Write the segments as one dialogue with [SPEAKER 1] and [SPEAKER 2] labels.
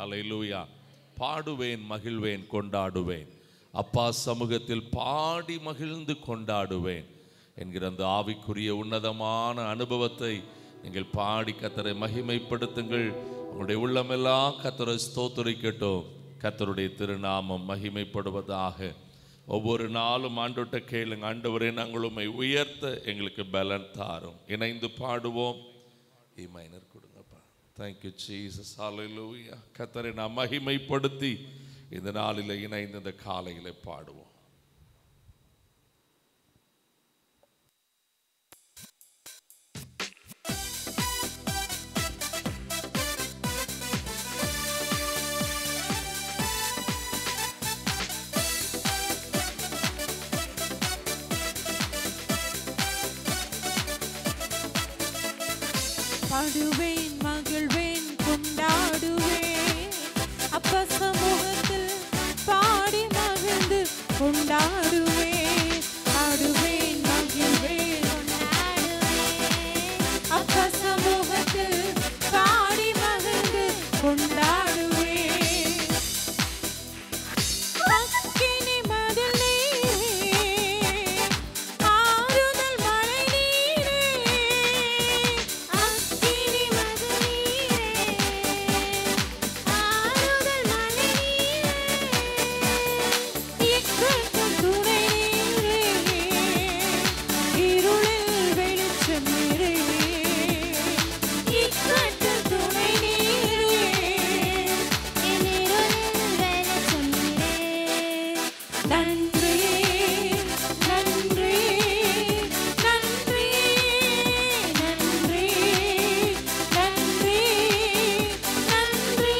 [SPEAKER 1] அல்லேலூயா. பாடுவேன், மகிழ்வேன், கொண்டாடுவேன், அப்பா சமூகத்தில் பாடி மகிழ்ந்து கொண்டாடுவேன் என்கிற அந்த ஆவிக்குரிய உன்னதமான அனுபவத்தை நீங்கள் பாடி கர்த்தரை மகிமைப்படுத்துங்கள். உங்களுடைய உள்ளமெல்லாம் கர்த்தரை ஸ்தோத்திரிக்கட்டும். கர்த்தருடைய திருநாமம் மகிமைப்படுவதாக. ஒவ்வொரு நாளும் ஆண்டவர்கிட்ட கேளுங்க, ஆண்டவரே நாங்கள் உம்மை உயர்த்த எங்களுக்கு பலன் தாரும். இணைந்து பாடுவோம். இ மைனர் கொடுங்கப்பா. Thank you Jesus. ஹல்லேலூயா. கர்த்தரை நாம் மகிமைப்படுத்தி இந்த நாளில் இணைந்து இந்த காலையில் பாடுவோம்.
[SPEAKER 2] பாடுவேன், மகிழ்வேன், கொண்டாடுவேன், அப்பா சமூகத்தில் பாடி மகிழ்ந்து கொண்டாடுவேன். பாடுவேன், மகிழ்வேன், கொண்டாடுவேன், அப்பா சமூகத்தில் பாடி மகிழ்ந்து கொண்டாடுவேன். அக்கினி மதில் நீரே, ஆறுதல் மழை நீரே, அக்கினி மதில் நீரே, ஆறுதல் மழை நீரே, இக்கட்டும் துணை நீரே, இருளில் வெளிச்சம் நீரே, இக்கட்டும் துணை நீரே, என் இருளில் வெளிச்சம் நீரே. நன்றி, நன்றி, நன்றி, நன்றி, நன்றி, நன்றி.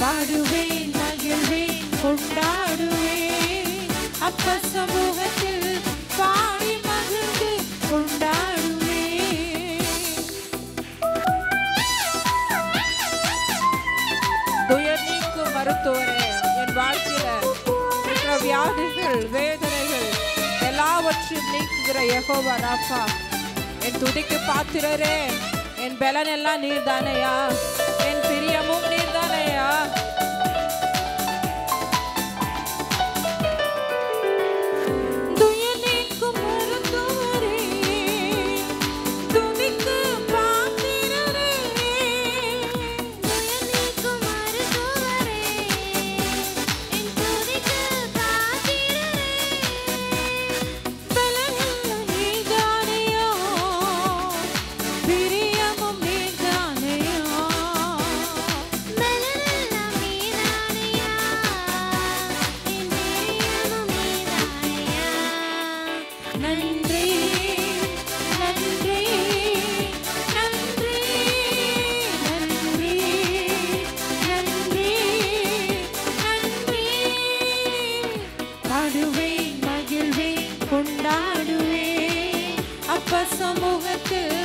[SPEAKER 2] பாடுவேன், மகிழ்வேன், கொண்டாடுவேன், அப்பா சமூகத்தில் பாடி மகிழ்ந்து கொண்டாடுவேன். துயர் நீக்கும் மருத்துவரே, என் வாழ்க்கையில இருக்கிற வியாதிகள், வேதனைகள் எல்லாவற்றையும் நீக்குகிற யெகோவா ராஃபா, என் துதிக்கு பாத்திரரே, என் பலன் எல்லாம் நீர்தானையா, என் பிரியமும் நீர்தானையா. துயர் நீக்கும் மருத்துவரே, துதிக்கு பாத்திரரே, துயர் நீக்கும் மருத்துவரே, என் துதிக்கு பாத்திரரே, பலன் எல்லாம் நீர்தானையா, பிரியமும் நீர்தானையா, பலன் எல்லாம் நீர்தானையா, என் பிரியமும் நீர்தானையா. நன்றி, நன்றி, நன்றி, நன்றி, நன்றி, நன்றி. பாடுவேன், மகிழ்வேன், கொண்டாடுவேன், அப்பா சமூகத்தில்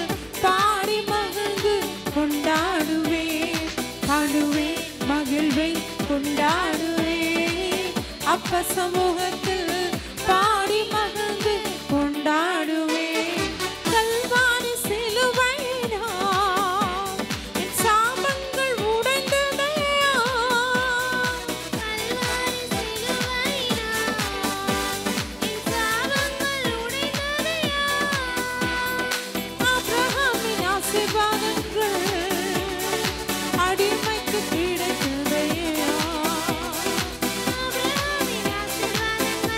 [SPEAKER 2] பாடி மகிழ்ந்து கொண்டாடுவேன். பாடுவேன், மகிழ்வேன், கொண்டாடுவேன், அப்பா சமூகத்தில் பாடி மகிழ்ந்து கொண்டாடுவேன். கல்வாரி சிலுவையினால் என் சாபங்கள் உடைந்ததையா, கல்வாரி சிலுவையினால் என் சாபங்கள் உடைந்ததையா, ஆபிரகாமின் ஆசீர்வாதங்கள் அடிமைக்கு கிடைத்ததையா, ஆபிரகாமின் ஆசீர்வாதங்கள்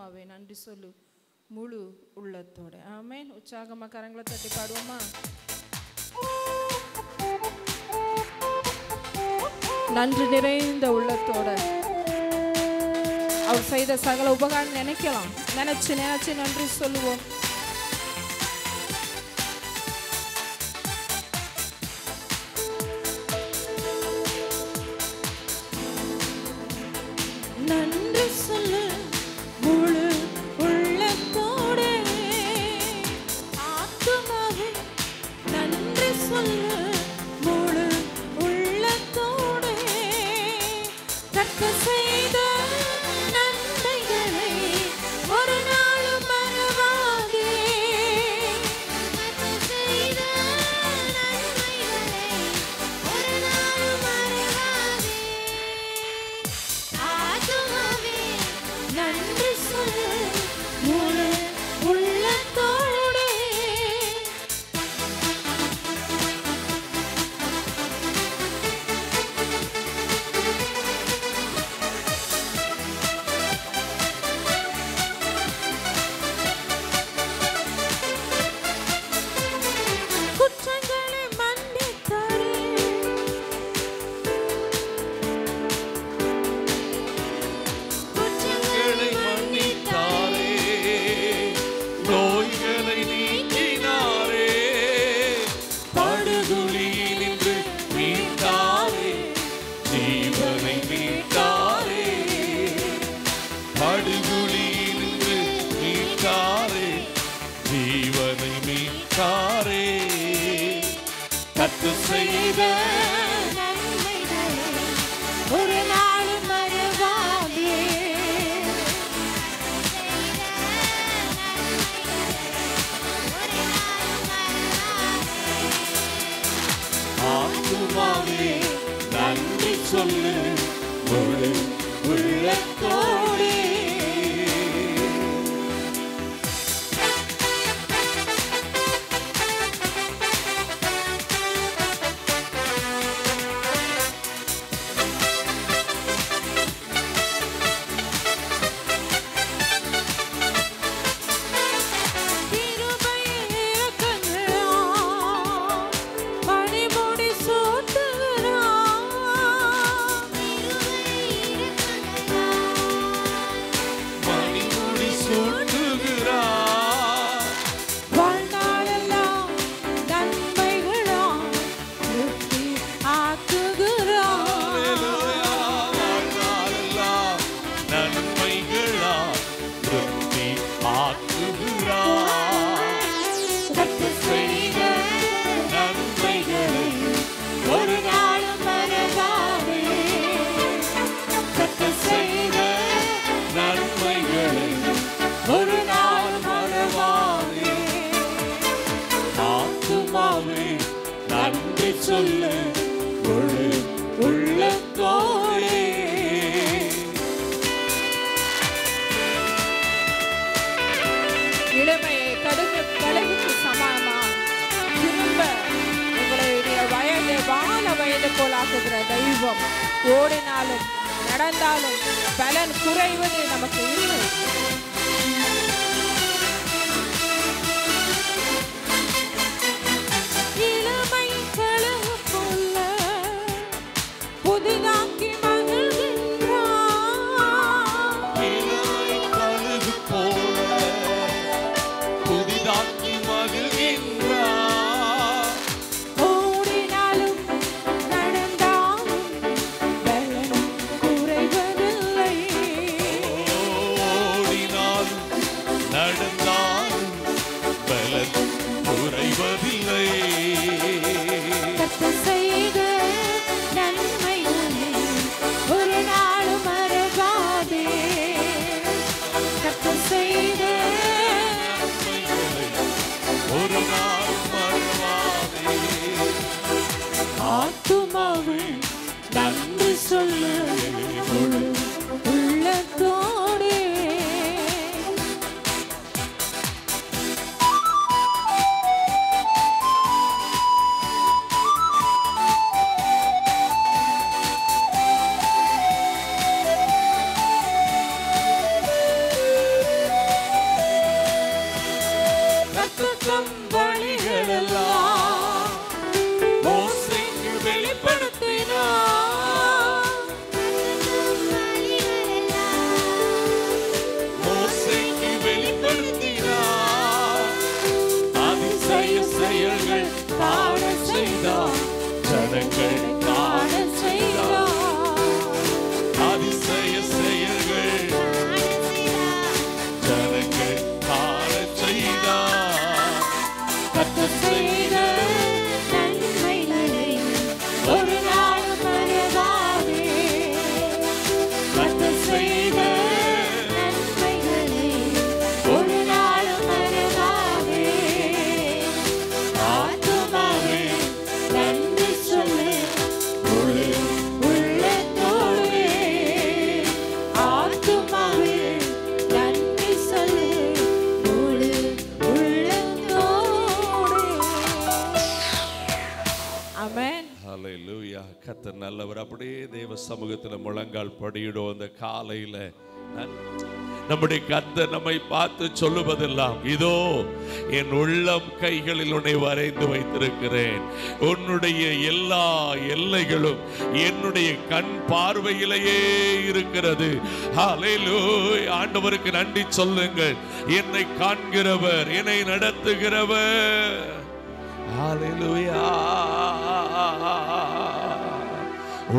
[SPEAKER 2] ஆத்துமாவே நன்றி சொல்லு முழு உள்ளத்தோட. ஆமென். உற்சாகமா கரங்களை தட்டி பாடுவோமா? நன்றி நிறைந்த உள்ளத்தோட அவர் செய்த சகல உபகாரம் நினைச்சு நன்றி சொல்லுவோம். நன்றி சொல்லு முழு உள்ளத்தோட, ஆத்துமாவே நன்றி சொல்லு முழு உள்ளத்தோட, கர்த்தர் செய்த நன்மைகளை ஒரு நாளும் மறவாதே. கர்த்தர் செய்த நன்மைகளை ஒரு நாளும் மறவாதே. ஆத்துமாவே நன்றி சொல்லு முழு உள்ளத்தோடே. குற்றங்களை மன்னித்தாரே,
[SPEAKER 1] குற்றங்களை மன்னித்தாரே, நோய்களை நீக்கினாரே, படுகுழியினின்று மீட்டாரே, ஜீவனை மீட்டாரே, படுகுழியினின்று மீட்டாரே, ஜீவனை மீட்டாரே, கர்த்தர் செய்த
[SPEAKER 2] நன்மைகளை ஒரு நாளும் மறவாதே.
[SPEAKER 1] ஆத்துமாவே நன்றி சொல்லு முழு உள்ளத்தோடே.
[SPEAKER 2] கிருபை இரக்கங்களால் மணிமுடி சூட்டுகிறார்.
[SPEAKER 1] மணிமுடி சூட்டுகிறார்,
[SPEAKER 2] வாழ்நாளெல்லாம் நன்மைகளால் திருப்தி ஆக்குகிறார்.
[SPEAKER 1] அல்லேலூயா, வாழ்நாளெல்லாம் நன்மைகளால் திருப்தி ஆக்குகிறார். கர்த்தர் செய்த நன்மைகளை ஒரு நாளும் மறவாதே. கர்த்தர் செய்த நன்மைகளை ஒரு நாளும் மறவாதே. ஆத்துமாவே நன்றி சொல்லு முழு உள்ளத்தோடே.
[SPEAKER 2] இளமையை கடுகுக்கு சமானமாய் திரும்ப உங்களுடைய வயது வான வயது போலாக்குகிற தெய்வம். ஓடினாலும் நடந்தாலும் பலன் குறைவது நமக்கு இல்லை. இளமை கழுகு போல புதிதாக்கி மகிழ்கின்றார்.
[SPEAKER 1] இளமை கழுகு போல புதிதாக்கி மகிழ்கின்றார்.
[SPEAKER 2] ஓடினாலும் நடந்தாலும் பலன் குறைவதில்லை.
[SPEAKER 1] ஓடினாலும் நடந்தாலும் பலன் குறைவதில்லை.
[SPEAKER 2] கர்த்தர் செய்த நன்மைகளை ஒரு நாளும் மறவாதே. கர்த்தர் செய்த
[SPEAKER 1] நன்மைகளை ஒரு நாள் மறவாதே.
[SPEAKER 2] ஆத்துமாவே நன்றி சொல்லு முழு உள்ளத்தோடே.
[SPEAKER 1] கர்த்தர் நல்லவர். அப்படியே தேவ சமூகத்தில் முழங்கால் படியிடும் அந்த காலையில நம்முடைய கர்த்தர் நம்மை பார்த்து சொல்லுவதெல்லாம், இதோ என் உள்ளம் கைகளில் உன்னை வரைந்து வைத்திருக்கிறேன், உன்னுடைய எல்லா எல்லைகளும் என்னுடைய கண் பார்வையிலேயே இருக்கிறது. ஹல்லேலூயா. ஆண்டவருக்கு நன்றி சொல்லுங்கள். என்னை காண்கிறவர், என்னை நடத்துகிறவர். ஹல்லேலூயா.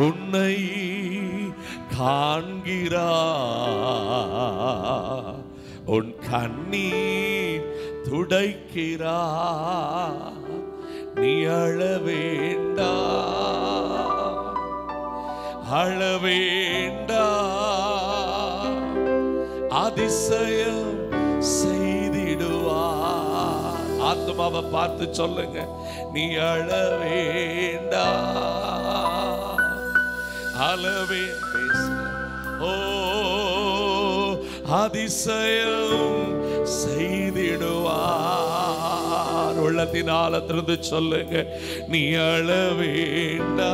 [SPEAKER 1] உன்னை காண்கிறார், உன் கண்ணீர் துடைக்கிறார், நீ அழ வேண்டாம், அழ வேண்டாம், அதிசயம் செய்திடுவார். ஆத்மாவை பார்த்து சொல்லுங்க, நீ அழ வேண்டாம், அழவே பேச. ஓ, அதிசயம் செய்திடுவார். உள்ளத்தின் ஆழத்திலிருந்து சொல்லுங்க, நீ அழ வேண்டாம்,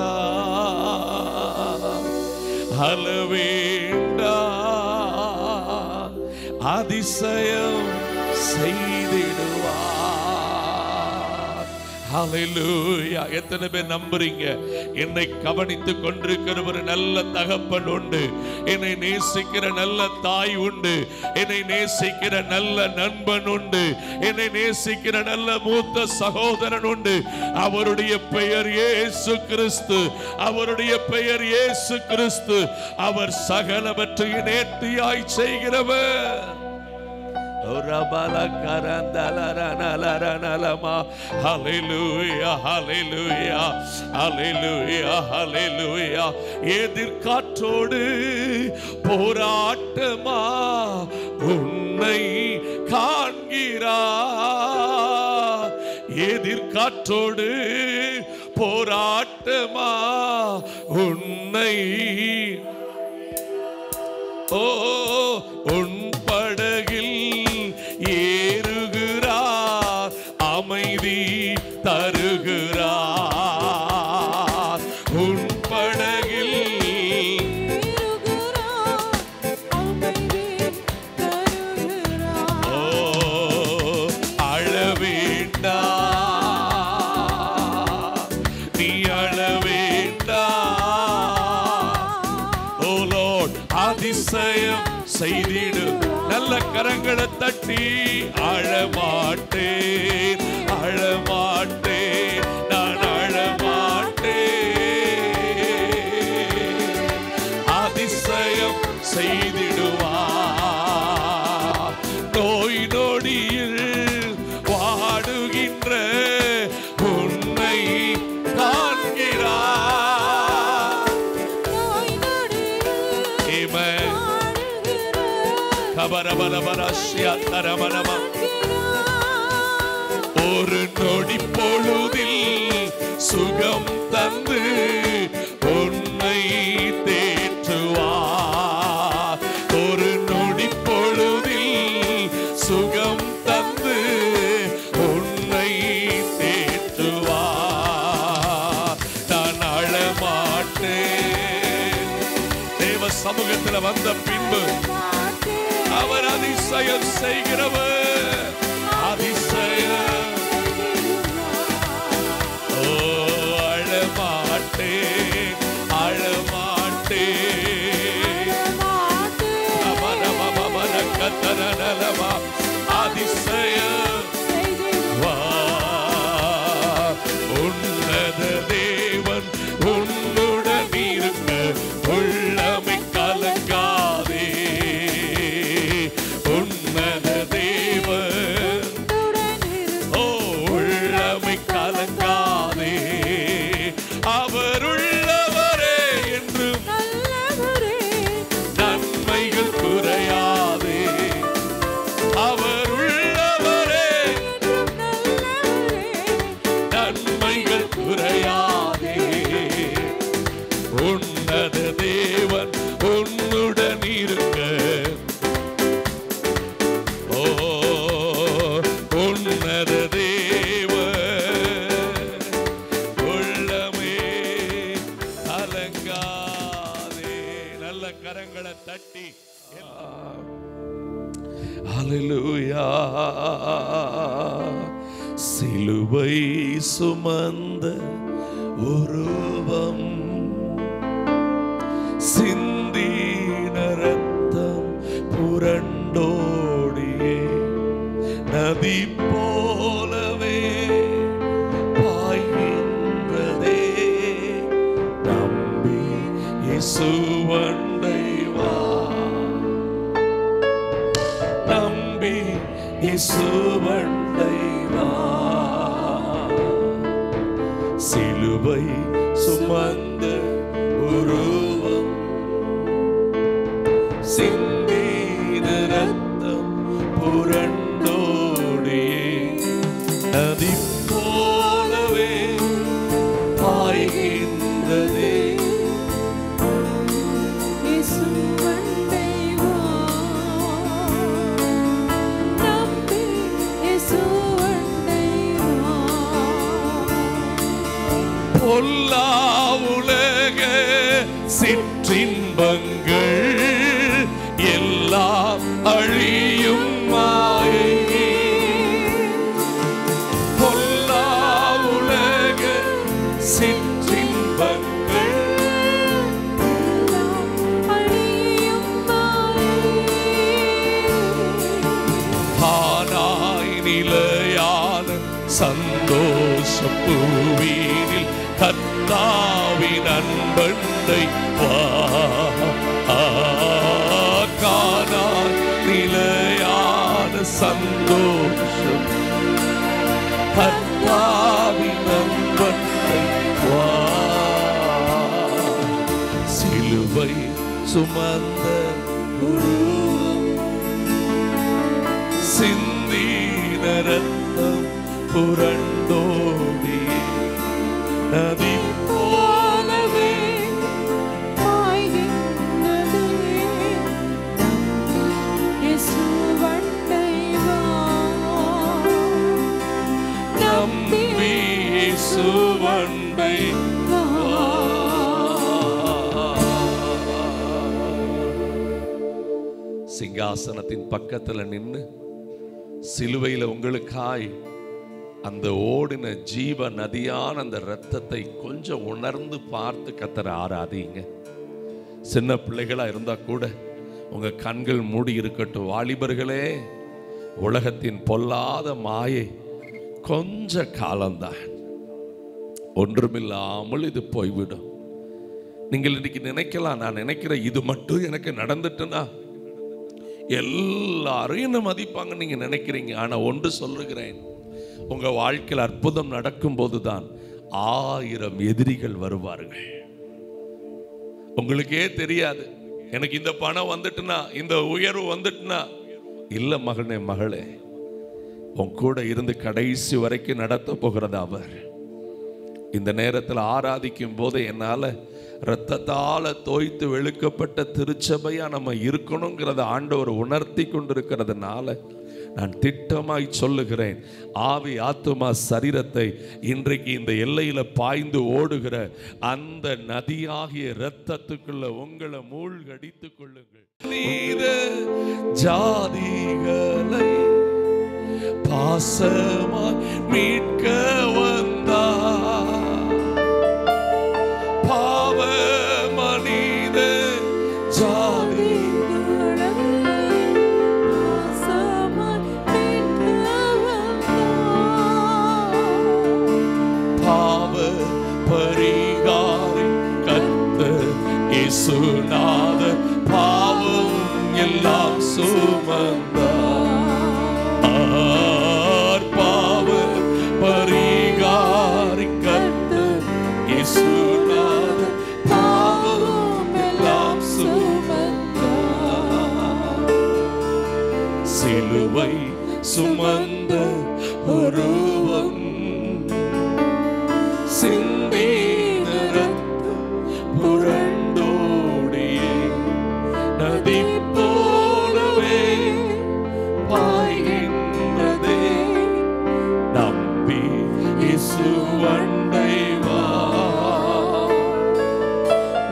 [SPEAKER 1] அழ வேண்டாம், அதிசயம் செய்திடுவார். ஹல்லேலூயா. எத்தனை பேர் நம்புறீங்க? என்னை கவனித்துக் கொண்டிருக்கிற ஒரு நல்ல தகப்பன் உண்டு, என்னை நேசிக்கிற நல்ல தாய் உண்டு, என்னை நேசிக்கிற நல்ல நண்பன் உண்டு, என்னை நேசிக்கிற நல்ல மூத்த சகோதரன் உண்டு. அவருடைய பெயர் இயேசு கிறிஸ்து, அவருடைய பெயர் இயேசு கிறிஸ்து. அவர் சகலவற்றையும் நேர்த்தியாய் செய்கிறவர். எதிர்காற்றோடு போராட்டமா உன்னை காண்கிறார், எதிர்காற்றோடு போராட்டமா உன்னை. ஓ, உன் படகில் ஏறுகிறார், அமைதி தருகிறார். உன் படகில் ஓ, அழ வேண்டாம், நீ அழ வேண்டாம். ஓ லார்ட், அதிசயம் செய்திடு. நல்ல கரங்களை தட்டி, அழமாட்டேன், அழமாட்டேன், நான் அழமாட்டேன், அதிசயம் செய்திடுவார். நோய் நொடியில் வாடுகின்ற உன்னை காண்கிறார். ஆமென். ஒரு நொடி பொழுதில் சுகம் தந்து உன்னை தேற்றுவார். ஒரு நொடி பொழுதில் சுகம் தந்து உன்னை தேற்றுவார். நான் அழமாட்டேன். தேவ சமூகத்தில் வந்த பின்பு அவர் அதிசயம் செய்கிறவர், அதிசயம். ஓ, அழமாட்டேன், உன்னத தேவன் உன்னுடன் இருக்க உள்ளமை கலங்காதே. உன்னத தேவன் உள்ளமை கலங்காதே. அவர் உள்ளவரே என்று நன்மைகள் குறையாதே. அவர் உள்ளவரே நன்மைகள் குறையாதே. உன்னத தேவன் உன்னுடன் இருக்க. ஓ உன்னத தேவன் உள்ளமே கலங்காதே. நல்ல கரங்களை தட்டி ஹல்லேலூயா. சிலுவை சுமந்த உருவம், சிந்தின ரத்தம் புரண்டோடியே நதி போலவே பாய்கின்றதே. நம்பி இயேசுவண்டை வா. நம்பி இயேசுவண்டை வா. சிலுவை சுமந்த உருவம், சிந்தின ரத்தம் புரண்டோடியே நதி போலவே பாய்கின்றதே. பொல்லா உலக சிற்றின்பங்கள் எல்லாம் அழியும் மாயை. பொல்லா உலக சிற்றின்பங்கள் ஆனாய் நிலையான சந்தோஷ பூவினில் கர்த்தாவின் அன்பண்டை வா. காணாய் நிலையான சந்தோஷம் கர்த்தாவின் அன்பண்டை வா. சிலுவை சுமந்த உருவம், சிந்தின ரத்தம் புரண்டோடி நதி போலவே
[SPEAKER 2] பாய்கின்றதே. இயேசுவண்டை வா.
[SPEAKER 1] நம்பி இயேசுவண்டை வா. சிங்காசனத்தின் பக்கத்துல நின்னு சிலுவையில உங்களுக்காய் அந்த ஓடின ஜீவ நதியான அந்த ரத்தத்தை கொஞ்சம் உணர்ந்து பார்த்து கர்த்தரை ஆராதிங்க. சின்ன பிள்ளைகளா இருந்தா கூட உங்க கண்கள் மூடி இருக்கட்டும். வாலிபர்களே, உலகத்தின் பொல்லாத மாயை கொஞ்ச காலம்தான், ஒன்றுமில்லாமல் இது போய்விடும். நீங்கள் இன்னைக்கு நினைக்கலாம், நான் நினைக்கிற இது மட்டும் எனக்கு நடந்துட்டுனா எல்லாரும் என்ன மதிப்பாங்க நீங்க நினைக்கிறீங்க. ஆனா ஒன்று சொல்லுகிறேன், உங்க வாழ்க்கையில் அற்புதம் நடக்கும் போதுதான் 1000 எதிரிகள் வருவார்கள். உங்களுக்கே தெரியாது, எனக்கு இந்த பணம் வந்துட்டுனா, இந்த உயர்வு வந்துட்டுனா, இல்ல மகனே மகளே, உன் கூட இருந்து கடைசி வரைக்கும் நடத்த போகிறது அவர். இந்த நேரத்தில் ஆராதிக்கும் போது என்னால இரத்தத்தால தோய்த்து வெளுக்கப்பட்ட திருச்சபையா நம்ம இருக்கணுங்கிறத ஆண்டவர் உணர்த்தி கொண்டிருக்கிறதுனால நான் திட்டமாய் சொல்லுகிறேன், ஆவி ஆத்துமா சரீரத்தை இன்றைக்கு இந்த எல்லையில பாய்ந்து ஓடுகிற அந்த நதியாகிய இரத்தத்துக்குள்ள உங்களை மூழ்கடித்துக் கொள்ளுங்கள். நீத ஜாதிகளை பாசமாய் மீட்க வந்தார், பரிகாரி கர்த்தர் இயேசுநாதர் பாவம் எல்லாம் சுமந்தார். பாவ பரிகாரி கர்த்தர் இயேசுநாதர் பாவம் எல்லாம் சுமந்தார். சிலுவை சுமந்த ஒருவன் சிந்தின ரத்தம் புரண்டோடியே நதி போலவே பாய்கின்றதே. நம்பி இயேசுவண்டை வா,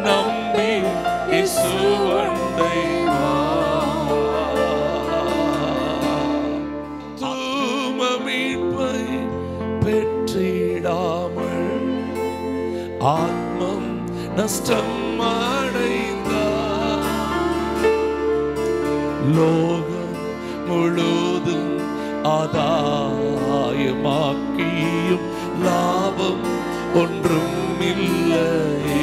[SPEAKER 1] நம்பி இயேசுவண்டை வா. தூம மீட்பை பெற்றிடாமல் ஆத்மம் நஷ்டம் அடைந்தார். லோகம் முழுதும் ஆதாயமாக்கியும் லாபம் ஒன்றும் இல்லையே.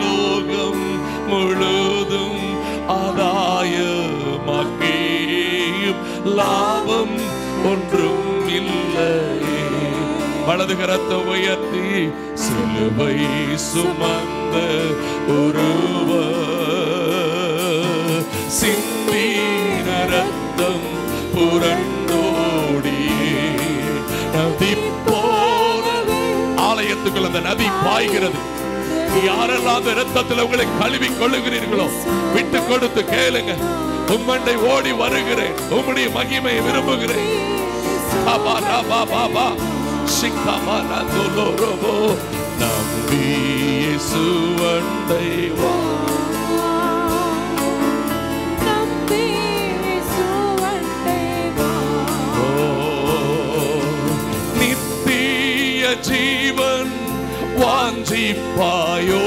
[SPEAKER 1] லோகம் முழுதும் ஆதாயமாக்கியும் லாபம் ஒன்றும் இல்லையே. வலது கரத்தை உயர்த்தி சிலுவை சுமந்த ஒருவர் சிந்தின ரத்தம் புரண்டோடியே நதி போலவே. ஆலயத்துக்குள் அந்த நதி பாய்கிறது. யாரெல்லாம் அந்த ரத்தத்தில் உங்களை கழுவி கொள்ளுகிறீர்களோ விட்டு கொடுத்து கேளுங்க. உம்மண்டை ஓடி வருகிறேன், உம்முடைய மகிமையை விரும்புகிறேன். நம்பி இயேசுவண்டை வா,
[SPEAKER 2] நம்பி இயேசுவண்டை வா.
[SPEAKER 1] நித்திய ஜீவன் வாஞ்சிப்பாயோ,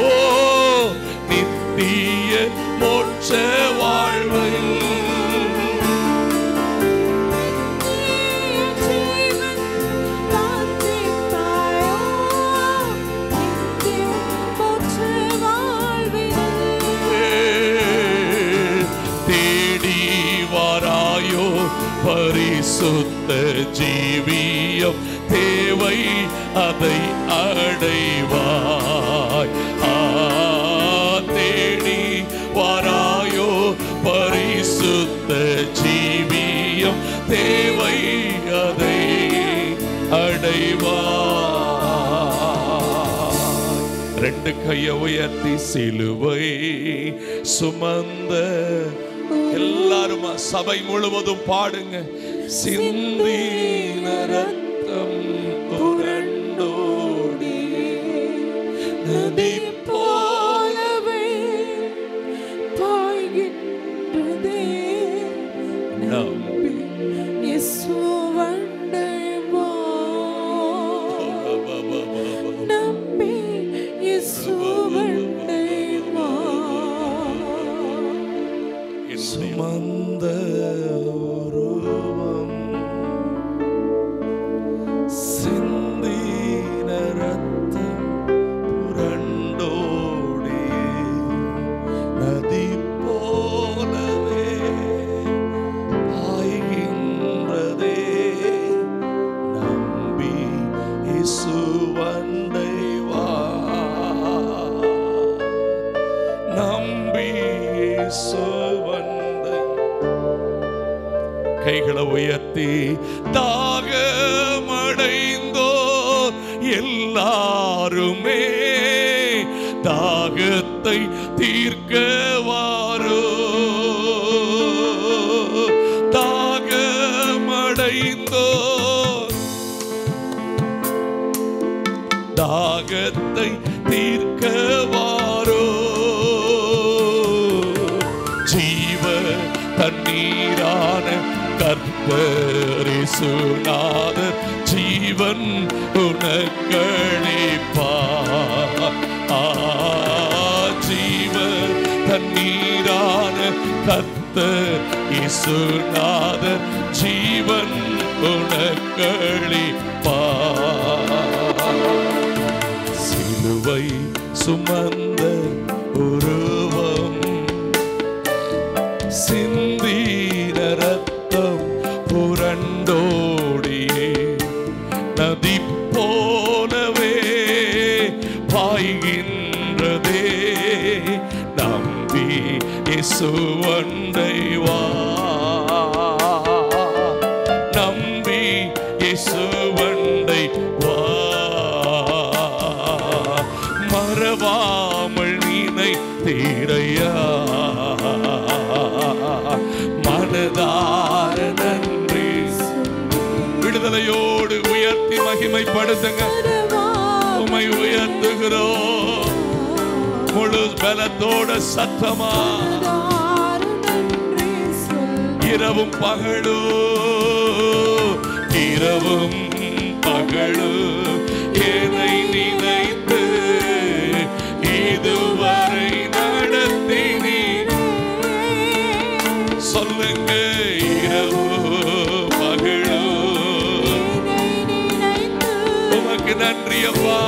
[SPEAKER 1] நித்திய மோட்ச வாழ்வை பரிசுத்த ஜீவியம் தேவை, அதை அடைவாய். தேடி வாராயோ பரிசுத்த ஜீவியம் தேவை, அதை அடைவாய். ரெண்டு கையை உயர்த்தி சிலுவை சுமந்த எல்லாரும் சபை முழுவதும் பாடுங்க. சிந்தின ரத்தம் புரண்டோடி நதி
[SPEAKER 2] போலவே பாய்கின்றதே.
[SPEAKER 1] நம்பி
[SPEAKER 2] இயேசுவண்டை வா, நம்பி இயேசுவண்டை வா.
[SPEAKER 1] சுமந்த உருவம் சிந்தின ரத்தம் புரண்டோடி நதி போலவே பாய்கின்றதே. நம்பி இயேசுவண்டை வா, நம்பி இயேசுவண்டை. கைகளை உயர்த்தி தாகமடைந்தோர் எல்லாருமே தாகத்தை தீர்க்கவாரோ. தாகமடைந்தோர் தாகத்தை தீர்க்கவாரோ. ஜீவ தண்ணீரான கர்த்தர் இயேசுநாதர் ஜீவன் உனக்களிப்பார். ஜீவ தண்ணீரான கர்த்தர் இயேசுநாதர் ஜீவன் உனக்களிப்பார். சிலுவை சுமந்த உருவம், சிந்தின ரத்தம் புரண்டோடியே நதி போலவே பாய்கின்றதே. நம்பி இயேசுவண்டை வா, நம்பி இயேசுவண்டை வா. மறவாமல் நினைத்தீரையா, மனதார நன்றி. விடுதலையோடு உயர்த்தி மகிமைப்படுத்துங்க. உம்மை உயர்த்துகிறோம் முழு பலத்தோட சத்தமா. இரவும் பகலும், இரவும் பகலும் என்னை நினைத்து இதுவரை நடத்தினீர். சொல்லுங்க, இரவு பகலும் உமக்கு நன்றி அப்பா.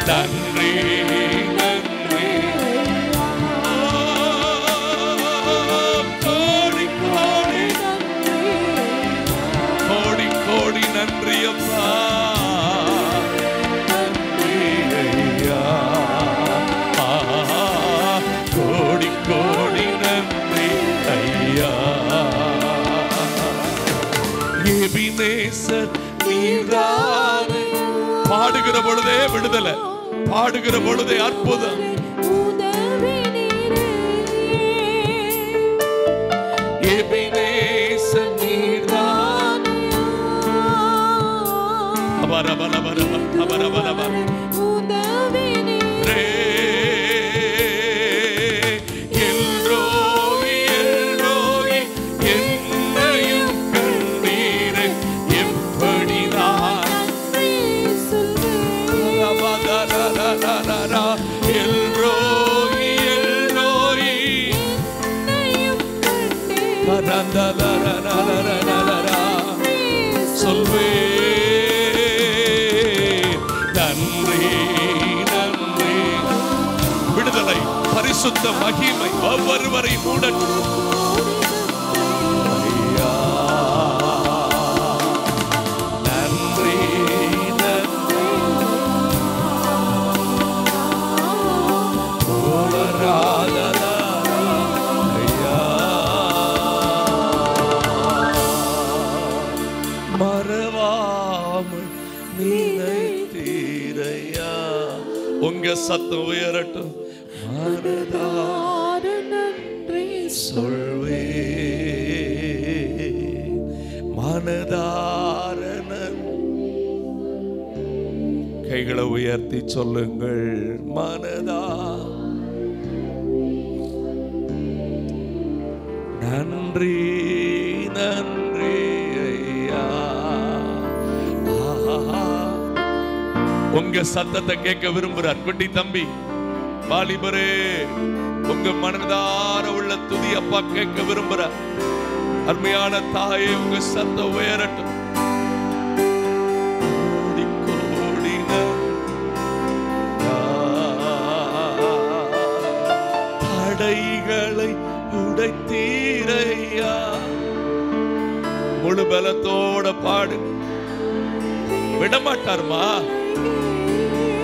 [SPEAKER 1] நன்றி நன்றி, கோடி கோடி கோடி கோடி நன்றி அப்பா. நன்றி ஐயா, கோடி கோடி நன்றி ஐயா. எபினேசர் நீதானே. பாடுகிற பொழுதே விடுதலை, பாடுகிற பொழுதே அற்புதம். எபினேசர் நீதானே. எல்ரோகி எல்ரோகி என்னையும் கண்டீரே, எப்படி நான் எல்ரோகி எல்ரோகி சொல்வே. நன்றி நன்றி. விடுதலை, பரிசுத்த மகிமை ஒவ்வொருவரை மூடட்டும். நன்றி நன்றி. மறவாமல் நினைத்தீரையா. உங்க சத்தம் உயரட்டும். மனதார நன்றி சொல்வே, மனதார கைகளை உயர்த்தி சொல்லுங்கள். மனதா நன்றி நன்றி ஐயா. உங்க சத்தத்தை கேட்க விரும்புறார் குட்டி தம்பி, வாலிபரே. உங்க மனதார உள்ள துதி அப்பா கேட்க விரும்புறார். அருமையான தாயே, உங்க சத்தம் உயரட்டும். தடைகளை உடைத்தீரையா. முழு பலத்தோட பாடு, விடமாட்டார்மா.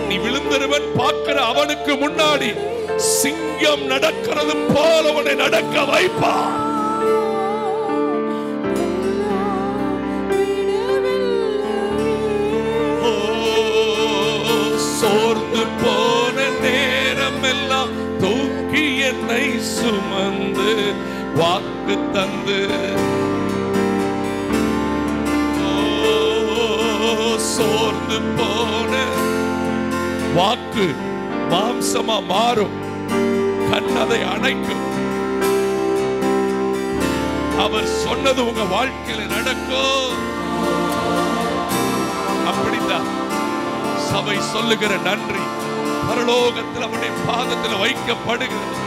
[SPEAKER 1] நீ விழுந்தருவன் பார்க்கிற அவனுக்கு முன்னாடி சிங்கம் நடக்கிறது போல அவனை நடக்க வைப்பா. சோர்ந்து போன நேரம் எல்லாம் தூக்கி என்னை சுமந்து வாக்கு தந்து, சோர்ந்து போன வாக்கு மாம்சமா மாறும், கண்ணதை அணைக்கும். அவர் சொன்னது உங்க வாழ்க்கையில நடக்கும். அப்படித்தான் சபை சொல்லுகிற நன்றி பரலோகத்தில் அவருடைய பாதத்தில் வைக்கப்படுகிறது.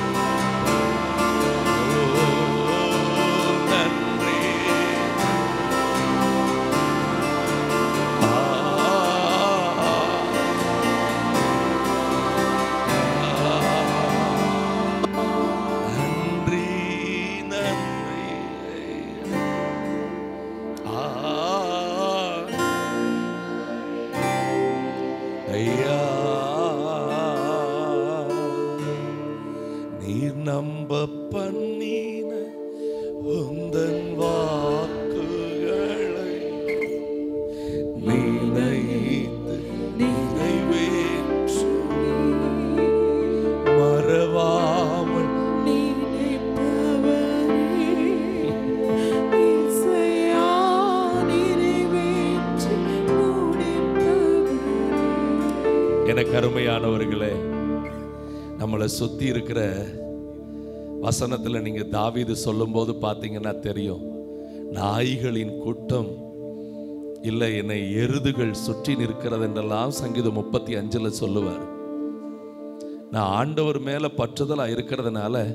[SPEAKER 1] நன்றி எனக்கு அருமையானவர்களே, நம்மளை சுத்தி இருக்கிற வசனத்துல நீங்க தாவீது சொல்லும் போது பாத்தீங்கன்னா தெரியும், நாய்களின் கூட்டம் இல்லை, என்னை எருதுகள் சுற்றி நிற்கிறது என்றெல்லாம் சங்கீதம் 35 சொல்லுவார். நான் ஆண்டவர் மேல பற்றுதலா இருக்கிறதுனால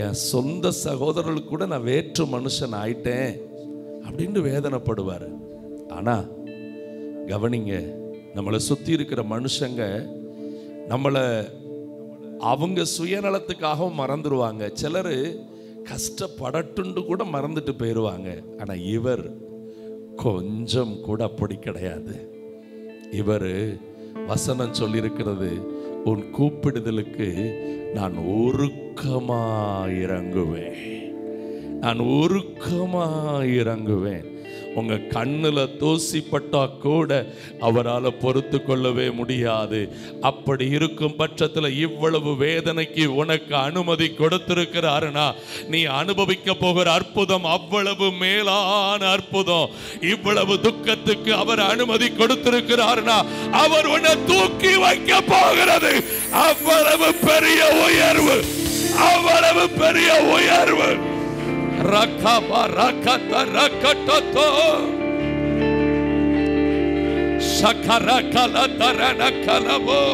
[SPEAKER 1] என் சொந்த சகோதரர்களுக்கு கூட நான் வேற்று மனுஷன் ஆயிட்டேன் அப்படின்னு வேதனைப்படுவார். ஆனா கவனிங்க, நம்மளை சுத்தி இருக்கிற மனுஷங்க நம்மளை அவங்க சுயநலத்துக்காகவும் மறந்துடுவாங்க. சிலர் கஷ்டப்படட்டுண்டு கூட மறந்துட்டு போயிடுவாங்க. ஆனா இவர் கொஞ்சம் கூட அப்படி கிடையாது. இவர் வசனம் சொல்லியிருக்கிறது, உன் கூப்பிடுதலுக்கு நான் உருக்கமாயிறங்குவேன், நான் உருக்கமாயிறங்குவேன். உங்க கண்ணுல தூசிப்பட்டா கூட அவரால் பொறுத்து கொள்ளவே முடியாது. அப்படி இருக்கும் பட்சத்தில் இவ்வளவு வேதனைக்கு உனக்கு அனுமதி கொடுத்திருக்கிறாருனா, நீ அனுபவிக்க போகிற அற்புதம் அவ்வளவு மேலான அற்புதம். இவ்வளவு துக்கத்துக்கு அவர் அனுமதி கொடுத்திருக்கிறாருனா, அவர் உன்னை தூக்கி வைக்க போகிறது அவ்வளவு பெரிய உயர்வு, அவ்வளவு பெரிய உயர்வு. ரகபா ரகத ரகததோ சகரகல தரனகலவோ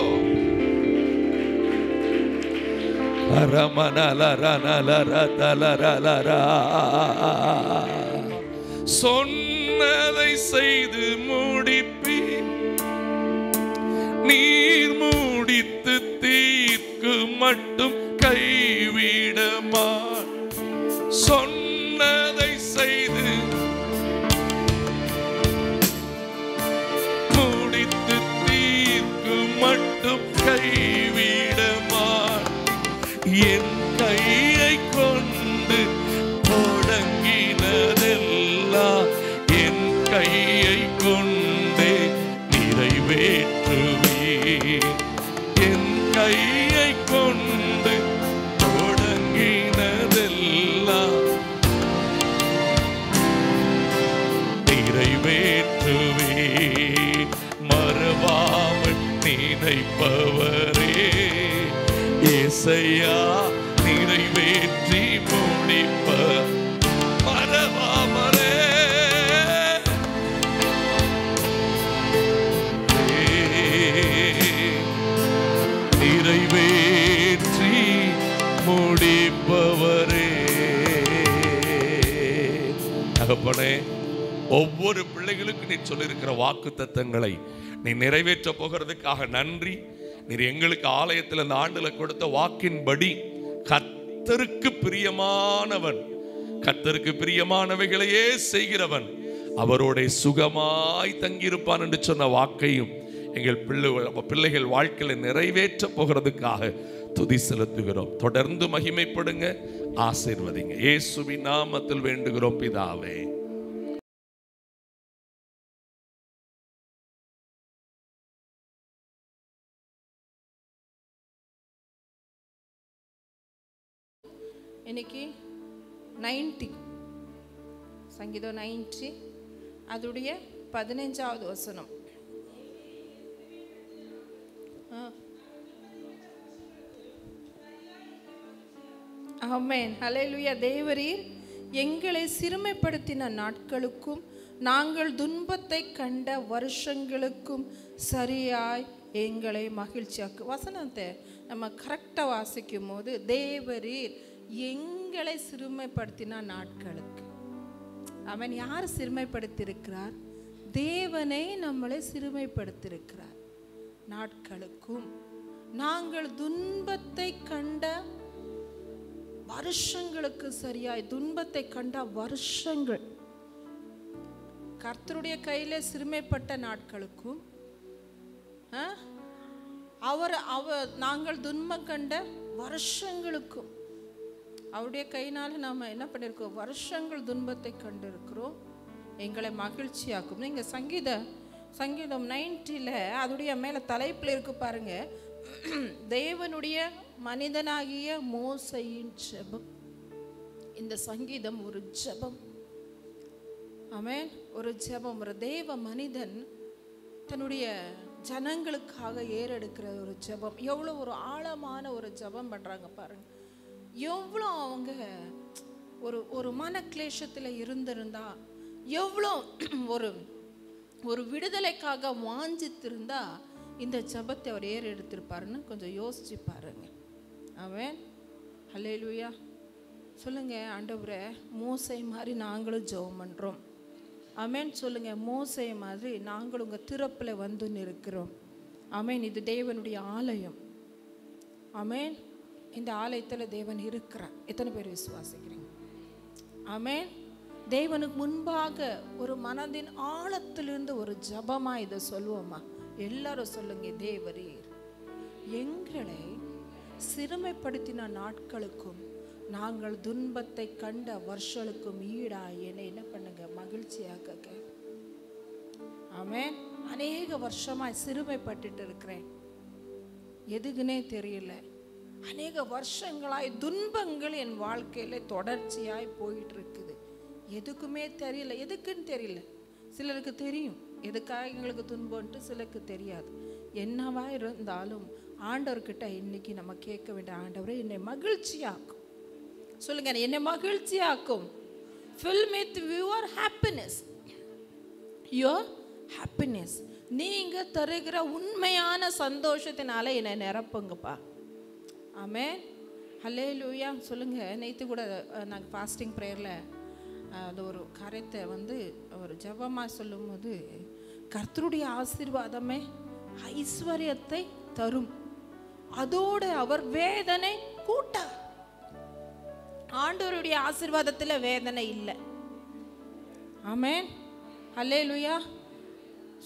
[SPEAKER 1] அரமனலரனலரதலரலரா. சொன்னதை செய்து முடிப்பி, நீர் முடித்து தீர்க்கு மட்டும் கைவிடமா. சொன்னதை செய்து முடித்து தீர்க்கு மட்டும் கைவிடமா. என் கையை கொண்டு தொடங்கினதெல்லாம் என் கையை கொண்டே நிறைவேற்றுவே. என் கையை கொண்டு தொடங்கினதெல்லாம் நிறைவேற்றுவே. மறவாமல் நினைப்பவரே ஏசையா, நிறைவேற்றி முடிப்ப மறவாமலே. நிறைவேற்றி முடிப்பவரே. தகப்பனே, ஒவ்வொரு பிள்ளைகளுக்கு நீ சொல்லியிருக்கிற வாக்கு தத்தங்களை நீ நிறைவேற்ற போகிறதுக்காக நன்றி. நீர் எங்களுக்கு ஆலயத்தில் இந்த ஆண்டுல கொடுத்த வாக்கின்படி கர்த்தருக்கு பிரியமானவன், கர்த்தருக்கு பிரியமானவைகளையே செய்கிறவன் அவரோட சுகமாய் தங்கியிருப்பான் என்று சொன்ன வாக்கையும் எங்கள் பிள்ளைகள் வாழ்க்கையில நிறைவேற்ற போகிறதுக்காக துதி செலுத்துகிறோம். தொடர்ந்து மகிமைப்படுங்க, ஆசீர்வதிங்க. இயேசுவின் நாமத்தில் வேண்டுகிறோம் பிதாவே.
[SPEAKER 2] இன்னைக்கு 90 சங்கீதம் 90 அதுடைய 15வது வசனம். ஆமென், ஹல்லேலூயா. தேவரீர் எங்களை சிறுமைப்படுத்தின நாட்களுக்கும் நாங்கள் துன்பத்தை கண்ட வருஷங்களுக்கும் சரியாய் எங்களை மகிழ்ச்சியாக்கு. வசனத்தை நம்ம கரெக்டாக வாசிக்கும் போது, தேவரீர் எங்களை சிறுமைப்படுத்தின நாட்களுக்கு, அவன் யார் சிறுமைப்படுத்தியிருக்கிறார்? தேவனை நம்மளை சிறுமைப்படுத்தியிருக்கிறார். நாட்களுக்கும் நாங்கள் துன்பத்தை கண்ட வருஷங்களுக்கு சரியாய், துன்பத்தை கண்ட வருஷங்கள், கர்த்தருடைய கையில சிறுமைப்பட்ட நாட்களுக்கும் நாங்கள் துன்பம் கண்ட வருஷங்களுக்கும், அவருடைய கையினால நாம என்ன பண்ணிருக்கோம்? வருஷங்கள் துன்பத்தை கண்டு இருக்கிறோம், எங்களை மகிழ்ச்சியாக்கும். நீங்க சங்கீதம் 90ல அதோடைய மேல தலைப்புல இருக்கு பாருங்க, தேவனுடைய மனிதனாகிய மோசையின் ஜெபம். இந்த சங்கீதம் ஒரு ஜெபம். ஆமென், ஒரு ஜெபம். ஒரு தேவ மனிதன் தன்னுடைய ஜனங்களுக்காக ஏறெடுக்கிற ஒரு ஜெபம். எவ்வளோ ஒரு ஆழமான ஒரு ஜெபம் பண்ணுறாங்க பாருங்க. எவ்வளோ அவங்க ஒரு மன கிளேஷத்தில் இருந்திருந்தா, எவ்வளோ ஒரு விடுதலைக்காக வாஞ்சித்திருந்தா இந்த ஜெபத்தை அவர் ஏறெடுத்திருப்பாருன்னு கொஞ்சம் யோசிச்சு பாருங்க. ஆமென். ஹல்லேலூயா. சொல்லுங்க, ஆண்டவரே மோசே மாதிரி நாங்களும் ஜெபம் பண்ணுறோம். ஆமென். சொல்லுங்க, மோசே மாதிரி நாங்களும் உங்கள் திறப்பில் வந்து நிற்கிறோம். ஆமென். இது தேவனுடைய ஆலயம். ஆமென். இந்த ஆலயத்தில் தேவன் இருக்கிறார். எத்தனை பேர் விசுவாசிக்கிறீங்க? ஆமென். தேவனுக்கு முன்பாக ஒரு மனதின் ஆழத்திலிருந்து ஒரு ஜபமா இதை சொல்லுவோமா? எல்லாரும் சொல்லுங்க, தேவரீர் எங்களை சிறுமைப்படுத்தின நாட்களுக்கும் நாங்கள் துன்பத்தை கண்ட வருஷங்களுக்கும் ஈடாய் என்னை என்ன பண்ணுங்க, மகிழ்ச்சியாக்க. ஆமென். அநேக வருஷமாய் சிறுமைப்பட்டுட்டு இருக்கிறேன், எதுக்குன்னே தெரியல. அநேக வருஷங்களாய் துன்பங்கள் என் வாழ்க்கையில தொடர்ச்சியாய் போயிட்டு இருக்குது, எதுக்குமே தெரியல. எதுக்குன்னு தெரியல. சிலருக்கு தெரியும் எதுக்காக எங்களுக்கு துன்பம்ட்டு, சிலருக்கு தெரியாது. என்னவா இருந்தாலும் ஆண்டவர்கிட்ட இன்னைக்கு நம்ம கேட்க வேண்டிய, ஆண்டவரே என்னை மகிழ்ச்சியாக்கும். சொல்லுங்க, என்னை மகிழ்ச்சியாக்கும். fill me with your happiness, your happiness. நீங்க தருகிற உண்மையான சந்தோஷத்தினால என்னை நிரப்புங்கப்பா. ஆமென். ஹல்லேலூயா. சொல்லுங்க, நேற்று கூட நாங்கள் ஃபாஸ்டிங் ப்ரேயரில் அது ஒரு கருத்தை ஒரு ஜெபமாக சொல்லும்போது, கர்த்தருடைய ஆசீர்வாதமே ஐஸ்வர்யத்தை தரும், அதோடு அவர் வேதனை கூட்டார். ஆண்டவருடைய ஆசீர்வாதத்தில் வேதனை இல்லை. ஆமென். ஹல்லேலூயா.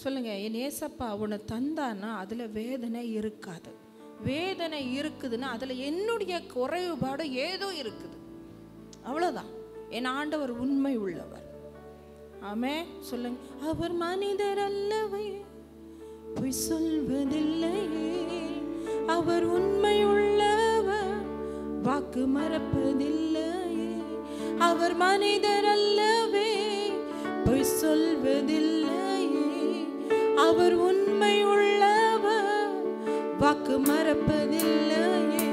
[SPEAKER 2] சொல்லுங்க, என் ஏசப்பா உன்னை தந்தான்னா அதில் வேதனை இருக்காது. வேதனை இருக்குதுன்னா அதில் என்னுடைய குறைபாடு ஏதோ இருக்குது, அவ்வளோதான். என் ஆண்டவர் உண்மை உள்ளவர். ஆமென். சொல்லுங்க, அவர் மனிதர் அல்லவே, பொய் சொல்வதில்லையே, அவர் உண்மை உள்ளவர், வாக்கு மறப்பதில்லையே. அவர் மனிதர் அல்லவே, பொய் சொல்வதில்லையே, அவர் உண்மை உள்ளவர், வாக்கு மறப்பதில்லையே.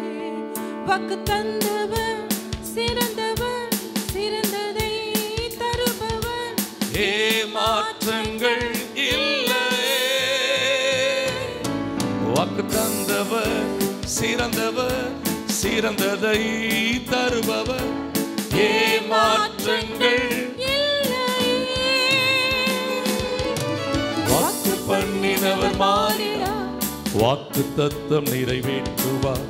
[SPEAKER 2] வாக்கு தந்தவர் சிறந்தவர், சிறந்ததை தருபவர்,
[SPEAKER 1] ஏமாற்றங்கள் இல்லையே. வாக்கு தந்தவர் சிறந்தவர், சிறந்ததை தருபவர், ஏமாற்றங்கள் இல்லையே. வாக்கு பண்ணினவர் மாறினார், வாக்கு தத்தம் நிறைவேற்றுவார்.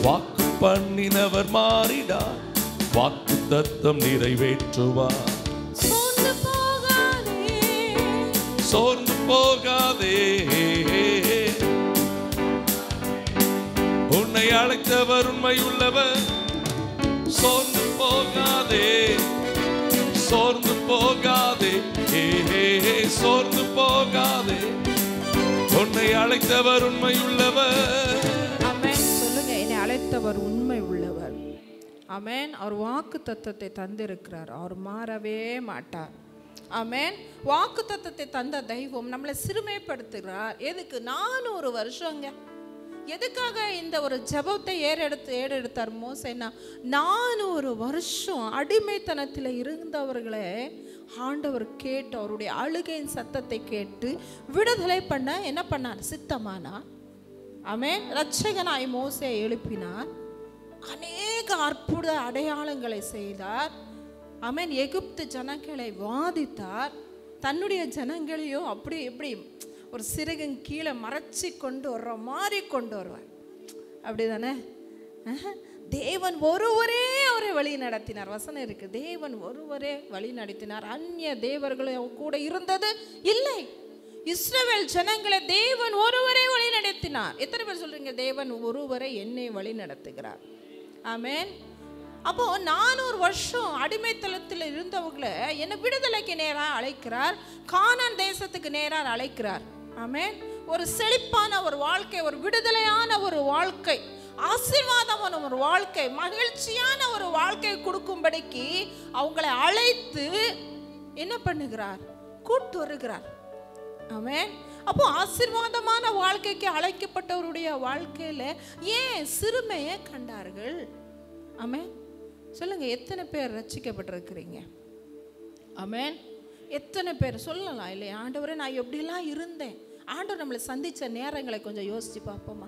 [SPEAKER 1] வாக்கு பண்ணினவர் மாறினார், வாக்கு தத்தம் நிறைவேற்றுவார்.
[SPEAKER 2] சோர்ந்து போகாதே,
[SPEAKER 1] சோர்ந்து போகாதே, உன்னை அழைத்தவர் உண்மை உள்ளவர். சோர்ந்து போகாதே, சோர்ந்து போகாதே, சோர்ந்து போகாதே, உன்னை அழைத்தவர் உண்மை உள்ளவர்.
[SPEAKER 2] ஆமென். சொல்லுங்க, என்னை அழைத்தவர் உண்மை உள்ளவர். ஆமென். அவர் வாக்கு தத்தத்தை தந்திருக்கிறார், அவர் மாறவே மாட்டார். ஆமென். வாக்கு தத்தத்தை தந்த தெய்வம் நம்மளை சிறுமைப்படுத்துகிறார். எதுக்கு? 400 வருஷங்க. எதுக்காக இந்த ஒரு ஜெபத்தை ஏறெடுத்தார் மோசேனா? 400 வருஷம் அடிமைத்தனத்தில் இருந்தவர்களை ஆண்டவர் கேட்டு, அவருடைய அழுகையின் சத்தத்தை கேட்டு விடுதலை பண்ண என்ன பண்ணார்? சித்தமானா. ஆமென். இரட்சகனாய் மோசே எழுப்பினார், அநேக அற்புத அடையாளங்களை செய்தார். ஆமென். எகிப்து ஜனங்களை வாதித்தார், தன்னுடைய ஜனங்களையும் அப்படி எப்படி ஒரு சிறகின் கீழே மறைச்சி கொண்டு வர்ற மாதிரி கொண்டு வருவார். அப்படிதானே? தேவன் ஒருவரே அவரை வழி நடத்தினார். வசனம் இருக்கு, தேவன் ஒருவரே வழி நடத்தினார், அந்நிய தேவர்களும் கூட இருந்தது இல்லை. இஸ்ரவேல் ஜனங்களை தேவன் ஒருவரே வழி நடத்தினார். எத்தனை பேர் சொல்றீங்க, தேவன் ஒருவரை என்னை வழி நடத்துகிறார்? ஆமென். அப்போ 400 வருஷம் அடிமைத்தளத்தில் இருந்தவங்களை என்ன விடுதலைக்கு நேராக அழைக்கிறார், கானான் தேசத்துக்கு நேராக அழைக்கிறார். ஆமென். ஒரு செழிப்பான ஒரு வாழ்க்கை, ஒரு விடுதலையான ஒரு வாழ்க்கை, ஆசீர்வாதமான ஒரு வாழ்க்கை, மகிழ்ச்சியான ஒரு வாழ்க்கை கொடுக்கும்படிக்கு அவங்களை அழைத்து என்ன பண்ணுகிறார்? கூட்டு வருகிறார். ஆமென். அப்போ ஆசீர்வாதமான வாழ்க்கைக்கு அழைக்கப்பட்டவருடைய வாழ்க்கையில ஏன் சிறுமையை கண்டார்கள்? ஆமென். சொல்லுங்க, எத்தனை பேர் ரட்சிக்கப்பட்டிருக்கிறீங்க? ஆமென். எத்தனை பேர் சொல்லலாம் இல்லையா, ஆண்டவரே நான் எப்படிலாம் இருந்தேன். ஆண்டவர் நம்மளை சந்தித்த நேரங்களை கொஞ்சம் யோசிச்சு பார்ப்போமா?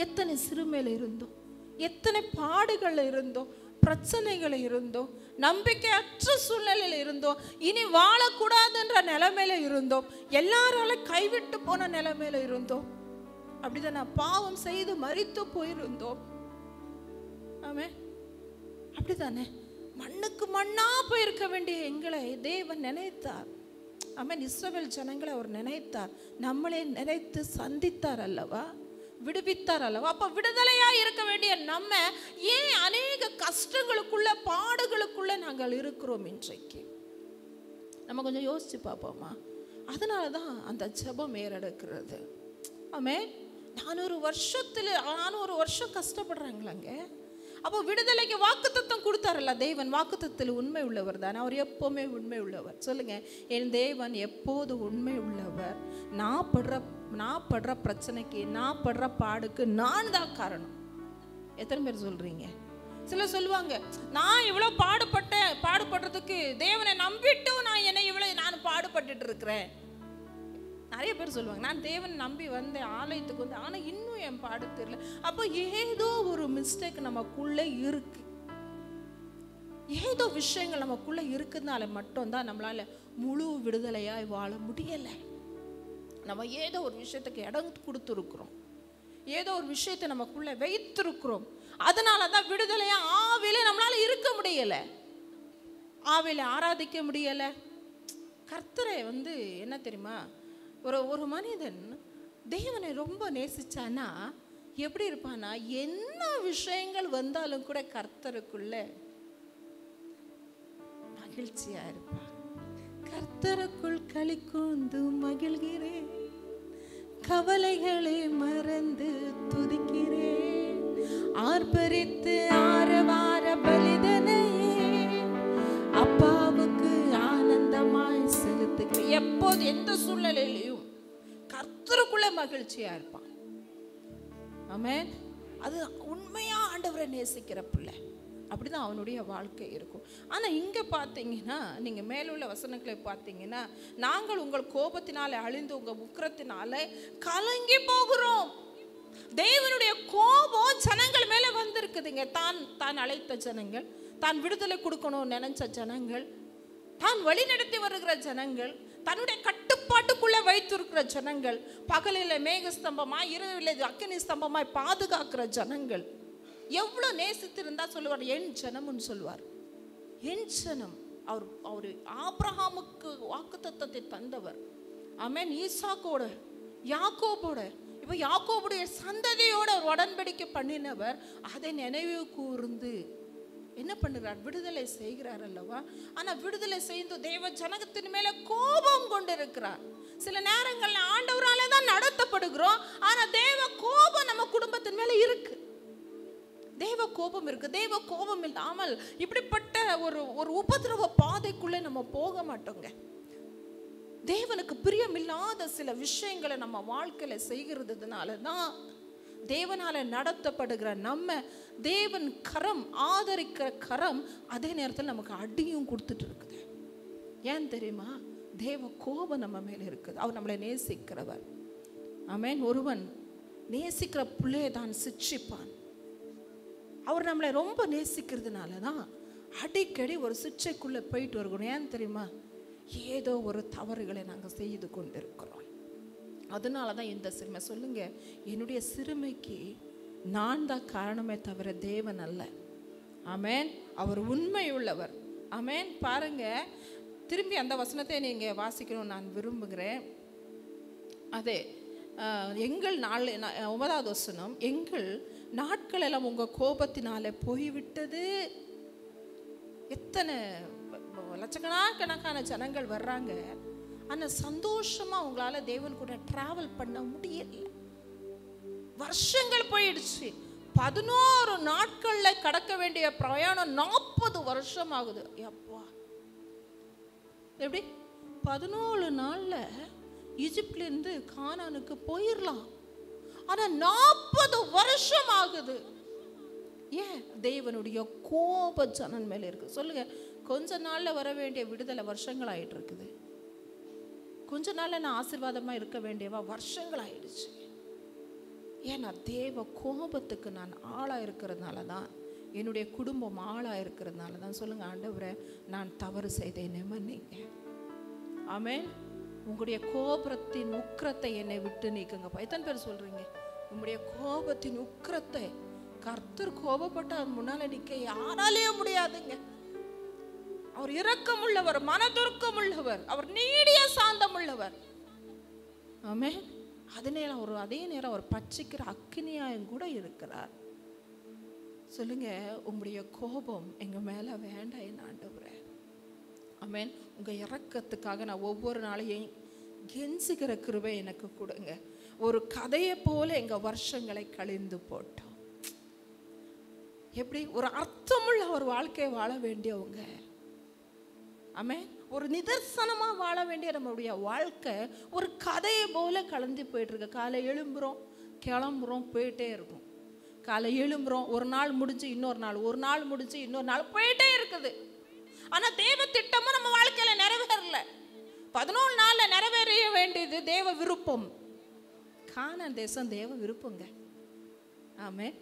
[SPEAKER 2] எத்தனை சிறுமையில் இருந்தோம், எத்தனை பாடுகளில் இருந்தோம், பிரச்சனைகள் இருந்தோம், நம்பிக்கையற்ற சூழ்நிலையில் இருந்தோம், இனி வாழக்கூடாதுன்ற நிலைமையில இருந்தோம், எல்லாராலும் கைவிட்டு போன நிலைமையில இருந்தோம். அப்படிதானே? பாவம் செய்து மரித்து போயிருந்தோம். ஆமென். அப்படிதானே? மண்ணுக்கு மண்ணா போயிருக்க வேண்டிய எங்களை தேவன் நினைத்தார். ஆமென். இஸ்ரவேல் ஜனங்களை அவர் நினைத்தார், நம்மளே நினைத்து சந்தித்தார் அல்லவா, விடுவித்தார் அல்லவா. அப்ப விடுதலையா இருக்க வேண்டிய நம்ம ஏன் அநேக கஷ்டங்களுக்குள்ள பாடுகளுக்குள்ள நாங்கள் இருக்கிறோம் இன்றைக்கு? நம்ம கொஞ்சம் யோசிச்சு பார்ப்போமா? அதனாலதான் அந்த ஜெபம் ஏறெடுக்கிறது. ஆமென். 400 வருஷம் கஷ்டப்படுறாங்களாங்க. அப்போ விடுதலைக்கு வாக்குத்தத்தம் கொடுத்தாரல்ல தேவன். வாக்குத்தத்தில் உண்மை உள்ளவர் தானே, அவர் எப்பவுமே உண்மை உள்ளவர். சொல்லுங்க, என் தேவன் எப்போது உண்மை உள்ளவர். நான் படுற பிரச்சனைக்கு, நான் படுற பாடுக்கு நான் தான் காரணம். எத்தனை பேர் சொல்றீங்க? சிலர் சொல்லுவாங்க, நான் இவ்வளோ பாடுபடுறதுக்கு தேவனை நம்பிட்டு நான் பாடுபட்டுட்டு இருக்கிறேன். நிறைய பேர் சொல்லுவாங்க, நான் தேவன் நம்பி வந்தேன், ஆலயத்துக்கு வந்து, ஆனால் இன்னும் என் பாடு தெரியல. அப்போ ஏதோ ஒரு மிஸ்டேக் நமக்குள்ளே இருக்கு, ஏதோ விஷயங்கள் நமக்குள்ளே இருக்குதுனால மட்டும்தான் நம்மளால முழு விடுதலையாய் வாழ முடியலை. நம்ம ஏதோ ஒரு விஷயத்துக்கு இடம் கொடுத்துருக்குறோம், ஏதோ ஒரு விஷயத்தை நமக்குள்ளே வைத்திருக்கிறோம். அதனால தான் விடுதலையா ஆவில நம்மளால இருக்க முடியலை, ஆவில ஆராதிக்க முடியலை. கர்த்தரை வந்து என்ன தெரியுமா, ஒரு மனிதன் தேவனை ரொம்ப நேசிச்சானா எப்படி இருப்பானா, என்ன விஷயங்கள் வந்தாலும் கூட கர்த்தருக்குள்ள மகிழ்ச்சியா இருப்பான். கர்த்தருக்குள் களி கூர்ந்து மகிழ்கிறேன், கவலைகளை மறந்து துதிக்கிறேன், ஆர்ப்பரித்து ஆரவார பலிதனையே அப்பாவுக்கு ஆனந்தமாய் செலுத்துகிறேன். எப்போது எந்த சூழ்நிலையிலையும் கர்த்தருக்குள்ள மகிழ்ச்சியா இருப்பான். ஆமென். அது உண்மையா ஆண்டவரை நேசிக்கிற பிள்ளை. அப்படிதான் அவனுடைய வாழ்க்கை இருக்கும். ஆனா இங்க பார்த்தீங்கன்னா, நீங்க மேலுள்ள வசனங்களை பார்த்தீங்கன்னா, நாங்கள் உங்கள் கோபத்தினாலே அழிந்து உங்க உக்கிரத்தினாலே கலங்கி போகிறோம். தேவனுடைய கோபம் ஜனங்கள் மேல வந்திருக்குதுங்க. தான் அழைத்த ஜனங்கள், தான் விடுதலை கொடுக்கணும் நினைச்ச ஜனங்கள், தான் வழிநடத்தி வருகிற ஜனங்கள், தன்னுடைய கட்டுப்பாட்டுக்குள்ளே வைத்திருக்கிற ஜனங்கள், பகலில் மேகஸ்தம்பமாய் இரவில் அக்கினி ஸ்தம்பமாய் பாதுகாக்கிற ஜனங்கள், எவ்வளோ நேசித்திருந்தா சொல்லுவார் என் ஜனம்னு சொல்லுவார். என் ஜனம். அவர் ஆபிரகாமுக்கு வாக்குத்தத்தத்தை தந்தவர். ஆமென். ஈசாக்கோட, யாக்கோபோட, இப்போ யாக்கோபுடைய சந்ததியோட அவர் உடன்படிக்கை பண்ணினவர். அதை நினைவு கூர்ந்து என்ன பண்ணுறார், விடுதலை செய்கிறார் அல்லவா. ஆனால் விடுதலை செய்து தேவ ஜனத்தின் மேல கோபம் கொண்டு இருக்கிறார். சில நேரங்கள்ல ஆண்டவராலே தான் நடத்தப்படுகிறோம், ஆனா தேவ கோபம் நம்ம குடும்பத்தின் மேல இருக்கு. தேவ கோபம் இருக்கு. தேவ கோபம் இல்லாமல் இப்படிப்பட்ட ஒரு உபதிரவ பாதைக்குள்ளே நம்ம போக மாட்டோங்க. தேவனுக்கு பிரியமில்லாத சில விஷயங்களை நம்ம வாழ்க்கையில செய்கிறதுனால தான் தேவனால நடத்தப்படுகிற நம்ம தேவன் கரம், ஆதரிக்கிற கரம், அதே நேரத்தில் நமக்கு அடியும் கொடுத்துட்டு இருக்குது. ஏன் தெரியுமா? தேவ கோபம் நம்ம மேல இருக்குது. அவர் நம்மளை நேசிக்கிறவர். ஆமென். ஒருவன் நேசிக்கிற பிள்ளையை தான் சிட்சிப்பான். அவர் நம்மளை ரொம்ப நேசிக்கிறதுனால தான் அடிக்கடி ஒரு சிட்சைக்குள்ளே போயிட்டு வருகிறோம். ஏன் தெரியுமா? ஏதோ ஒரு தவறுகளை நாங்கள் செய்து கொண்டிருக்கிறோம். அதனால தான் இந்த சிறுமை. சொல்லுங்க, என்னுடைய சிறுமைக்கு நான் தான் காரணமே தவிர தேவன் அல்ல. ஆமென். அவர் உண்மை உள்ளவர். ஆமென். பாருங்க, திரும்பி அந்த வசனத்தை நீங்கள் வாசிக்கணும்னு நான் விரும்புகிறேன். அதே எங்கள் 9வது வசனம், எங்கள் நாட்கள் எல்லாம் உங்கள் கோபத்தினாலே போய்விட்டது. எத்தனை லட்சக்கணக்கான ஜனங்கள் வர்றாங்க, ஆனால் சந்தோஷமாக உங்களால தேவன் கூட டிராவல் பண்ண முடியல. வருஷங்கள் போயிடுச்சு. 11 நாட்கள்ல கடக்க வேண்டிய பிரயாணம் 40 வருஷம் ஆகுது. அப்பா, எப்படி 14 நாள்ல ஈஜிப்ட்ல இருந்து கானானுக்கு போயிடலாம். ஆனா 40 வருஷம் ஆகுது. ஏன்? தேவனுடைய கோப ஜனன் மேல இருக்கு. சொல்லுங்க, கொஞ்ச நாள்ல வர வேண்டிய விடுதலை வருஷங்கள் ஆயிட்டு இருக்குது. கொஞ்ச நாள்ல நான் ஆசீர்வாதமா இருக்க வேண்டியவா வருஷங்கள் ஆயிடுச்சு. ஏன்னா தேவ கோபத்துக்கு நான் ஆளா இருக்கிறதுனால தான், என்னுடைய குடும்பம் ஆளா இருக்கிறதுனால தான். சொல்லுங்க, ஆண்டவரே நான் தவறு செய்தேனே மன்னிங்க. ஆமென். உங்களுடைய கோபத்தின் உக்கிரத்தை என்னை விட்டு நீக்குங்கப்பா. எத்தனை பேர் சொல்றீங்க? உங்களுடைய கோபத்தின் உக்கிரத்தை, கர்த்தர் கோபப்பட்ட முன்னால நிக்க யாராலேயே முடியாதுங்க. அவர் இரக்கம் உள்ளவர், மனதுருக்கம் உள்ளவர், அவர் நீடிய சாந்தம் உள்ளவர். ஆமென். அதே நேரம் அவர் பட்சிக்கிற அக்கினியாயும் கூட இருக்கிறார். சொல்லுங்க, உங்களுடைய கோபம் எங்க மேல வேண்டாம் என் ஆண்டவரே. ஆமென். உங்க இரக்கத்துக்காக நான் ஒவ்வொரு நாளையும் கெஞ்சுகிற கிருபை எனக்கு கொடுங்க. ஒரு கதையை போல எங்க வருஷங்களை கழிந்து போட்டோம். எப்படி ஒரு அர்த்தமுள்ள ஒரு வாழ்க்கையை வாழ வேண்டியவங்க. ஆமென். ஒரு நிதர்சனமா வாழ வேண்டிய நம்மளுடைய வாழ்க்கை ஒரு கதையை போல கலந்து போயிட்டு இருக்கு. காலை எழும்புறோம், கிளம்புறோம், போயிட்டே இருக்கும். காலை எழும்புறோம், ஒரு நாள் முடிஞ்சு இன்னொரு நாள், ஒரு நாள் முடிஞ்சு இன்னொரு நாள், போயிட்டே இருக்குது. ஆனா தேவ திட்டமும் நம்ம வாழ்க்கையில நிறைவேறல. 14 நாள்ல நிறைவேற வேண்டியது தேவ விருப்பம். கானான் தேசம் தேவ விருப்பங்க. ஆமென்.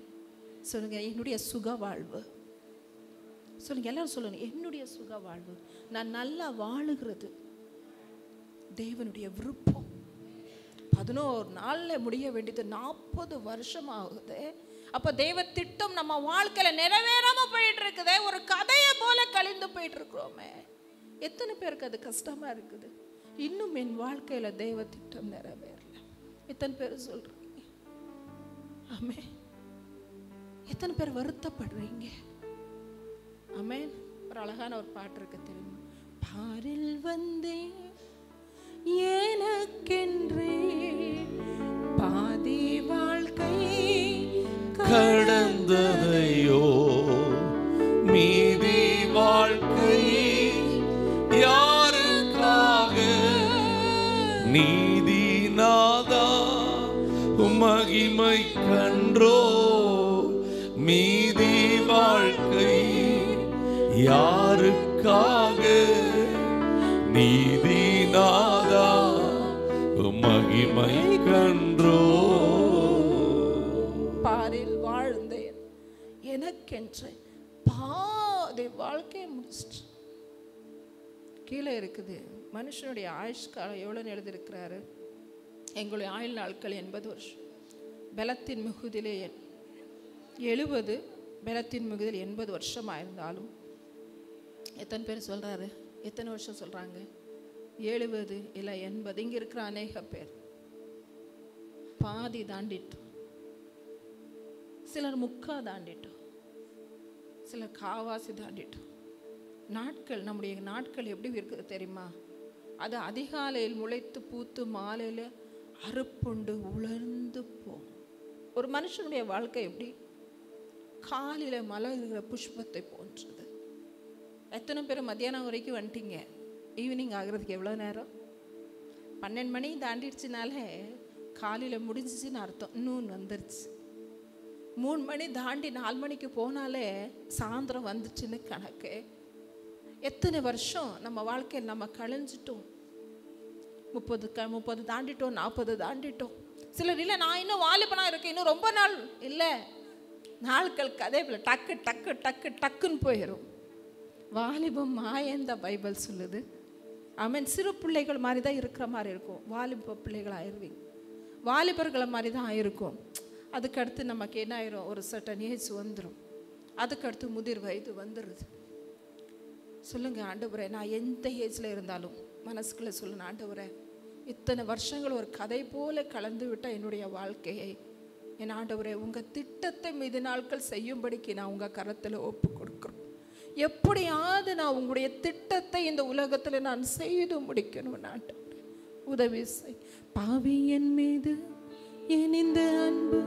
[SPEAKER 2] சொல்லுங்க, என்னுடைய சுக வாழ்வு. சொல்லுங்க, எல்லாரும் சொல்லுங்க, என்னுடைய சுக வாழ்வு, நான் நல்லா வாழுகிறது தேவனுடைய விருப்பம். 11 நாள்ல முடிய வேண்டியது 40 வருஷம் ஆகுது. அப்ப தேவ திட்டம் நம்ம வாழ்க்கையில நிறைவேறாம போயிட்டு இருக்குது. ஒரு கதையை போல கழிந்து போயிட்டு இருக்கிறோமே. எத்தனை பேருக்கு அது கஷ்டமா இருக்குது? இன்னும் என் வாழ்க்கையில தேவ திட்டம் நிறைவேறல. எத்தனை பேர் சொல்றீங்க? ஆமென். எத்தனை பேர் வருத்தப்படுறீங்க? ஆமென். ஒரு அழகான ஒரு பாட்டு இருக்கு தெரியுமா? பாரில் வந்தேன் எனக்கென்றே பாதி வாழ்க்கை
[SPEAKER 1] கடந்ததையோ மீதி வாழ்க்கை யாருக்காக நீதி நாதா மகிமை கன்றோ மீதி வாழ்க்கை யாருக்காக நீதி நாதா மகிமை கன்றோ.
[SPEAKER 2] பாரில் வாழ்ந்தேன் எனக்கென்று பாதி வாழ்க்கையை முடிச்சிட்டு கீழே இருக்குது. மனுஷனுடைய ஆயுஷ்காலம் எவ்வளோன்னு எழுதியிருக்கிறாரு? எங்களுடைய ஆயுள் நாட்கள் 80 வருஷம், பலத்தின் மிகுதிலே 70, பலத்தின் மிகுதில் 80 வருஷமாக இருந்தாலும் எத்தனை பேர் சொல்கிறாரு? எத்தனை வருஷம் சொல்கிறாங்க? 70 இல்லை 80. இங்கே இருக்கிற அநேக பேர் பாதி தாண்டிட்டோம், சிலர் முக்கா தாண்டிட்டோம், சிலர் காவாசி தாண்டிட்டோம். நாட்கள், நம்முடைய நாட்கள் எப்படி இருக்குது தெரியுமா? அது அதிகாலையில் முளைத்து பூத்து மாலையில் அறுப்புண்டு உலர்ந்து போகும். ஒரு மனுஷனுடைய வாழ்க்கை எப்படி? காலையில் மலர்கிற புஷ்பத்தை போன்றது. எத்தனை பேர் மத்தியானம் வரைக்கும் வந்துட்டீங்க? ஈவினிங் ஆகிறதுக்கு எவ்வளோ நேரம்? 12 மணி தாண்டிடுச்சுனாலே காலையில் முடிஞ்சிச்சின்னு அர்த்தம். நூன் வந்துருச்சு. 3 மணி தாண்டி 4 மணிக்கு போனாலே சாயந்தரம் வந்துச்சுன்னு கணக்கு. எத்தனை வருஷம் நம்ம வாழ்க்கையில் நம்ம கழிஞ்சிட்டோம்? 30 தாண்டிட்டோம், 40 தாண்டிட்டோம். சிலர் இல்லை நான் இன்னும் வாலிபனாக இருக்கேன், இன்னும் ரொம்ப நாள் இல்லை. நாட்கள் கதை டக்கு டக்கு டக்கு டக்குன்னு போயிடும். வாலிபம் மாயந்த பைபிள் சொல்லுது. ஆமென். சிறு பிள்ளைகள் மாதிரி தான் இருக்கிற மாதிரி இருக்கும். வாலிப பிள்ளைகள் ஆயிடுவீங்க, வாலிபர்களை மாதிரி தான் ஆயிருக்கும். அதுக்கடுத்து நமக்கு என்ன ஆயிரும்? ஒரு சர்டன் ஏஜ் வந்துடும். அதுக்கடுத்து முதிர் வயது வந்துடுது. சொல்லுங்க, ஆண்டவரே நான் எந்த ஏஜில் இருந்தாலும் மனசுக்குள்ளே சொல்லுங்க, ஆண்டவரே இத்தனை வருஷங்கள் ஒரு கதை போல கலந்து விட்டால் என்னுடைய வாழ்க்கையை, என் ஆண்டவரே உங்கள் திட்டத்தை மீது நாட்கள் செய்யும்படிக்கு நான் உங்கள் கரத்தில் ஒப்பு கொடுக்குறோம். எப்படியாவது நான் உங்களுடைய திட்டத்தை இந்த உலகத்தில் நான் செய்து முடிக்கணும். ஆண்டவரே உதவி செய். பாவி என் மீது என் இந்த அன்பு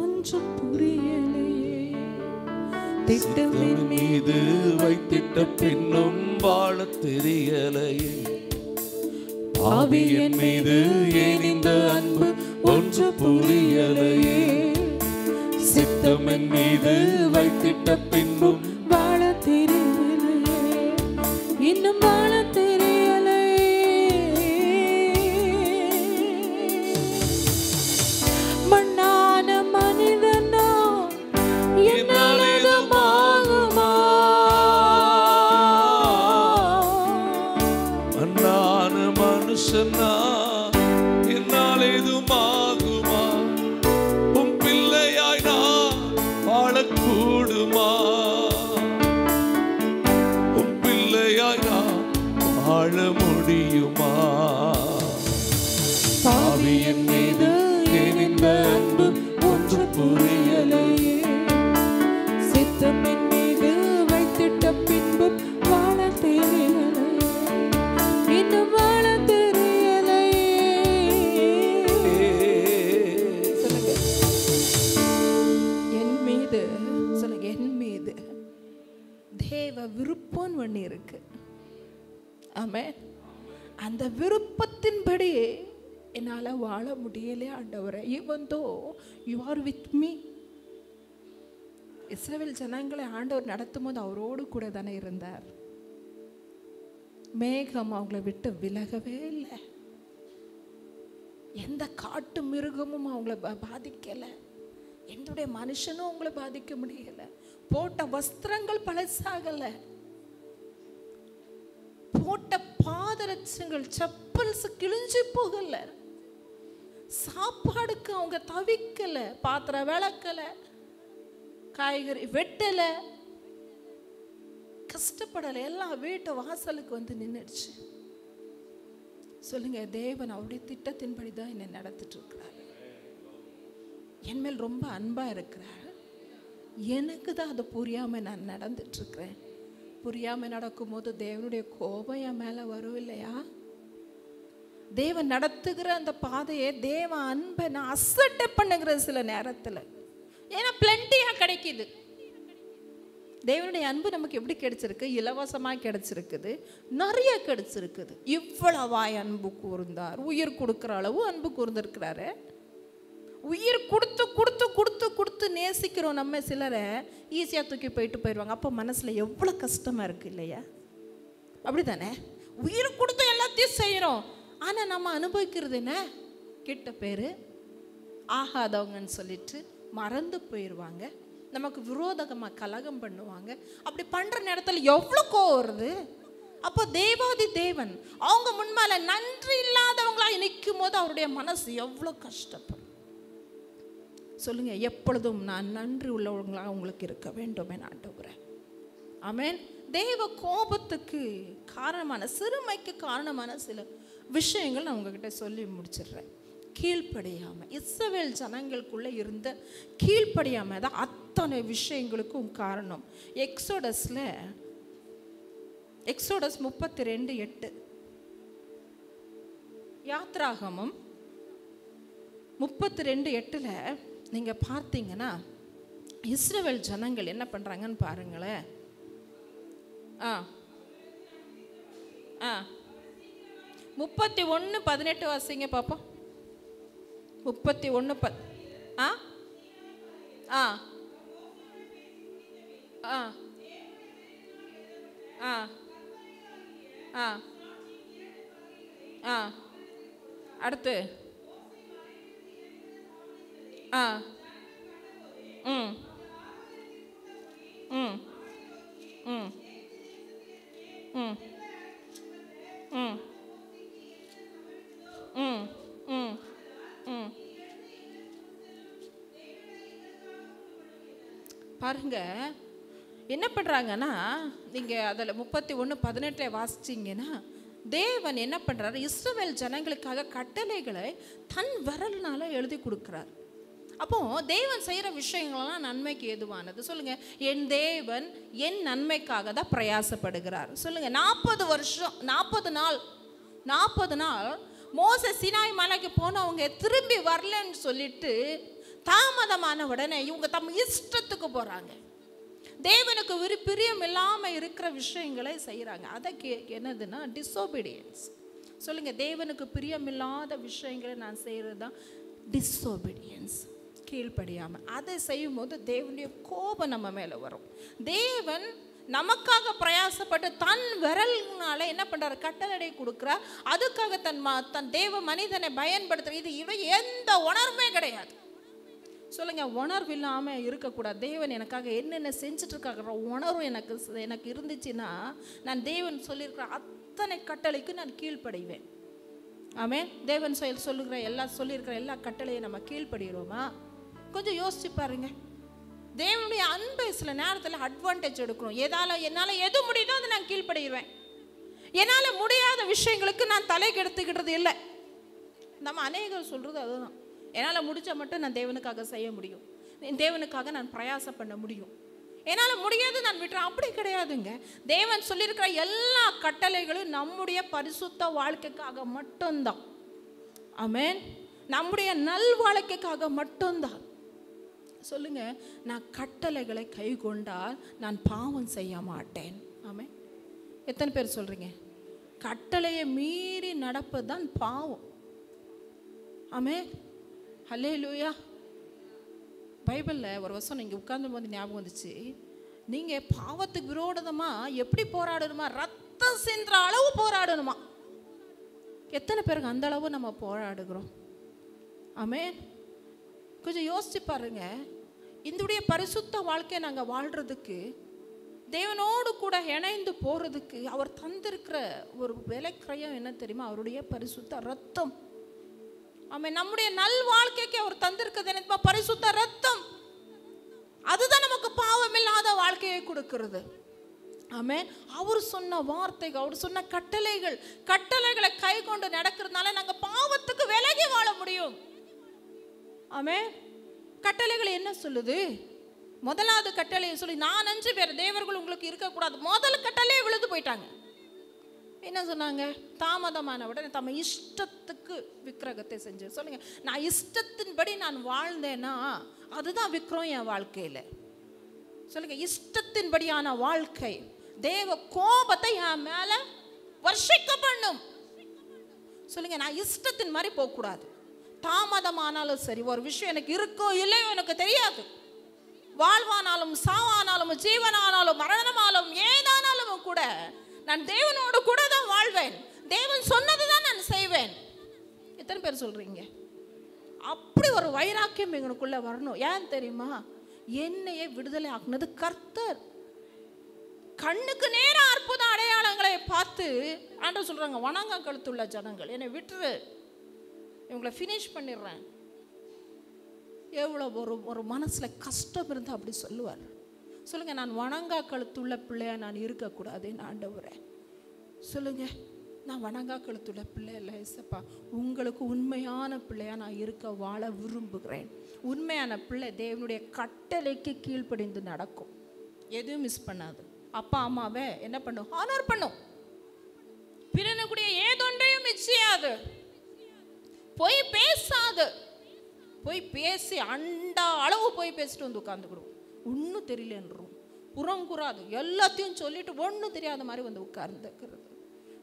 [SPEAKER 2] ஒன்றும் புரியலையே, திட்டத்தின்
[SPEAKER 1] மீது வைத்திட்ட பின்னும் வாழ தெரியலையே. பாவி என் மீது ஏன் இந்த அன்பு ஒன்று புரியலையே, சித்தம் என் மீது வைத்திட்ட பின்பும்
[SPEAKER 2] வாழ தெரியலையே, இன்னும் வாழ தெரியலையே. மண்ணான மனிதனா என்னால் எதுமாகுமா,
[SPEAKER 1] மண்ணான மனுஷனா என்னால் எதுமாகுமா, உம் பிள்ளையாய் நான் வாழக்கூடுமா, உம் பிள்ளையாய் நான் வாழ முடியுமா. பாவி என் மீது ஏன் இந்த அன்பு ஒன்று புரியலையே,
[SPEAKER 2] சித்தம் என் மீது வைத்திட்ட பின்பு வாழ தெரியலையே, இன்னும் வாழ தெரியலையே. சொல்லுங்க, என் மீது சொல்லுங்க, என் மீது தேவ விருப்பம் ஒண்ணு இருக்கு. ஆமென். அந்த விருப்பத்தின்படி என்னால வாழ முடியல ஆண்டவரே. even though you are with me. இஸ்ரவேல் ஜனங்களை ஆண்டவர் நடத்தும் போது அவரோடு கூட தானே இருந்தார். மேகம் அவங்கள விட்டு விலகவே இல்லை. எந்த காட்டு மிருகமும் அவங்கள பாதிக்கல, எந்த மனுஷனும் அவங்கள பாதிக்க முடியல. போட்ட வஸ்திரங்கள் பழசாகல, போட்ட பாதரட்சங்கள் செப்பல்ஸ் கிழிஞ்சு போகல, சாப்பாடுக்கு அவங்க தவிக்கல, பாத்திரம் விளக்கல, காய்கறி வெட்டல, கஷ்டப்படல, எல்லாம் வீட்டு வாசலுக்கு வந்து நின்றுச்சு. சொல்லுங்க, தேவன் அவருடைய திட்டத்தின்படி தான் என்னை நடத்திட்டு இருக்கிறார். என் மேல் ரொம்ப அன்பா இருக்கிறார். எனக்கு தான் அது புரியாம நான் நடந்துட்டு இருக்கிறேன். புரியாம நடக்கும்போது தேவனுடைய கோபம் என் மேல வரும் இல்லையா? தேவன் நடத்துகிற அந்த பாதையை, தேவ அன்பை நான் அசட்டை பண்ணுகிற சில நேரத்தில். ஏன்னா பிளண்டியா கிடைக்குது. தேவனுடைய அன்பு நமக்கு எப்படி கிடைச்சிருக்கு? இலவசமாக கிடைச்சிருக்குது, நிறைய கிடைச்சிருக்குது. இவ்வளவாய் அன்பு கூர்ந்தார், உயிர் கொடுக்குற அளவு அன்பு கூர்ந்திருக்கிறாரு. உயிர் கொடுத்து கொடுத்து கொடுத்து கொடுத்து நேசிக்கிறோம் நம்ம. சிலரை ஈஸியாக தூக்கி போயிடுவாங்க. அப்போ மனசில் எவ்வளோ கஷ்டமாக இருக்குது இல்லையா? அப்படி தானே? உயிர் கொடுத்து எல்லாத்தையும் செய்கிறோம், ஆனால் நம்ம அனுபவிக்கிறது என்ன? கிட்ட பேர் ஆகாதவங்கன்னு சொல்லிட்டு மறந்து போயிடுவாங்க. நமக்கு விரோதமாக கலகம் பண்ணுவாங்க. அப்படி பண்ணுற நேரத்தில் எவ்வளோ கோவம் வருது. அப்போ தேவாதி தேவன் அவங்க முன்மால நன்றி இல்லாதவங்களா நிற்கும் போது அவருடைய மனசு எவ்வளோ கஷ்டப்படும். சொல்லுங்க, எப்பொழுதும் நான் நன்றி உள்ளவங்களா உங்களுக்கு இருக்க வேண்டும் என ஆண்டவரே. ஆமென். தேவ கோபத்துக்கு காரணமான, சிறுமைக்கு காரணமான சில விஷயங்கள் நான் உங்ககிட்ட சொல்லி முடிச்சிடுறேன். கீழ்ப்படியாம, இஸ்ரவேல் ஜனங்களுக்குள்ள இருந்த கீழ்ப்படியாம தான் அத்தனை விஷயங்களுக்கும் காரணம். எக்ஸோடஸ் 32:8, யாத்ராகமம் 32:8 நீங்க பார்த்தீங்கன்னா இஸ்ரவேல் ஜனங்கள் என்ன பண்றாங்கன்னு பாருங்களேன். 31:18 வாசிங்க பாப்போம். 31 அடுத்து பாருங்க என்ன பண்றாங்கன்னா, நீங்க அதில் 31:18 வாசிச்சிங்கன்னா தேவன் என்ன பண்றாரு? இஸ்ரவேல் ஜனங்களுக்காக கட்டளைகளை தன் விரல்னால எழுதி கொடுக்கிறார். அப்போ தேவன் செய்கிற விஷயங்கள்லாம் நன்மைக்கு ஏதுவானது. சொல்லுங்க, என் தேவன் என் நன்மைக்காக தான் பிரயாசப்படுகிறார். சொல்லுங்க, 40 நாள் மோசே சினாய் மலைக்கு போனவங்க திரும்பி வரலன்னு சொல்லிட்டு தாமதமான உடனே இவங்க தம் இஷ்டத்துக்கு போறாங்க. தேவனுக்கு பிரியம் இல்லாமல் இருக்கிற விஷயங்களை செய்கிறாங்க. அதை என்னதுன்னா டிசோபீடியன்ஸ். சொல்லுங்க, தேவனுக்கு பிரியமில்லாத விஷயங்களை நான் செய்கிறது தான் டிஸ்ஒபீடியன்ஸ், கீழ்ப்படியாமல். அதை செய்யும் போது தேவனுடைய கோபம் நம்ம மேலே வரும். தேவன் நமக்காக பிரயாசப்பட்டு தன் விரல்னால என்ன பண்றாரு, கட்டளை கொடுக்குறார். அதுக்காக தன் தேவ மனிதனை பயன்படுத்துற. இது எந்த உணர்வுமே கிடையாது. சொல்லுங்க, உணர்வு இல்லாமல் இருக்கக்கூடாது. தேவன் எனக்காக என்னென்ன செஞ்சுட்டு இருக்காங்க உணர்வு எனக்கு இருந்துச்சுன்னா நான் தேவன் சொல்லியிருக்கிற அத்தனை கட்டளைக்கு நான் கீழ்ப்படிவேன். ஆமென். தேவன் சொல்லியிருக்கிற எல்லா கட்டளையும் நம்ம கீழ்ப்படுகிறோமா? கொஞ்சம் யோசிச்சு பாருங்க. தேவனுடைய அன்பை சில நேரத்தில் அட்வான்டேஜ் எடுக்கணும். என்னால் எது முடியுதோ அதை நான் கீழ்ப்படுகிறேன். என்னால் முடியாத விஷயங்களுக்கு நான் தலைக்கெடுத்துக்கிட்டது இல்லை. நம்ம அநேகர் சொல்கிறது அதுதான். என்னால் முடிச்ச மட்டும் நான் தேவனுக்காக செய்ய முடியும், தேவனுக்காக நான் பிரயாசம் பண்ண முடியும். என்னால் முடியாது நான் விட்டுறேன். அப்படி கிடையாதுங்க. தேவன் சொல்லியிருக்கிற எல்லா கட்டளைகளும் நம்முடைய பரிசுத்த வாழ்க்கைக்காக மட்டும்தான். ஆமென். நம்முடைய நல் வாழ்க்கைக்காக மட்டும்தான். சொல்லுங்க, நான் கட்டளைகளை கை கொண்டால் நான் பாவம் செய்ய மாட்டேன். ஆமென். எத்தனை பேர் சொல்றீங்க? கட்டளையை மீறி நடப்பது தான் பாவம். ஆமென். ஹல்லேலூயா. பைபிளில் ஒரு வசனம் இங்கே உட்கார்ந்து போது ஞாபகம் வந்துச்சு. நீங்கள் பாவத்துக்கு விரோதமா எப்படி போராடணுமா? ரத்தம் சிந்துற அளவு போராடணுமா? எத்தனை பேருக்கு அந்த அளவு நம்ம போராடுகிறோம்? ஆமென். கொஞ்சம் யோசிச்சு பாருங்க. இந்துடைய பரிசுத்த வாழ்க்கையை நாங்கள் வாழ்றதுக்கு, தேவனோடு கூட இணைந்து போகிறதுக்கு அவர் தந்திருக்கிற ஒரு விலைக்கிரயம் என்ன தெரியுமா? அவருடைய பரிசுத்த ரத்தம். ஆமென். நம்முடைய நல் வாழ்க்கைக்கு அவர் தந்திருக்கிறது என்ன? பரிசுத்த ரத்தம். அதுதான் நமக்கு பாவமில்லாத வாழ்க்கையை கொடுக்கிறது. ஆமென். அவர் சொன்ன வார்த்தைகள், அவர் சொன்ன கட்டளைகளை கை கொண்டு நடக்கிறதுனால நாங்கள் பாவத்துக்கு விலகி வாழ முடியும். ஆமென். கட்டளைகள் என்ன சொல்லுது? முதலாவது கட்டளையை சொல்லி, நான் 5 பேர் தேவர்கள் உங்களுக்கு இருக்கக்கூடாது. முதல் கட்டளையே விழுந்து போயிட்டாங்க. என்ன சொன்னாங்க? தாமதமான உடனே தம்ம இஷ்டத்துக்கு விக்கிரகத்தை செஞ்சு. சொல்லுங்க, நான் இஷ்டத்தின்படி நான் வாழ்ந்தேன்னா அதுதான் விக்கிரம் என் வாழ்க்கையில். சொல்லுங்க, இஷ்டத்தின்படியான வாழ்க்கை தேவ கோபத்தை என் மேல வர்ஷிக்க பண்ணும். சொல்லுங்க, நான் இஷ்டத்தின் மாதிரி போகக்கூடாது. தாமதமானாலும் சரி, ஒரு விஷயம் எனக்கு இருக்கோ இல்லையோ எனக்கு தெரியாது. வாழ்வானாலும் சாவானாலும் ஜீவனானாலும் மரணமானாலும் ஏதானாலும் கூட நான் தேவனோடு கூட தான் வாழ்வேன். தேவன் சொன்னது தான் நான் செய்வேன். எத்தனை பேர் சொல்றீங்க? அப்படி ஒரு வைராக்கியம் எங்களுக்குள்ள வரணும். ஏன் தெரியுமா? என்னையே விடுதலை ஆக்குனது கர்த்தர். கண்ணுக்கு நேரம் அற்புத அடையாளங்களை பார்த்து ஆண்டவர் சொல்றாங்க, வணங்க கழுத்துள்ள ஜனங்கள் என்னை விட்டுரு, இவங்களை ஃபினிஷ் பண்ணிடுறேன். எவ்வளோ ஒரு மனசில் கஷ்டம் இருந்தால் அப்படி சொல்லுவார். சொல்லுங்கள், நான் வணங்கா கழுத்துள்ள பிள்ளையா நான் இருக்கக்கூடாதுன்னு ஆண்டவரே. சொல்லுங்கள், நான் வணங்கா கழுத்துள்ள பிள்ளை இல்லை ஏசப்பா, உங்களுக்கு உண்மையான பிள்ளையா நான் வாழ விரும்புகிறேன். உண்மையான பிள்ளை தேவனுடைய கட்டளைக்கு கீழ்ப்படிந்து நடக்கும். எதுவும் மிஸ் பண்ணாது. அப்பா அம்மாவை என்ன பண்ணும்? ஹானர் பண்ணும். பிறனுக்குடைய ஏதொன்றையும் மிச்சியாது. போய் பேசாது. போய் பேசி அண்டா அளவு போய் பேசிட்டு வந்து உட்காந்துக்கிடும். ஒன்றும் தெரியலன்றோம். புறங்குறாது. எல்லாத்தையும் சொல்லிட்டு ஒன்றும் தெரியாத மாதிரி வந்து உட்கார்ந்துக்கிறது.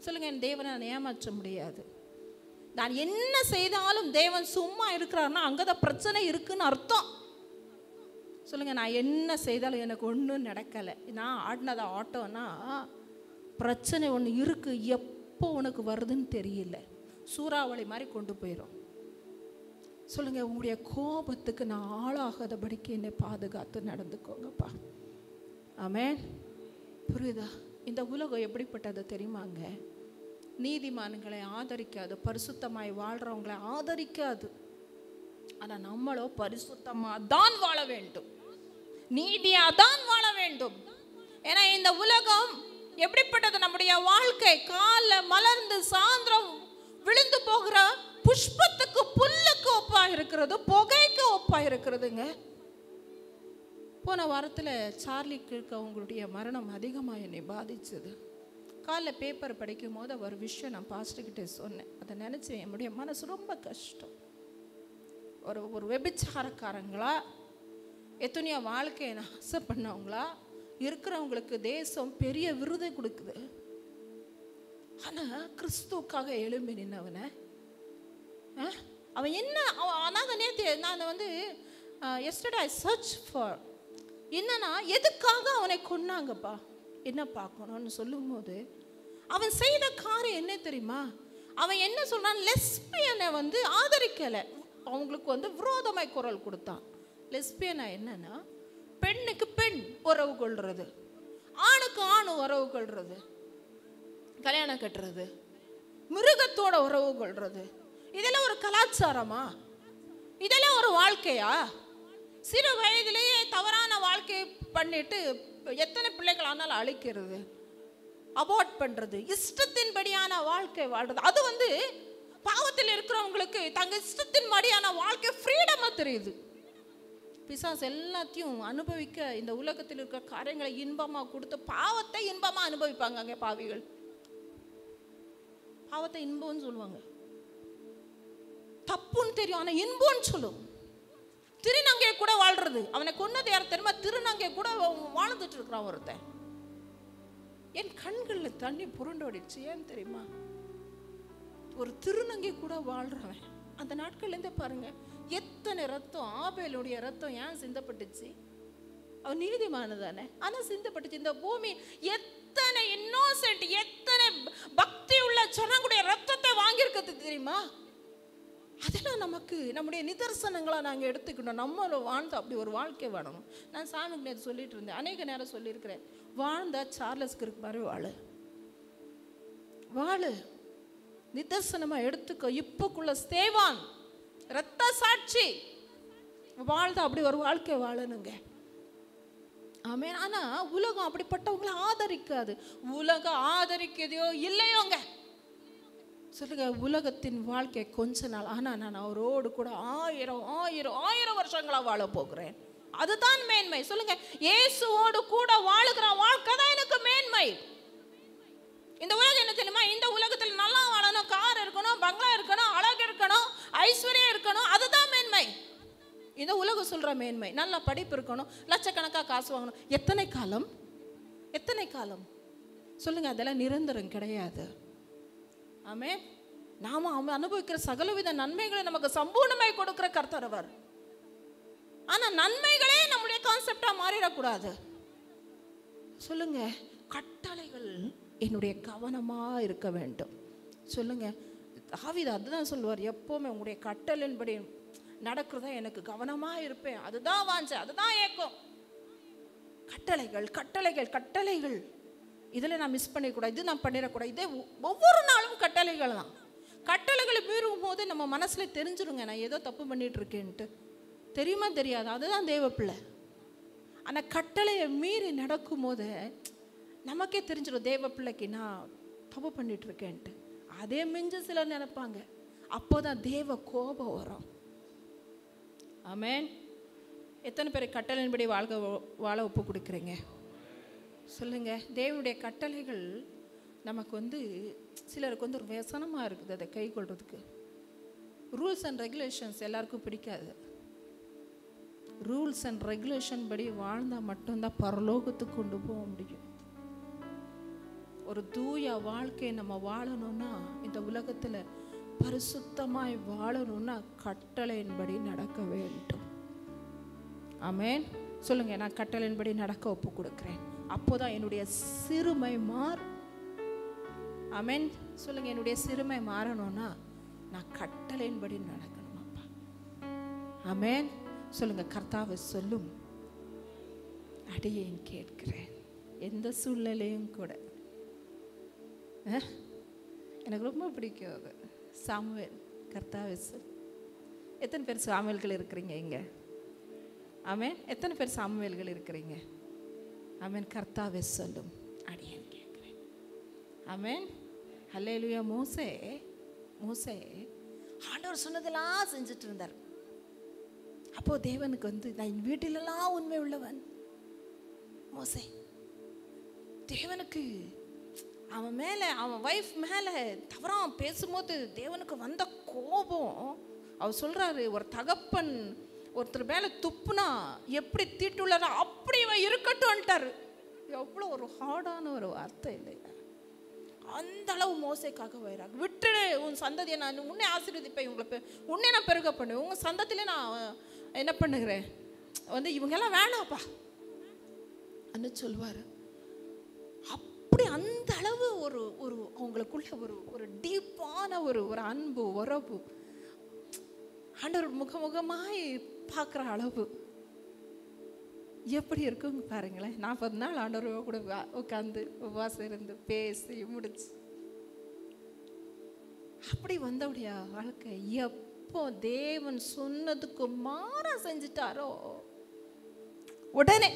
[SPEAKER 2] சொல்லுங்க, என் தேவனை நான் ஏமாற்ற முடியாது. நான் என்ன செய்தாலும் தேவன் சும்மா இருக்கிறாருன்னா அங்கதான் பிரச்சனை இருக்குன்னு அர்த்தம். சொல்லுங்க, நான் என்ன செய்தாலும் எனக்கு ஒன்றும் நடக்கலை, நான் ஆடினதா ஆட்டோன்னா பிரச்சனை ஒன்று இருக்கு. எப்போ உனக்கு வருதுன்னு தெரியல. சூறாவளி மாதிரி கொண்டு போயிடும். சொல்லுங்க, உங்களுடைய கோபத்துக்கு நான் ஆளாகாதபடிக்கு என்னை பாதுகாத்து நடந்துக்கோங்கப்பா. ஆமென். புரியுதா? இந்த உலகம் எப்படிப்பட்டது தெரியுமாங்க? நீதிமான்களை ஆதரிக்காது, பரிசுத்தமாய் வாழ்றவங்களை ஆதரிக்காது. ஆனால் நம்மளோ பரிசுத்தமாக தான் வாழ வேண்டும், நீதியாக தான் வாழ வேண்டும். ஏன்னா இந்த உலகம் எப்படிப்பட்டது? நம்முடைய வாழ்க்கை காலை மலர்ந்து சாயந்தரம் விழுந்து போகிற புஷ்பத்துக்கு புல்லுக்கு ஒப்பா இருக்கிறது, புகைக்கு ஒப்பா இருக்கிறதுங்க. போன வாரத்தில் சார்லி கிர்க் அவங்களுடைய மரணம் அதிகமாக என்னை பாதிச்சது. காலைல பேப்பர் படிக்கும் போது ஒரு விஷயம் நான் பாஸ்டர்கிட்ட சொன்னேன். அதை நினச்சி என்னுடைய மனசு ரொம்ப கஷ்டம். ஒரு வெபிச்சாரக்காரங்களா, எத்தனையோ வாழ்க்கையை ஆசை பண்ணவங்களா இருக்கிறவங்களுக்கு தேசம் பெரிய விருதை கொடுக்குது. ஆனால் கிறிஸ்துவுக்காக எழும்பி நின்னவனை அவன் என்ன ஆனால் நேற்று நான் வந்து எஸ்டர்டே ஐ சர்ச் ஃபார் என்னன்னா எதுக்காக அவனை கொன்னாங்கப்பா என்ன பார்க்கணும்னு சொல்லும்போது அவன் செய்த காரியம் என்ன தெரியுமா? அவன் என்ன சொல்றான், லெஸ்பியனை வந்து ஆதரிக்கலை, அவங்களுக்கு வந்து விரோதமாய் குரல் கொடுத்தான். லெஸ்பியனா என்னன்னா பெண்ணுக்கு பெண் உறவு கொள்றது, ஆணுக்கு ஆணு உறவு கொள்றது, கல்யாணம் கட்டுறது, மிருகத்தோட உறவு கொள்றது, இதெல்லாம் ஒரு கலாச்சாரமா? இதெல்லாம் ஒரு வாழ்க்கையா? சிறு வயதிலேயே தவறான வாழ்க்கையை பண்ணிட்டு எத்தனை பிள்ளைகள் ஆனாலும் அழிக்கிறது, அபார்ட் பண்றது, இஷ்டத்தின்படியான வாழ்க்கை வாழ்றது. அது வந்து பாவத்தில் இருக்கிறவங்களுக்கு தங்க இஷ்டத்தின்படியான வாழ்க்கை ஃப்ரீடமா தெரியுது. பிசாசு எல்லாத்தையும் அனுபவிக்க இந்த உலகத்தில் இருக்கிற காரியங்களை இன்பமா கொடுத்து பாவத்தை இன்பமா அனுபவிப்பாங்க. அங்கே பாவிகள் பாவத்தை இன்பம்னு சொல்லுவாங்க, தப்புன்னு தெரியும் ஆனா இன்பம்னு சொல்லும். திருநங்கையை கூட வாழ்றது, அவனை கொன்னது யார் தெரியுமா? திருநங்கையை கூட வாழ்ந்துட்டு இருக்கிறான் ஒருத்தன். என் கண்களில் தண்ணி புரண்டோடிச்சு. ஏன் தெரியுமா? ஒரு திருநங்கை கூட வாழ்றவன். அந்த நாட்கள்லேருந்தே பாருங்க எத்தனை ரத்தம், ஆபேலுடைய ரத்தம் ஏன் சிந்தப்பட்டுச்சு? அவன் நீதிமான தானே, ஆனால் சிந்தப்பட்டுச்சு. இந்த பூமி எத்தனை இன்னோசென்ட், எத்தனை பக்தி உள்ள ஜனங்களுடைய ரத்தத்தை வாங்கியிருக்கிறது தெரியுமா? அதெல்லாம் நமக்கு நம்முடைய நிதர்சனங்களாக நாங்கள் எடுத்துக்கணும். நம்மளும் வாழ்ந்து அப்படி ஒரு வாழ்க்கை வாழணும். நான் சாமிக்கு நேற்று சொல்லிட்டு இருந்தேன், அநேக நேரம் சொல்லியிருக்கிறேன், வாழ்ந்தா சார்லஸ் கிர்க் மாதிரி வாழு, நிதர்சனமாக எடுத்துக்கோ. இப்போக்குள்ள ஸ்தேவான் இரத்த சாட்சி வாழ்ந்தா அப்படி ஒரு வாழ்க்கை வாழணுங்க. ஆமென். ஆனால் உலகம் அப்படிப்பட்டவங்களை ஆதரிக்காது. உலகம் ஆதரிக்கதையோ இல்லையோங்க, சொல்லுங்க, உலகத்தின் வாழ்க்கை கொஞ்ச நாள். ஆனால் நான் அவரோடு கூட 1000 வருஷங்களாக வாழ போகிறேன். அதுதான் மேன்மை. சொல்லுங்க, இயேசுவோடு கூட வாழுகிற வாழ்க்கை தான் எனக்கு மேன்மை. இந்த உலகம் என்ன தெரியுமா? இந்த உலகத்தில் நல்லா வாழணும், கார் இருக்கணும், பங்களா இருக்கணும், அழகு இருக்கணும், ஐஸ்வர்யம் இருக்கணும், அதுதான் மேன்மை. இந்த உலகம் சொல்ற மேன்மை நல்ல படிப்பு இருக்கணும், லட்சக்கணக்காக காசு வாங்கணும். எத்தனை காலம் சொல்லுங்க, அதெல்லாம் நிரந்தரம் கிடையாது. ஆமே. நாம அனுபவிக்கிற சகலவித நன்மைகளை நமக்கு சம்பூர்ணமாய் கொடுக்கிற கர்த்தர் அவர். ஆனா நன்மைகளே நம்முடைய கான்செப்டா மாறிடக்கூடாது. சொல்லுங்க, கட்டளைகள் என்னுடைய கவனமா இருக்க வேண்டும். சொல்லுங்க, தாவீது அதுதான் சொல்லுவார், எப்பவுமே உங்களுடைய கட்டளையின்படி நடக்கிறதா எனக்கு கவனமா இருப்பேன். அதுதான் வாஞ்ச, அதுதான் ஏக்கம். கட்டளைகள் இதில் நான் மிஸ் பண்ணிடக்கூடாது, இது நான் பண்ணிடக்கூடாது. இதே ஒவ்வொரு நாளும் கட்டளைகள் தான். கட்டளைகளை மீறும் போது நம்ம மனசில் தெரிஞ்சிருங்க, நான் ஏதோ தப்பு பண்ணிட்டு இருக்கேன்ட்டு. தெரியுமா தெரியாது, அதுதான் தேவ பிள்ளை. ஆனால் கட்டளையை மீறி நடக்கும் போது நமக்கே தெரிஞ்சிடும் தேவ பிள்ளைக்கு நான் தப்பு பண்ணிட்டு இருக்கேன்ட்டு. அதே மிஞ்ச சிலர் நினைப்பாங்க, அப்போதான் தேவ கோபம் வரும். ஆமென். எத்தனை பேர் கட்டளையின்படி வாழ ஒப்பு கொடுக்குறீங்க? சொல்லுங்க. தேவனுடைய கட்டளைகள் நமக்கு வந்து சிலருக்கு வந்து ஒரு व्यसனமாக இருக்குது அதை கை கொள்றதுக்கு. ரூல்ஸ் அண்ட் ரெகுலேஷன்ஸ் எல்லாருக்கும் பிடிக்காது. ரூல்ஸ் அண்ட் ரெகுலேஷன் படி வாழ்ந்தால் மட்டும்தான் பரலோகத்துக்கு கொண்டு போக முடியும். ஒரு தூய வாழ்க்கையை நம்ம வாழணும்னா, இந்த உலகத்தில் பரிசுத்தமாய் வாழணும்னா கட்டளையின்படி நடக்க வேண்டும். ஆமென். சொல்லுங்க, நான் கட்டளையின்படி நடக்க ஒப்பு கொடுக்குறேன். அப்போதான் என்னுடைய சிறுமை மாறும். ஆமென். சொல்லுங்க, என்னுடைய சிறுமை மாறணும்னா நான் கட்டளையின்படி நடக்கணும் அப்பா. ஆமென். சொல்லுங்க, கர்த்தாவை சொல்லும் அடியேன் கேட்கிறேன். எந்த சூழ்நிலையும் கூட எனக்கு ரொம்ப பிடிக்கும் அது. சாமுவேல், கர்த்தாவை சொல். எத்தனை பேர் சாமுவேல்கள் இருக்கிறீங்க இங்க? ஆமென். எத்தனை பேர் சாமுவேல்கள் இருக்கிறீங்க? ஆமென். கர்த்தாவே சொல்லும் அடியேன் கேட்கிறேன். ஆமென். ஹல்லேலூயா. மோசே ஆண்டவர் சொன்னதெல்லாம் செஞ்சுட்டு இருந்தார். அப்போ தேவனுக்கு வந்து நான் வீட்டிலெல்லாம் உண்மை உள்ளவன். மோசே தேவனுக்கு அவன் மேலே, அவன் வைஃப் மேலே தவறாக பேசும்போது தேவனுக்கு வந்த கோபம். அவர் சொல்கிறாரு, ஒரு தகப்பன் ஒருத்தர் மேலே துப்புனா எப்படி தீட்டுள்ளாரோ அப்படி இவன் இருக்கட்டும்ட்டாரு. எவ்வளோ ஒரு ஹார்டான ஒரு வார்த்தை இல்லையா? அந்த அளவு மோசைக்காக வைராக்கியம். விட்டுடு, உன் சந்ததியை நான் உன்னை ஆசீர்வதிப்பேன், உன்னை நான் பெருக பண்ணுவேன், உங்கள் சந்தத்திலே நான் என்ன பண்ணுகிறேன், இவங்கெல்லாம் வேணாப்பா அன்னு சொல்லுவார். அப்படி அந்த அளவு ஒரு ஒரு அவங்களுக்குள்ள ஒரு ஒரு டீப்பான ஒரு ஒரு அன்பு உறவு, ஆண்டவர் முகமுகமாய் பார்க்குற அளவு எப்படி இருக்குங்க பாருங்களேன். 40 நாள் ஆண்டவர் கூட உட்காந்து உபவாசம் இருந்து பேசி முடிச்சு அப்படி வந்தவுடைய வாழ்க்கை எப்போ தேவன் சொன்னதுக்கு மாறா செஞ்சிட்டாரோ உடனே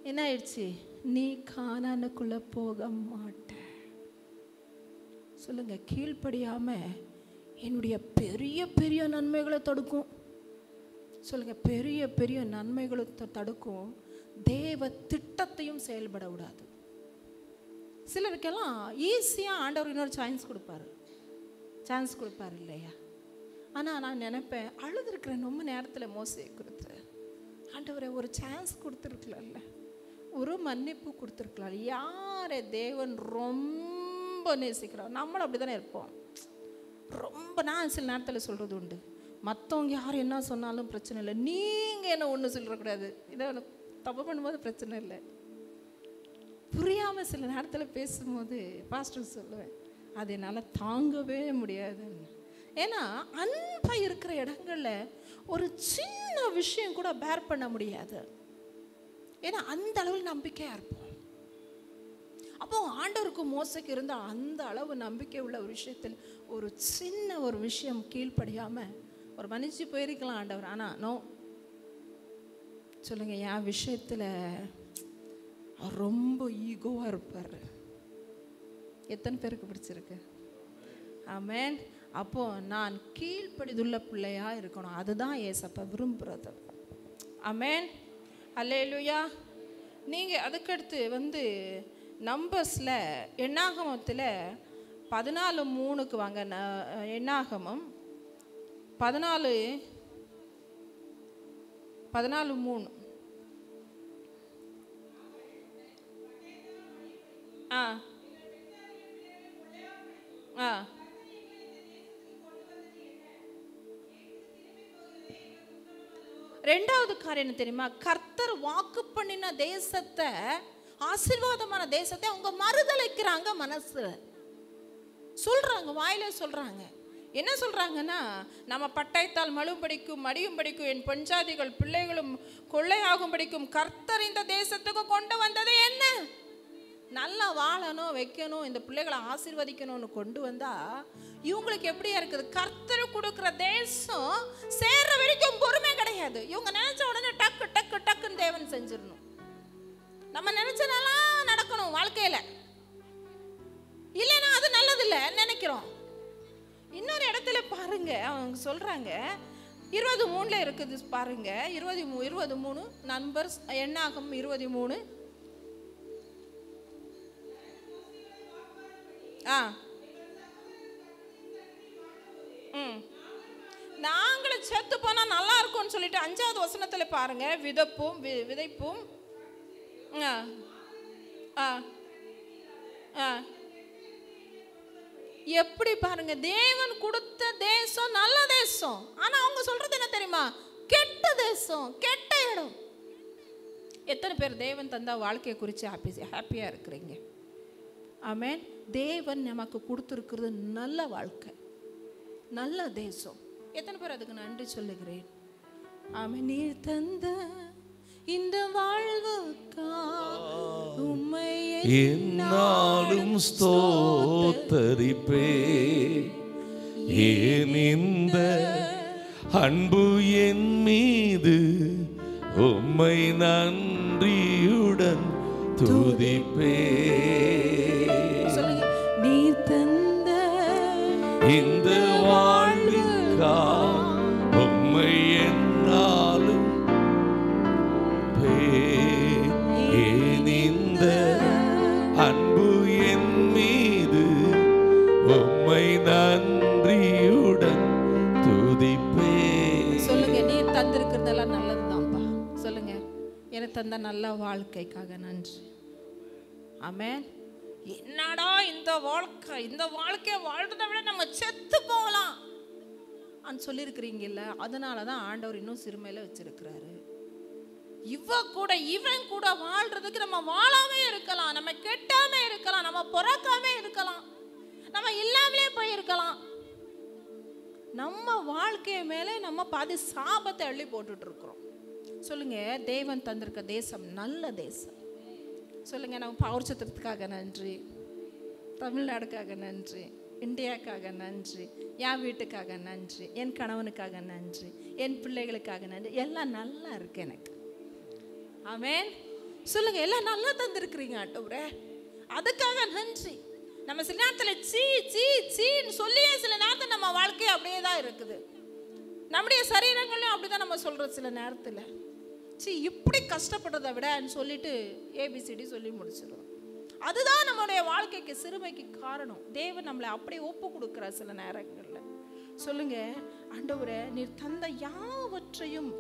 [SPEAKER 2] என்ன ஆயிடுச்சு, நீ கானானுக்குள்ள போக மாட்ட. சொல்லுங்க, கீழ்ப்படியாம என்னுடைய பெரிய பெரிய நன்மைகளை தடுக்கும். சொல்லுங்க, பெரிய பெரிய நன்மைகளை தடுக்கும். தேவ திட்டத்தையும் செயல்பட விடாது. சிலருக்கெல்லாம் ஈஸியாக ஆண்டவர் இன்னொரு சான்ஸ் கொடுப்பாரு இல்லையா? ஆனால் நான் நினைப்பேன், அழுதுருக்கிற ரொம்ப நேரத்தில் மோசையை கொடுத்து, ஆண்டவரை ஒரு சான்ஸ் கொடுத்துருக்கலாம்ல, ஒரு மன்னிப்பு கொடுத்துருக்கலாம். யாரை தேவன் ரொம்ப நேசிக்கிறார், நம்மளும் அப்படி தானே இருப்போம். ரொம்ப நான் சில நேரத்தில் சொல்கிறது உண்டு, மற்றவங்க யார் என்ன சொன்னாலும் பிரச்சனை இல்லை, நீங்கள் என்ன ஒன்று சொல்லக்கூடாது, இதை தப்பு பண்ணும்போது பிரச்சனை இல்லை. புரியாமல் சில நேரத்தில் பேசும்போது பாஸ்டர் சொல்லுவேன், அது என்னால் தாங்கவே முடியாதுன்னு. ஏன்னா அன்பாக இருக்கிற இடங்களில் ஒரு சின்ன விஷயம் கூட பேர் பண்ண முடியாது. ஏன்னா அந்த அளவில் நம்பிக்கையாக இருப்போம். அப்போ ஆண்டவருக்கு மோசைக்கு இருந்த அந்த அளவு நம்பிக்கை உள்ள ஒரு விஷயத்தில் ஒரு சின்ன ஒரு விஷயம் கீழ்ப்படியாமல் ஒரு மன்னிச்சு போயிருக்கலாம் ஆண்டவர். ஆனால் நோ, சொல்லுங்க, என் விஷயத்தில் ரொம்ப ஈகோவாக இருப்பார். எத்தனை பேருக்கு பிடிச்சிருக்கு? ஆமென். அப்போ நான் கீழ்ப்படிதுள்ள பிள்ளையா இருக்கணும். அதுதான் ஏசப்பா விரும்புறது. ஆமென். அல்லேலூயா. நீங்கள் அதுக்கடுத்து நம்பர்ஸில் எண்ணாகமத்தில் 14:3 வாங்க. எண்ணாகமம் 14:3. ஆ ஆ ரெண்டாவது காரியம் என்ன தெரியுமா? கர்த்தர் வாக்கு பண்ணின தேசத்தை, ஆசீர்வாதமான தேசத்தை அவங்க மறுதலிக்கிறாங்க. மனசு சொல்றாங்க, வாயில சொல்றாங்க. என்ன சொல்றாங்கன்னா, நம்ம பட்டயத்தால் மழும்படிக்கும் மடியும் படிக்கும் என் பெண்ஜாதிகள் பிள்ளைகளும் கொள்ளையாகும் படிக்கும் கர்த்தர் இந்த தேசத்துக்கு கொண்டு வந்தது என்ன? நல்லா வாழணும், வைக்கணும், இந்த பிள்ளைகளை ஆசீர்வதிக்கணும்னு கொண்டு வந்தா இவங்களுக்கு எப்படியா இருக்குது? கர்த்தர் கொடுக்குற தேசம் சேர்ற வரைக்கும் பொறுமை கிடையாது. இவங்க நினைச்ச உடனே டக்கு டக்கு டக்குன்னு தேவன் செஞ்சிடணும். நம்ம நினைச்சதெல்லாம் நடக்கணும் வாழ்க்கையில, இல்லைன்னா அது நல்லதில்லை நினைக்கிறோம். இன்னொரு இடத்துல பாருங்க, அவங்க சொல்றாங்க 23 இருக்குது பாருங்க. 23 நம்பர்ஸ் எண்ணாகம் 23. நாங்களும் செத்து போனா நல்லா இருக்கும்னு சொல்லிட்டு 5வது வசனத்துல பாருங்க, விதைப்பும் எப்படி பாருங்க, தேவன் கொடுத்த தேசம் நல்ல தேசம், ஆனா அவங்க சொல்றது என்ன தெரியுமா? கெட்ட தேசம், கெட்ட இடம். எத்தனை பேர் தேவன் தந்தா வாழ்க்கையை குறித்து ஹாப்பியா இருக்கிறீங்க? ஆமென். தேவன் நமக்கு கொடுத்துருக்கிறது நல்ல வாழ்க்கை, நல்ல தேசம். எத்தனை பேர் அதுக்கு நன்றி சொல்லுகிறேன்? ஆமென். நீர் தந்த இந்த வாழ்வுக்கா உம்மை
[SPEAKER 1] என்னாலும் ஸ்தோத்தரிப்பே. ஏன் இந்த அன்பு என் மீது உம்மை நன்றியுடன் துதிப்பே.
[SPEAKER 2] நீர் தந்த
[SPEAKER 1] இந்த வாழ்விற்கா உம்மை என்னாலும் ஏன் இந்த அன்பு என் மீது உம்மை நன்றியுடன் துதிப்பே.
[SPEAKER 2] சொல்லுங்க, நீர் தந்திருக்கிறதெல்லாம் நல்லதுதான்ப்பா. சொல்லுங்க, எனக்கு தந்த நல்ல வாழ்க்கைக்காக நன்றி. ஆமென். என்னடா இந்த வாழ்க்கையை வாழ்றதை விட நம்ம செத்து போகலாம் சொல்லியிருக்கிறீங்கல்ல. அதனால தான் ஆண்டவர் இன்னும் சிறுமையில வச்சிருக்கிறாரு. இவன் கூட வாழ்றதுக்கு நம்ம வாழாமே இருக்கலாம், நம்ம கெட்டாமே இருக்கலாம், நம்ம பிறக்காமே இருக்கலாம், நம்ம இல்லாமலே போயிருக்கலாம். நம்ம வாழ்க்கை மேலே நம்ம பாதி சாபத்தை அள்ளி போட்டுட்டு இருக்கிறோம். சொல்லுங்க, தேவன் தந்திருக்க தேசம் நல்ல தேசம். சொல்லுங்க, நம்ம பவர் சத்திரத்துக்காக நன்றி, தமிழ்நாடுக்காக நன்றி, இந்தியாவுக்காக நன்றி, என் வீட்டுக்காக நன்றி, என் கணவனுக்காக நன்றி, என் பிள்ளைகளுக்காக நன்றி. எல்லாம் நல்லா இருக்கு எனக்கு. ஆமென். சொல்லுங்க, எல்லாம் நல்லா தந்திருக்கிறீங்க ஆண்டவரே, அதுக்காக நன்றி. நம்ம சில நேரத்தில் சீன்னு சொல்லியே சில நேரத்தில் நம்ம வாழ்க்கை அப்படியே தான் இருக்குது. நம்முடைய சரீரங்களையும் அப்படிதான் நம்ம சொல்றோம். சில நேரத்தில் இப்படி கஷ்டப்படுறதை விடன்னு சொல்லிட்டு ஏபிசிடி சொல்லி முடிச்சிடும். அதுதான் நம்மளுடைய வாழ்க்கைக்கு சிறுமைக்கு காரணம். தேவன் நம்மளை அப்படியே ஒப்பு கொடுக்கிறார் சில நேரங்களில். சொல்லுங்க, ஆண்டவரே நீர் தந்த யாவற்றையும்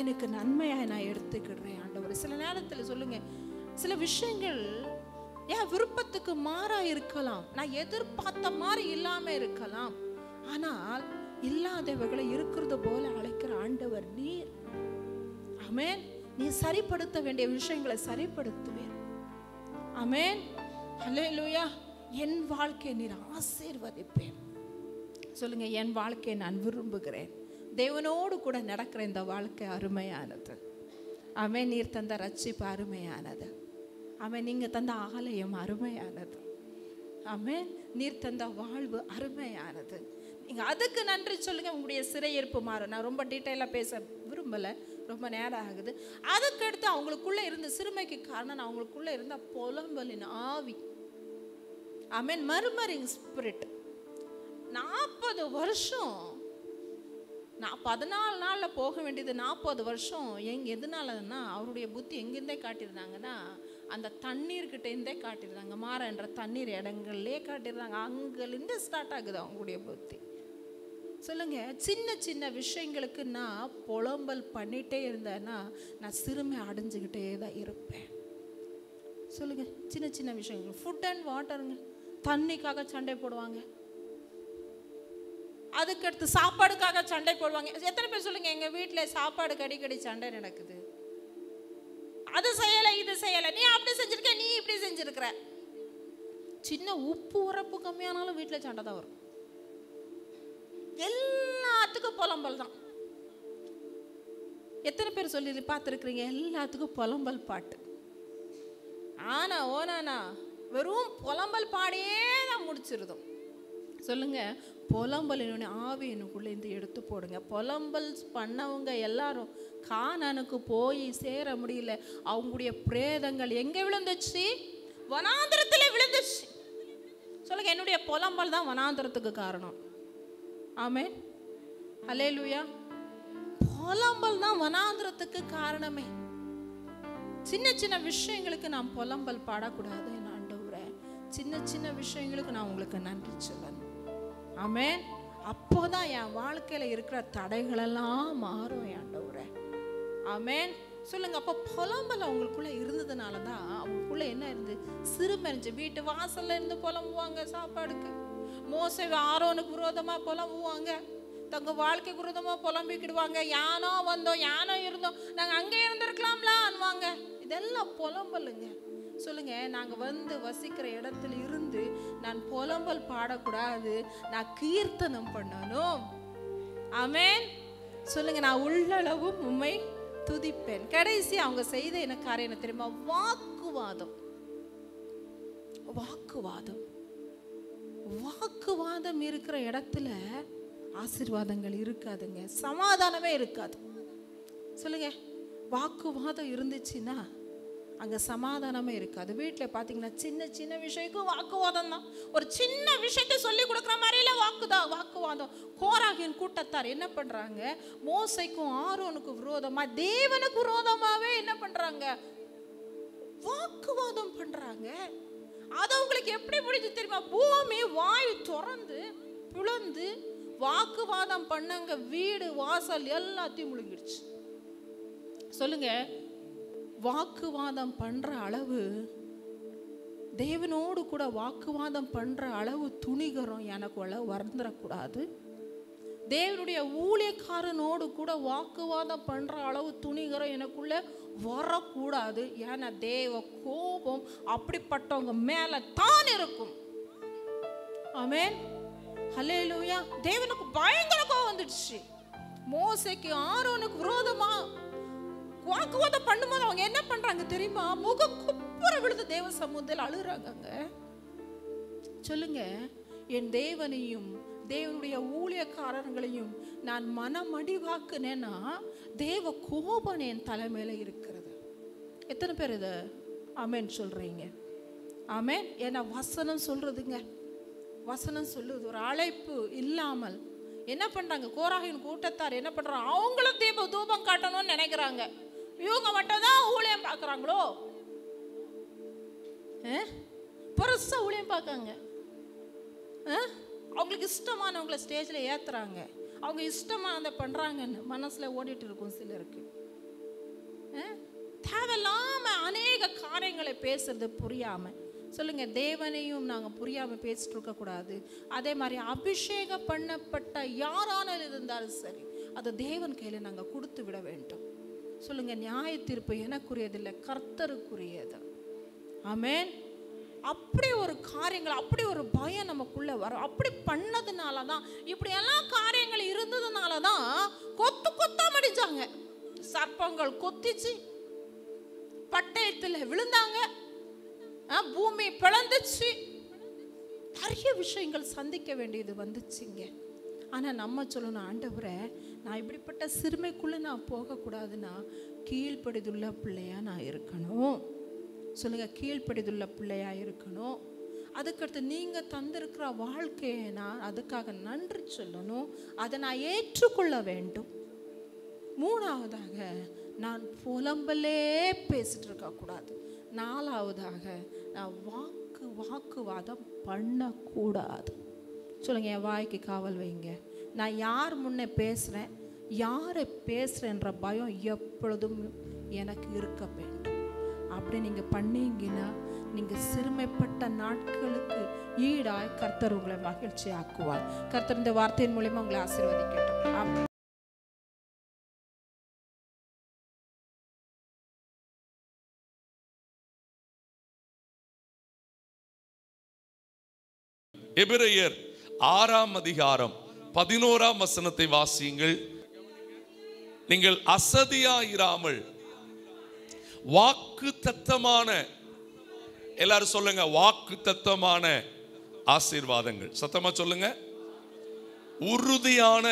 [SPEAKER 2] எனக்கு நன்மையாக நான் எடுத்துக்கிடுறேன் ஆண்டவரே. சில நேரத்தில் சொல்லுங்க, சில விஷயங்கள் என் விருப்பத்துக்கு மாறா இருக்கலாம், நான் எதிர்பார்த்த மாதிரி இல்லாம இருக்கலாம். ஆனால் இல்லாதவைகளை இருக்கிறது போல அழைக்கிற ஆண்டவர் நீர். ஆமென். நீ சரிப்படுத்த வேண்டிய விஷயங்களை சரிப்படுத்துவேன். ஆமென். ஹல்லேலூயா. என் வாழ்க்கையை நீர் ஆசீர்வதிப்பேன். சொல்லுங்க, என் வாழ்க்கையை நான் விரும்புகிறேன். தேவனோடு கூட நடக்கிற இந்த வாழ்க்கை அருமையானது. ஆமென். நீர் தந்த ரட்சிப்பு அருமையானது. ஆமென். நீங்க தந்த ஆலயம் அருமையானது. ஆமென். நீர் தந்த வாழ்வு அருமையானது. நீங்க அதுக்கு நன்றி சொல்லுங்க. உங்களுடைய சிறையிருப்பு மாறும். நான் ரொம்ப டீட்டெயிலாக பேச விரும்பல, ரொம்ப நேரம் ஆகுது. அதுக்கடுத்து அவங்களுக்குள்ள இருந்த சிறுமைக்கு காரணம் நான் அவங்களுக்குள்ள இருந்த புலம்பலின் ஆவி. ஆமென். Murmuring spirit. 40 வருஷம், நான் 14 நாளில் போக வேண்டியது 40 வருஷம். எதனாலன்னா அவருடைய புத்தி எங்கேருந்தே காட்டியிருந்தாங்கன்னா அந்த தண்ணீர்கிட்டேருந்தே காட்டியிருந்தாங்க. மாற என்ற தண்ணீர் இடங்கள்லே காட்டியிருந்தாங்க. அங்கிருந்து ஸ்டார்ட் ஆகுது அவங்களுடைய புத்தி. சொல்லுங்க, சின்ன சின்ன விஷயங்களுக்கு நான் புலம்பல் பண்ணிகிட்டே இருந்தேன்னா நான் சிறுமை அடைஞ்சுக்கிட்டே தான் இருப்பேன். சொல்லுங்க, சின்ன சின்ன விஷயங்கள், ஃபுட் அண்ட் வாட்டருங்க, தண்ணிக்காக சண்டை போடுவாங்க. அதுக்கடுத்து சாப்பாடுக்காக சண்டை போடுவாங்க. எத்தனை பேர் சொல்லுங்க, எங்கள் வீட்டில் சாப்பாடுக்கு அடிக்கடி சண்டை நடக்குது. அது செய்யலை, இது செய்யலை, நீ அப்படி செஞ்சிருக்க, நீ இப்படி செஞ்சிருக்கிற. சின்ன உப்பு உரப்பு கம்மியானாலும் வீட்டில் சண்டை தான் வரும். எல்லாத்துக்கும் புலம்பல் தான். எத்தனை பேர் சொல்லி பார்த்துருக்குறீங்க, எல்லாத்துக்கும் புலம்பல் பாட்டு. ஆனா ஓனானா வெறும் புலம்பல் பாடியே தான் முடிச்சிருந்தோம். சொல்லுங்க, புலம்பலினுடைய ஆவி எனக்குள்ளேருந்து எடுத்து போடுங்க. புலம்பல் பண்ணவங்க எல்லாரும் கானானுக்கு போய் சேர முடியல. அவங்களுடைய பிரேதங்கள் எங்க விழுந்துச்சு? வனாந்திரத்திலே விழுந்துச்சு. சொல்லுங்க, என்னுடைய புலம்பல் தான் வனாந்திரத்துக்கு காரணம். ஆமென். ஹல்லேலூயா. புலம்பல் தான் வனாந்திரத்துக்கு காரணமே. சின்ன சின்ன விஷயங்களுக்கு நான் புலம்பல் பாடக்கூடாது. என் ஆண்டவரே, சின்ன சின்ன விஷயங்களுக்கு நான் உங்களுக்கு நன்றி சொல்லணும். ஆமென். அப்போதான் என் வாழ்க்கையில இருக்கிற தடைகளெல்லாம் மாறும் என் ஆண்டவரே. ஆமென். சொல்லுங்க, அப்போ புலம்பல் அவங்களுக்குள்ள இருந்ததுனால தான் அவங்களுக்குள்ள என்ன இருந்து சிறுமறிஞ்சு வீட்டு வாசல்ல இருந்து புலம்புவாங்க. சாப்பாடுக்கு மோசே ஆரோனுக்கு விரோதமா புலம்புவாங்க. தங்க வாழ்க்கைக்கு விரோதமா புலம்பிக்கிடுவாங்க. யானோ வந்தோம், யானோ இருந்தோம், நாங்கள் அங்கே இருந்திருக்கலாம்ல அன்வாங்க. இதெல்லாம் புலம்பலுங்க. சொல்லுங்க, நாங்கள் வந்து வசிக்கிற இடத்துல இருந்து நான் புலம்பல் பாடக்கூடாது, நான் கீர்த்தனம் பண்ணணும். ஆமென். சொல்லுங்க, நான் உள்ளளவும் உம்மை துதிப்பேன். கடைசி அவங்க செய்த என்ன காரியம் என்ன தெரியுமா? வாக்குவாதம். வாக்குவாதம் வாக்குவாதம் இருக்கிற இடத்துல ஆசீர்வாதங்கள் இருக்காதுங்க, சமாதானமே இருக்காது. சொல்லுங்க, வாக்குவாதம் இருந்துச்சுன்னா அங்கே சமாதானமே இருக்காது. வீட்டில் பார்த்தீங்கன்னா சின்ன சின்ன விஷயக்கும் வாக்குவாதம் தான். ஒரு சின்ன விஷயத்தை சொல்லி கொடுக்குற மாதிரில வாக்குவாதம். கோராகின் கூட்டத்தார் என்ன பண்ணுறாங்க? மோசைக்கும் ஆரோனுக்கும் விரோதமாக, தேவனுக்கு விரோதமாகவே என்ன பண்ணுறாங்க? வாக்குவாதம் பண்ணுறாங்க. அது உங்களுக்கு எப்படி பிடிச்சு தெரியுமா? பூமி வாய் திறந்து பிளந்து வாக்குவாதம் பண்ணங்க, வீடு வாசல் எல்லாத்தையும் முழுங்கிடுச்சு. சொல்லுங்க, வாக்குவாதம் பண்ற அளவு தேவனோடு கூட வாக்குவாதம் பண்ணுற அளவு துணிகரம் எனக்குள்ள வந்துடக்கூடாது. தேவனுடைய ஊழியக்காரனோடு கூட வாக்குவாதம் பண்ணுற அளவு துணிகரம் எனக்குள்ள வரக்கூடாது. ஏன்னா தேவ கோபம் அப்படிப்பட்டவங்க மேலே தான் இருக்கும். ஆமென், ஹல்லேலூயா. தேவனுக்கு பயங்கர கோபம் வந்துடுச்சு. மோசேக்கு ஆரோனுக்கு விரோதமா வாக்குவாதம் பண்ணும்போது அவங்க என்ன பண்றாங்க தெரியுமா? முக குப்புற விழுந்து தேவ சமூகத்தில் அழுறாங்க. சொல்லுங்க, என் தேவனையும் தேவனுடைய ஊழியக்காரர்களையும் நான் மனமடிவாக்குனேன்னா தேவ கோபம் என் தலைமையில இருக்கிறது. எத்தனை பேர் இது ஆமென் சொல்றீங்க? ஆமென். ஏன்னா வசனம் சொல்றதுங்க, வசனம் சொல்லுது. ஒரு அழைப்பு இல்லாமல் என்ன பண்றாங்க? கோராகின் கூட்டத்தார் என்ன பண்றாங்க? அவங்களும் தூபம் காட்டணும்னு நினைக்கிறாங்க. இவங்க மட்டும் தான் ஊழியம் பார்க்குறாங்களோ? பெருசா ஊழியம் பார்க்காங்க. அவங்களுக்கு இஷ்டமானவங்களை ஸ்டேஜில் ஏற்றுறாங்க. அவங்க இஷ்டமானதை பண்ணுறாங்கன்னு மனசில் ஓடிட்டு இருக்கும் சிலருக்கு. தேவையில்லாமல் அநேக காரியங்களை பேசுறது புரியாமல். சொல்லுங்க, தேவனையும் நாங்கள் புரியாமல் பேசிட்டு இருக்கக்கூடாது. அதே மாதிரி அபிஷேகம் பண்ணப்பட்ட யாரானாலும் இருந்தாலும் சரி, அதை தேவன் கையில் நாங்கள் கொடுத்து விட வேண்டும். சொல்லுங்க, நியாய தீர்ப்பு எனக்குரியதில்லை, கர்த்தருக்குரியது. ஆமென். அப்படி ஒரு காரியங்கள், அப்படி ஒரு பயம் நமக்குள்ள வரும். அப்படி பண்ணதுனால தான், இப்படி எல்லாம் காரியங்கள் இருந்ததுனால தான் கொத்து கொத்தா மடிச்சாங்க. சர்ப்பங்கள் கொத்திச்சு, பட்டயத்தில் விழுந்தாங்க, பூமி பிளந்துச்சு, நிறைய விஷயங்கள் சந்திக்க வேண்டியது வந்துச்சுங்க. ஆனால் நம்ம சொல்லணும், ஆண்டவரே நான் இப்படிப்பட்ட சிறுமைக்குள்ளே நான் போகக்கூடாதுன்னா கீழ்ப்படிதுள்ள பிள்ளையா நான் இருக்கணும். சொல்லுங்க, கீழ்ப்படிதுள்ள பிள்ளையா இருக்கணும். அதுக்கடுத்து நீங்கள் தந்திருக்கிற வாழ்க்கையை நான் அதுக்காக நன்றி சொல்லணும், அதை நான் ஏற்றுக்கொள்ள வேண்டும். மூணாவதாக, நான் புலம்பலே பேசிட்டு இருக்கக்கூடாது. நாலாவதாக, நான் வாக்குவாதம் பண்ணக்கூடாது. சொல்லுங்க, என் வாய்க்கு காவல் வைங்க. நான் யார் முன்னே பேசுகிறேன், யாரை பேசுகிறேன்ற பயம் எப்பொழுதும் எனக்கு இருக்க வேண்டும். அப்படி நீங்கள் பண்ணீங்கன்னா நீங்கள் சிறுமைப்பட்ட நாட்களுக்கு ஈடாய் கர்த்தர் உங்களை மகிழ்ச்சி ஆக்குவார். கர்த்தர் இந்த வார்த்தையின் மூலமா உங்களை ஆசீர்வதிக்கட்டும். ஆமென்.
[SPEAKER 1] எபிரேயர் 6ஆம் அதிகாரம் 11ஆம் வசனத்தை வாசியுங்கள். நீங்கள் அசதியாயிராமல் வாக்கு தத்தமான, எல்லாரும் சொல்லுங்க, வாக்கு தத்தமான ஆசீர்வாதங்கள், சத்தமா சொல்லுங்க, உறுதியான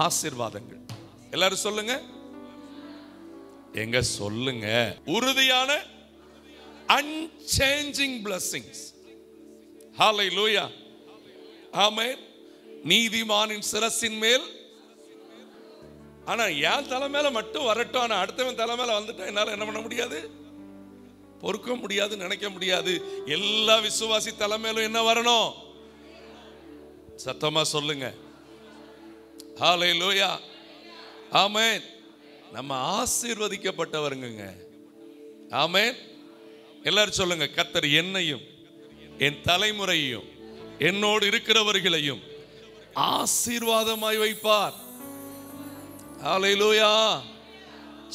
[SPEAKER 1] ஆசீர்வாதங்கள். எல்லாரும் சொல்லுங்க, எங்க சொல்லுங்க, உறுதியான unchanging blessings. ஹல்லேலூயா, ஆமென். நீதிமானின் சிரசின் மேல், ஆனா என் தலை மேல மட்டும் வரட்டும், ஆனா அடுத்தவன் தலை மேல வந்துட்டா என்னால என்ன பண்ண முடியாது? பொறுக்க முடியாது, நினைக்க முடியாது. எல்லா விசுவாசி தலை மேலும் என்ன வரணும்? சத்தமா சொல்லுங்க, ஹல்லேலூயா, ஆமென். நம்ம ஆசீர்வதிக்கப்பட்டவருங்க. ஆமென். எல்லாரும் சொல்லுங்க, கர்த்தர் என்னையும் என் தலைமுறையையும் என்னோடு இருக்கிறவர்களையும் ஆசீர்வாதமாய் வைப்பார். ஹல்லேலூயா.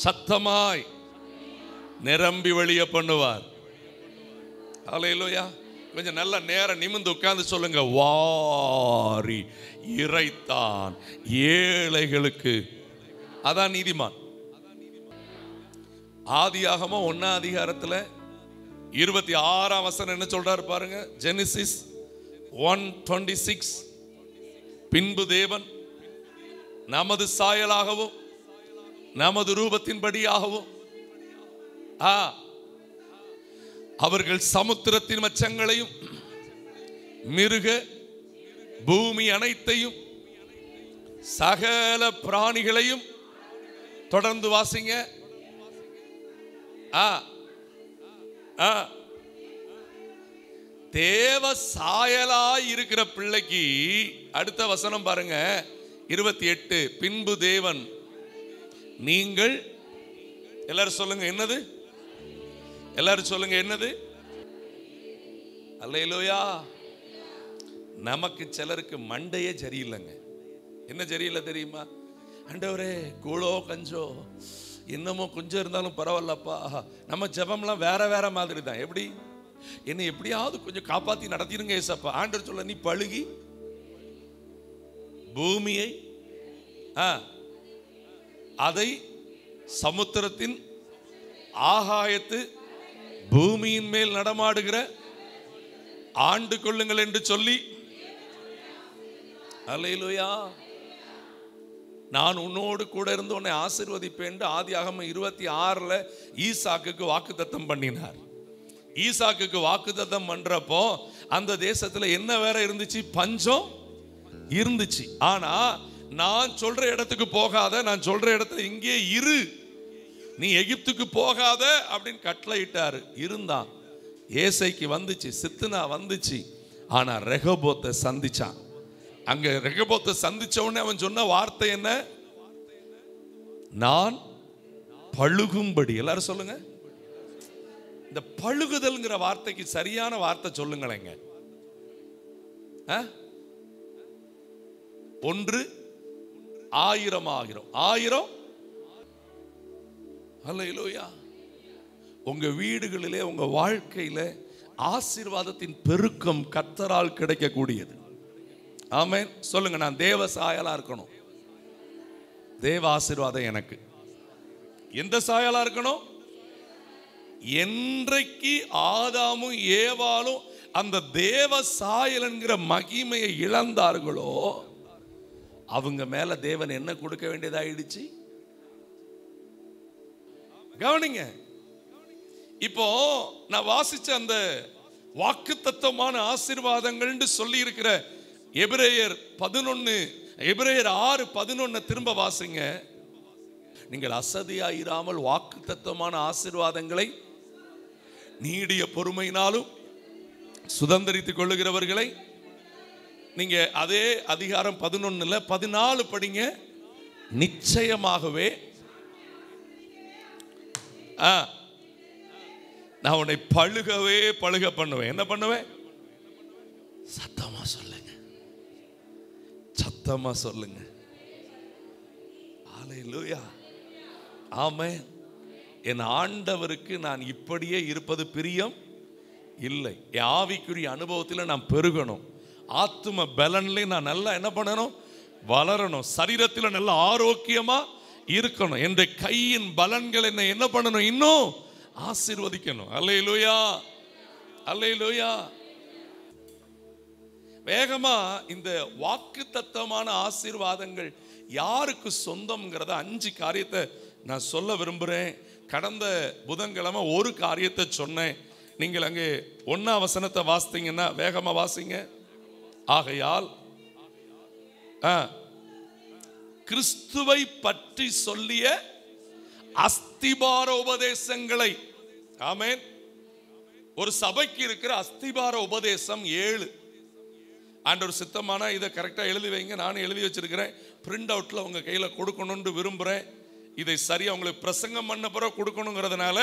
[SPEAKER 1] சத்தமாய் நிரம்பி வழிய பண்ணுவார். ஹல்லேலூயா. கொஞ்சம் நல்ல நேரம் நிமிர்ந்து உட்கார்ந்து சொல்லுங்க, வாரி இறைத்தான் ஏழைகளுக்கு. அதான் நீதிமான். ஆதியாகமம் 1ஆம் அதிகாரத்தில் 26ஆம் வசனம் என்ன சொல்றாரு பாருங்க. ஜெனிசிஸ் 1:26, பின்பு தேவன் நமது சாயலாகவும் நமது ரூபத்தின்படியாகவும் அவர்கள் சமுத்திரத்தின் மச்சங்களையும் மிருக பூமி அனைத்தையும் சகல பிராணிகளையும், தொடர்ந்து வாசிங்க, தேவ சாயலாய் இருக்கிற பிள்ளைக்கு அடுத்த வசனம் பாருங்க, 28, பின்பு தேவன் நீங்கள், எல்லாரும் சொல்லுங்க என்னது? எல்லாரும் சொல்லுங்க என்னது? அல்லேலூயா. நமக்கு சிலருக்கு மண்டையே சரியில்லைங்க. என்ன சரியில்லை தெரியுமா? ஆண்டவரே கூழோ கஞ்சோ என்னமோ கொஞ்சம் இருந்தாலும் பரவாயில்லப்பா. நம்ம ஜெபம்லாம் வேற வேற மாதிரி தான். எப்படி? என்னை எப்படியாவது கொஞ்சம் காப்பாத்தி நடத்திடுங்க ஏசப்பா. ஆண்டவர் சொல்ல, நீ பழுகி பூமியை அதை சமுத்திரத்தின் ஆகாயத்து பூமியின் மேல் நடமாடுகிற ஆண்டு கொள்ளுங்கள் என்று சொல்லி, அல்லேலூயா, நான் உன்னோடு கூட இருந்து உன்னை ஆசீர்வதிப்பேன் என்று ஆதியாகமம் 26 ஈசாக்குக்கு வாக்குத்தத்தம் பண்ணினார். ஈசாக்குக்கு வாக்குத்தத்தம் பண்றப்போ அந்த தேசத்துல என்ன வேற இருந்துச்சு? பஞ்சம் இருந்துச்சு. ஆனா நான் சொல்ற இடத்துக்கு போகாத, நான் சொல்ற இடத்துல இங்கே இரு, நீ எகிப்துக்கு போகாத அப்படின்னு கட்டளையிட்டாரு. இருந்தான். ஏசைக்கு வந்துச்சு, சித்னா வந்துச்சு. ஆனா ரெகோபோத்தை சந்திச்சான். அங்க ரெகோபோத்தை சந்திச்ச உடனே அவன் சொன்ன வார்த்தை என்ன? நான் பழுகும்படி. எல்லாரும் சொல்லுங்க. இந்த பழுகுதல்ங்கிற வார்த்தைக்கு சரியான வார்த்தை சொல்லுங்களேங்க. 1 1000 ஆகிரும். 1000. அல்லேலூயா. உங்க வீடுகளிலே, உங்க வாழ்க்கையில ஆசீர்வாதத்தின் பெருக்கம் கர்த்தரால் கிடைக்கக்கூடியது. ஆமென். சொல்லுங்க, நான் தேவ சாயலா இருக்கணும். தேவ ஆசீர்வாதம் எனக்கு. எந்த சாயலா இருக்கணும்? என்றைக்கு ஆதாமும் ஏவாளும் அந்த தேவ சாயல் என்கிற மகிமையை இழந்தார்களோ அவங்க மேல தேவன் என்ன கொடுக்க வேண்டியதாயிடுச்சு? கவனிங்க. இப்போ நான் வாசிச்ச அந்த வாக்குத்தத்தமான ஆசீர்வாதங்கள் சொல்லி இருக்கிற எபிரேயர் 6:11 திரும்ப வாசிங்க. நீங்கள் அசதியாயிராமல் வாக்குத்தத்தமான ஆசீர்வாதங்களை நீடிய பொறுமையினாலும் சுதந்திரித்துக் கொள்ளுகிறவர்களை, நீங்க அதே அதிகாரம் 11 14 படிங்க. நிச்சயமாகவே நான் உன்னை பழுக பண்ணுவேன். என்ன பண்ணுவேன்? சத்தமா சொல்லுங்க, சத்தமா சொல்லுங்க. அல்லேலூயா. ஆமென். என் ஆண்டவருக்கு நான் இப்படியே இருப்பது பிரியம் இல்லை. என் ஆவிக்குரிய அனுபவத்தில் நான் பெருகணும். ஆத்தும பலன்ல நான் நல்லா என்ன பண்ணணும்? வளரணும். சரீரத்தில் நல்ல ஆரோக்கியமா இருக்கணும். என்ற கையின் பலன்கள் என்னை என்ன பண்ணணும்? இன்னும் ஆசீர்வதிக்கணும். அல்லேலூயா, அல்லேலூயா. வேகமா இந்த வாக்குத்தத்தமான ஆசீர்வாதங்கள் யாருக்கு சொந்தம்ங்கிறத 5 காரியத்தை நான் சொல்ல விரும்புகிறேன். கடந்த புதன்கிழமை ஒரு காரியத்தை சொன்னேன். நீங்கள் அங்கே 1ஆம் வசனத்தை வாசித்தீங்கன்னா வேகமா வாசிங்க. ஆகையால் கிறிஸ்துவை பற்றி சொல்லிய அஸ்திபார உபதேசங்களை, ஆமென், ஒரு சபைக்கு இருக்கிற அஸ்திபார உபதேசம் 7. ஆண்டவர் சித்தமான இதை கரெக்டா எழுதி வைங்க. நானும் எழுதி வச்சிருக்கிறேன். பிரிண்ட் அவுட்ல உங்க கையில கொடுக்கணும்னு விரும்புறேன். இதை சரியா உங்களுக்கு பிரசங்கம் பண்ண பிறகு கொடுக்கணுங்கிறதுனால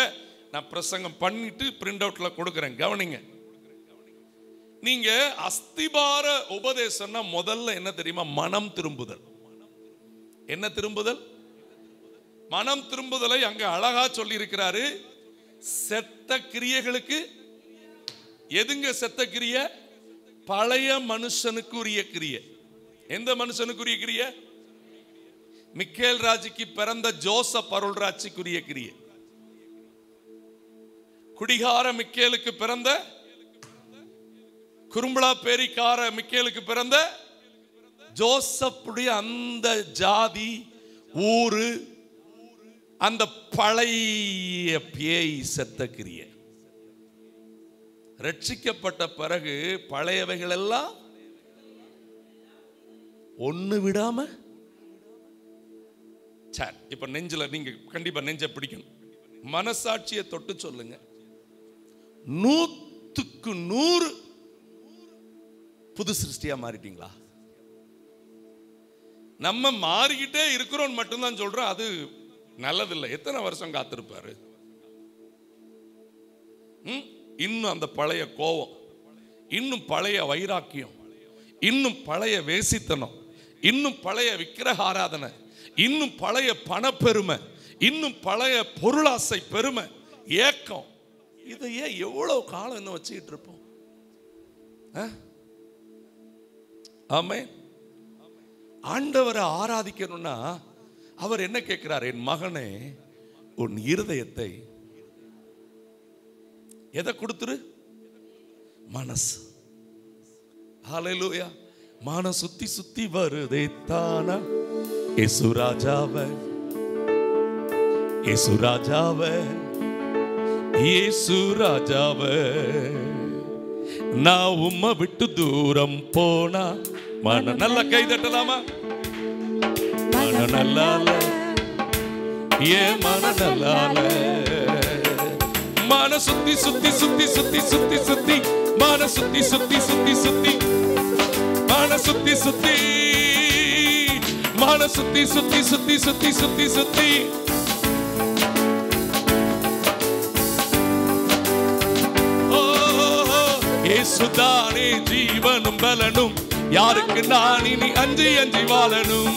[SPEAKER 1] நான் பிரசங்கம் பண்ணிட்டு பிரிண்ட் அவுட்ல கொடுக்கிறேன். கவனிங்க. நீங்க அஸ்திபார உபதேசம்னா முதல்ல என்ன தெரியுமா? மனம் திரும்புதல். என்ன திரும்புதல்? மனம் திரும்புதலை அங்க அழகா சொல்லி இருக்கிறாரு. செத்த கிரியைகளுக்கு எதுங்க செத்த கிரிய? பழைய மனுஷனுக்குரிய கிரிய. எந்த மனுஷனுக்குரிய கிரிய? மிக்கேல் ராஜுக்கு பிறந்த ஜோசப் அருள்ராட்சிக்குரிய கிரிய. குடிகார மிக்கேலுக்கு பிறந்த, குறும்பலா பேரிக்கார மிக்கேலுக்கு பிறந்த ஜோசப்புடைய அந்த ஜாதி ஊரு, அந்த பழைய பேய் செத்த கிரிய. ரட்சிக்கப்பட்ட பிறகு பழையவைகள் எல்லாம் ஒண்ணு விடாம, இப்ப நெஞ்சில நீங்க கண்டிப்பா நெஞ்ச பிடிக்கணும். மனசாட்சியை தொட்டு சொல்லுங்க, 100க்கு 100 புது சிருஷ்டியா மாறிட்டீங்களா? நம்ம மாறிக்கிட்டே இருக்கிறோம் மட்டும்தான் சொல்றோம். அது நல்லதில்லை. எத்தனை வருஷம் காத்திருப்பாரு? இன்னும் அந்த பழைய கோபம், இன்னும் பழைய வைராக்கியம், இன்னும் பழைய வேசித்தனம், இன்னும் பழைய விக்கிரக ஆராதனை, இன்னும் பழைய பணப்பெருமை, இன்னும் பழைய பொருளாசை பெருமை, ஏக்கம், இதையே எவ்வளவு காலம் இன்னும் வச்சுக்கிட்டு இருப்போம்? ஆமென். ஆண்டவரை ஆராதிக்கணும்னா அவர் என்ன கேட்கிறார்? என் மகனே, உன் இருதயத்தை எதை கொடுத்துரு? மனசு. ஹல்லேலூயா. மன சுத்தி சுத்தி வருதே தானா இயேசு ராஜாவே, இயேசு ராஜாவே, இயேசு ராஜாவே, நான் உம்மை விட்டு தூரம் போனா மன நல்ல கை தட்டலாமா? மன நல்லால, ஏன் மன நல்லால, மன சுத்தி சுத்தி சுத்தி சுத்தி சுத்தி சுத்தி, மன சுத்தி சுத்தி சுத்தி சுத்தி, மன சுத்தி சுத்தி, மன சுத்தி சுத்தி சுத்தி சுத்தி சுத்தி சுத்தி, இயேசுதானே ஜீவனும் பலனும், யாருக்கு நான் இனி அஞ்சி அஞ்சி வாழணும்?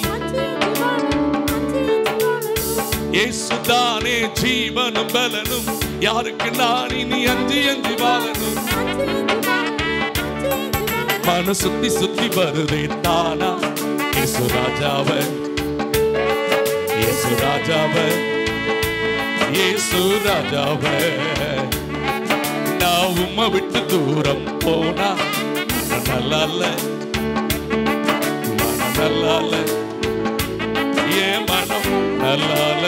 [SPEAKER 1] இயேசுதானே ஜீவனும் பலனும், யாருக்கு நான் இனி அஞ்சி அஞ்சி வாழணும்? மன சுத்தி சுத்தி வருதே தானா இயேசு ராஜாவே, இயேசு ராஜாவே, இயேசு ராஜாவே, நான் உம்மை விட்டு தூரம் போனா நல்லால, மனம் நல்லால, ஏன் மனம் நல்லால.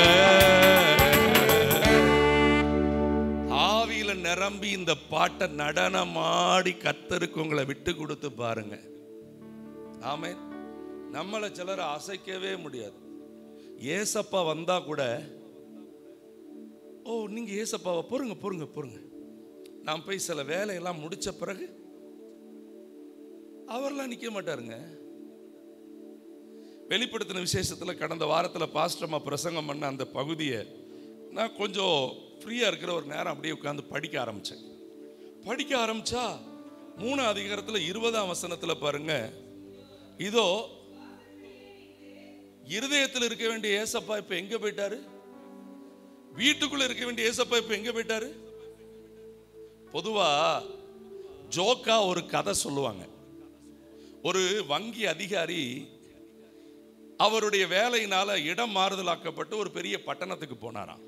[SPEAKER 1] ஆவியில நிரம்பி இந்த பாட்டை நடனமாடி கர்த்தருக்கு உங்களை விட்டு கொடுத்து பாருங்க. ஆமென். நம்மளை சிலரை அசைக்கவே முடியாது. ஏசப்பா வந்தா கூட, ஓ நீங்க ஏசப்பாவை பொறுங்க பொறுங்க பொறுங்க, நான் போய் சில வேலையெல்லாம் முடிச்ச பிறகு, அவர்லாம் நிற்க மாட்டாருங்க. வெளிப்படுத்தின விசேஷத்தில் கடந்த வாரத்தில் பாஸ்டர்மா பிரசங்கம் பண்ண அந்த பகுதியை நான் கொஞ்சம் ஃப்ரீயாக இருக்கிற ஒரு நேரம் அப்படியே உட்காந்து படிக்க ஆரம்பித்தேன். படிக்க ஆரம்பித்தா 3 அதிகாரத்தில் 20ஆம் வசனத்தில் பாருங்க, இதோ இருதயத்தில் இருக்க வேண்டிய ஏசப்பா இப்போ எங்கே போயிட்டாரு? வீட்டுக்குள்ளே இருக்க வேண்டிய ஏசப்பா இப்போ எங்கே போயிட்டாரு? பொதுவா ஜோக்கா ஒரு கதை சொல்லுவாங்க. ஒரு வங்கி அதிகாரி அவருடைய வேலையினால இடம் மாறுதலாக்கப்பட்டு ஒரு பெரிய பட்டணத்துக்கு போனாராம்.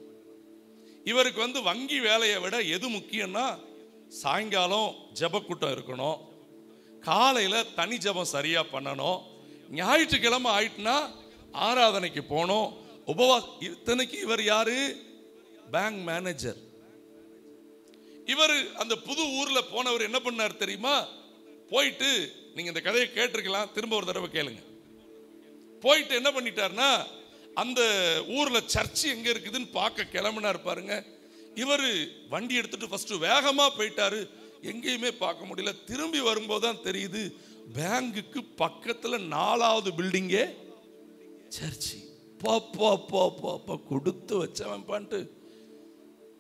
[SPEAKER 1] இவருக்கு வங்கி வேலையை விட எது முக்கியம்னா, சாயங்காலம் ஜெபக்கூட்டம் இருக்கணும், காலையில தனி ஜெபம் சரியா பண்ணணும், ஞாயிற்றுக்கிழமை ஆயிட்டுனா ஆராதனைக்கு போகணும், இத்தனைக்கு இவர் யாரு? Bank manager. இவர் அந்த புது ஊர்ல போனவர் என்ன பண்ணார் தெரியுமா? போயிட்டு, நீங்க இந்த கதையை கேட்டிருக்கலாம், திரும்ப ஒரு தடவை கேளுங்க. போயிட்டு என்ன பண்ணிட்டார்னா, அந்த ஊர்ல சர்ச்சு எங்க இருக்குதுன்னு பார்க்க கிளம்பினார் பாருங்க. இவர் வண்டி எடுத்துட்டு ஃபர்ஸ்ட் வேகமா போயிட்டாரு, எங்கேயுமே பார்க்க முடியல. திரும்பி வரும்போது தான் தெரியுது, பேங்குக்கு பக்கத்துல 4வது பில்டிங்கே சர்ச்சு. பாப்பா கொடுத்து வச்சவன் பான்ட்டு.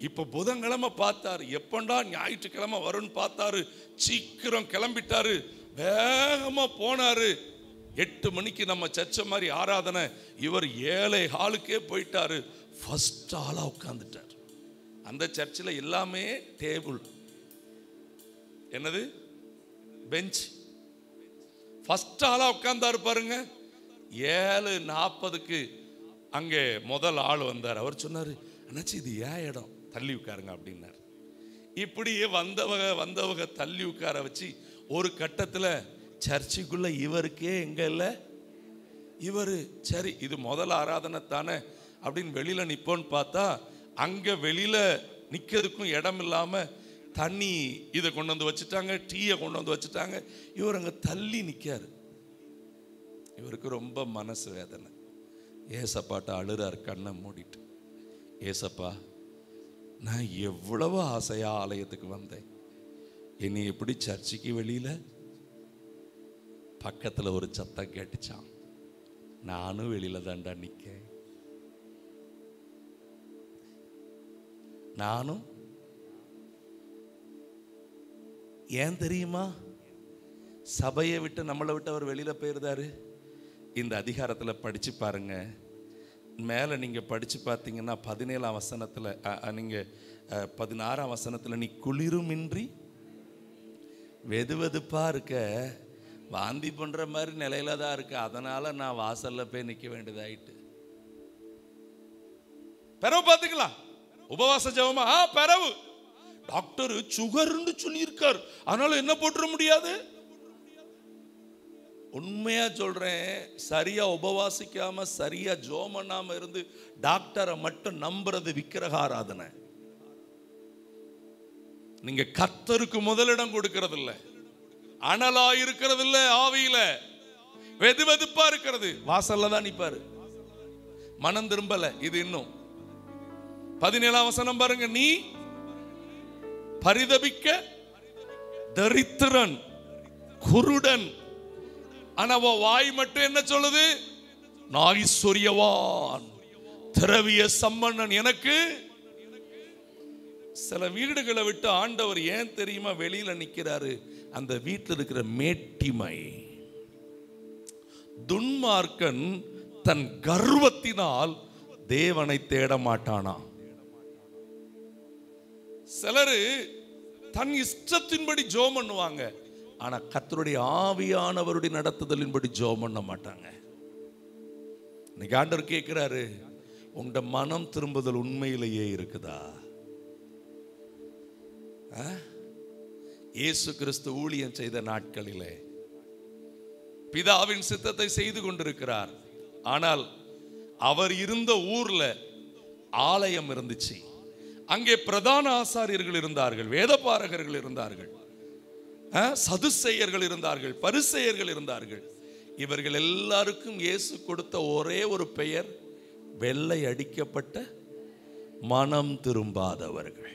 [SPEAKER 1] இப்ப புதன்கிழமை பார்த்தாரு, எப்பண்டா ஞாயிற்றுக்கிழமை வரும்னு பார்த்தாரு, சீக்கிரம் கிளம்பிட்டாரு, வேகமா போனாரு. 8 மணிக்கு நம்ம சர்ச்சை மாதிரி ஆராதனை, இவர் 7:15 போயிட்டாரு, ஃபர்ஸ்ட் ஆளா உட்கார்ந்துட்டார். அந்த சர்ச்சில் எல்லாமே டேபிள், என்னது பெஞ்ச். ஃபர்ஸ்ட் ஆளா உட்கார்ந்தாரு பாருங்க. 7:40க்கு அங்கே முதல் ஆள் வந்தார். அவர் சொன்னாரு, அண்ணாச்சி இது ஏன் இடம், தள்ளி உட்காருங்க அப்படின்னார். இப்படியே வந்தவங்க தள்ளி உட்கார வச்சு ஒரு கட்டத்தில் சர்ச்சுக்குள்ள இவருக்கே எங்க இல்லை, இவர் சரி இது முதல் ஆராதனை தானே அப்படின்னு வெளியில நிப்போன்னு பார்த்தா, அங்க வெளியில நிக்கிறதுக்கும் இடம் இல்லாம தண்ணி இதை கொண்டு வந்து வச்சுட்டாங்க, டீயை கொண்டு வந்து வச்சுட்டாங்க. இவர் அங்க தள்ளி நிக்காரு. இவருக்கு ரொம்ப மனசு வேதனை. ஏசப்பாட்ட அழுறார் கண்ணை மூடிட்டு. ஏசப்பா, நான் எவ்வளவு ஆசையா ஆலயத்துக்கு வந்தேன், என்னை எப்படி சர்ச்சுக்கு வெளியில பக்கத்துல ஒரு சத்தம் கேட்டுச்சான், நானும் வெளியில தாண்டா நிக்க, நானும் ஏன் தெரியுமா? சபையை விட்டு நம்மளை விட்டு அவர் வெளியில் போயிருந்தாரு. இந்த அதிகாரத்தில் படித்து பாருங்க. மேலே நீங்கள் படித்து பார்த்தீங்கன்னா 17ஆம் வசனத்தில், நீங்கள் 16ஆம் வசனத்தில், நீ குளிருமின்றி வெதுவெதுப்பாக இருக்க, வாந்தி பண்ணுற மாதிரி நிலையில தான் இருக்க, அதனால் நான் வாசலில் போய் நிற்க வேண்டியதாயிட்டு. பிறவு பார்த்துக்கலாம். உபவாச ஜெபமா? பிறவு டாக்டர் சுகர்னு சொல்லியிருக்கார், அதனால என்ன போட்டுற முடியாது. உண்மையா சொல்றேன், சரியா உபவாசிக்காம சரியா ஜெபம் பண்ணாம இருந்து டாக்டரை மட்டும் நம்புறது விக்கிரக ஆராதனை. நீங்க கர்த்தருக்கு முதலிடம் கொடுக்கிறது இல்ல, அனலா இருக்கிறது இல்ல, ஆவியில வெது வெதுப்பா இருக்கிறது. வாசல்ல தான் நிப்பாரு, மனம் திரும்பல. இது இன்னும் 17ஆம் வசனம் பாருங்க. நீ பரிதபிக்க தரித்திரன், குருடன், ஆனா வாய் மட்டும் என்ன சொல்லுது? நான் ஐஸ்வர்யவான், திரவிய சம்பன்னன். எனக்கு சில வீடுகளை விட்டு ஆண்டவர் ஏன் தெரியுமா வெளியில நிக்கிறாரு? அந்த வீட்டில் இருக்கிற மேட்டிமை. துன்மார்க்கன் தன் கர்வத்தினால் தேவனை தேட மாட்டானா. சிலரு தன் இஷ்டத்தின்படி ஜெபம் பண்ணுவாங்க, ஆனா கர்த்தருடைய ஆவியானவருடைய நடத்துதலின்படி ஜெபம் பண்ண மாட்டாங்க. இன்னைக்கு ஆண்டவர் கேட்கிறாரு, உங்க மனம் திரும்புதல் உண்மையிலேயே இருக்குதா? இயேசு கிறிஸ்து ஊழியம் செய்த நாட்களிலே பிதாவின் சித்தத்தை செய்து கொண்டிருக்கிறார். ஆனால் அவர் இருந்த ஊர்ல ஆலயம் இருந்துச்சு. அங்கே பிரதான ஆசாரியர்கள் இருந்தார்கள், வேதபாரகர்கள் இருந்தார்கள், சதுசேயர்கள் இருந்தார்கள், பரிசேயர்கள் இருந்தார்கள். இவர்கள் எல்லாருக்கும் இயேசு கொடுத்த ஒரே ஒரு பெயர், வெள்ளை அடிக்கப்பட்ட மனம் திரும்பாதவர்கள்.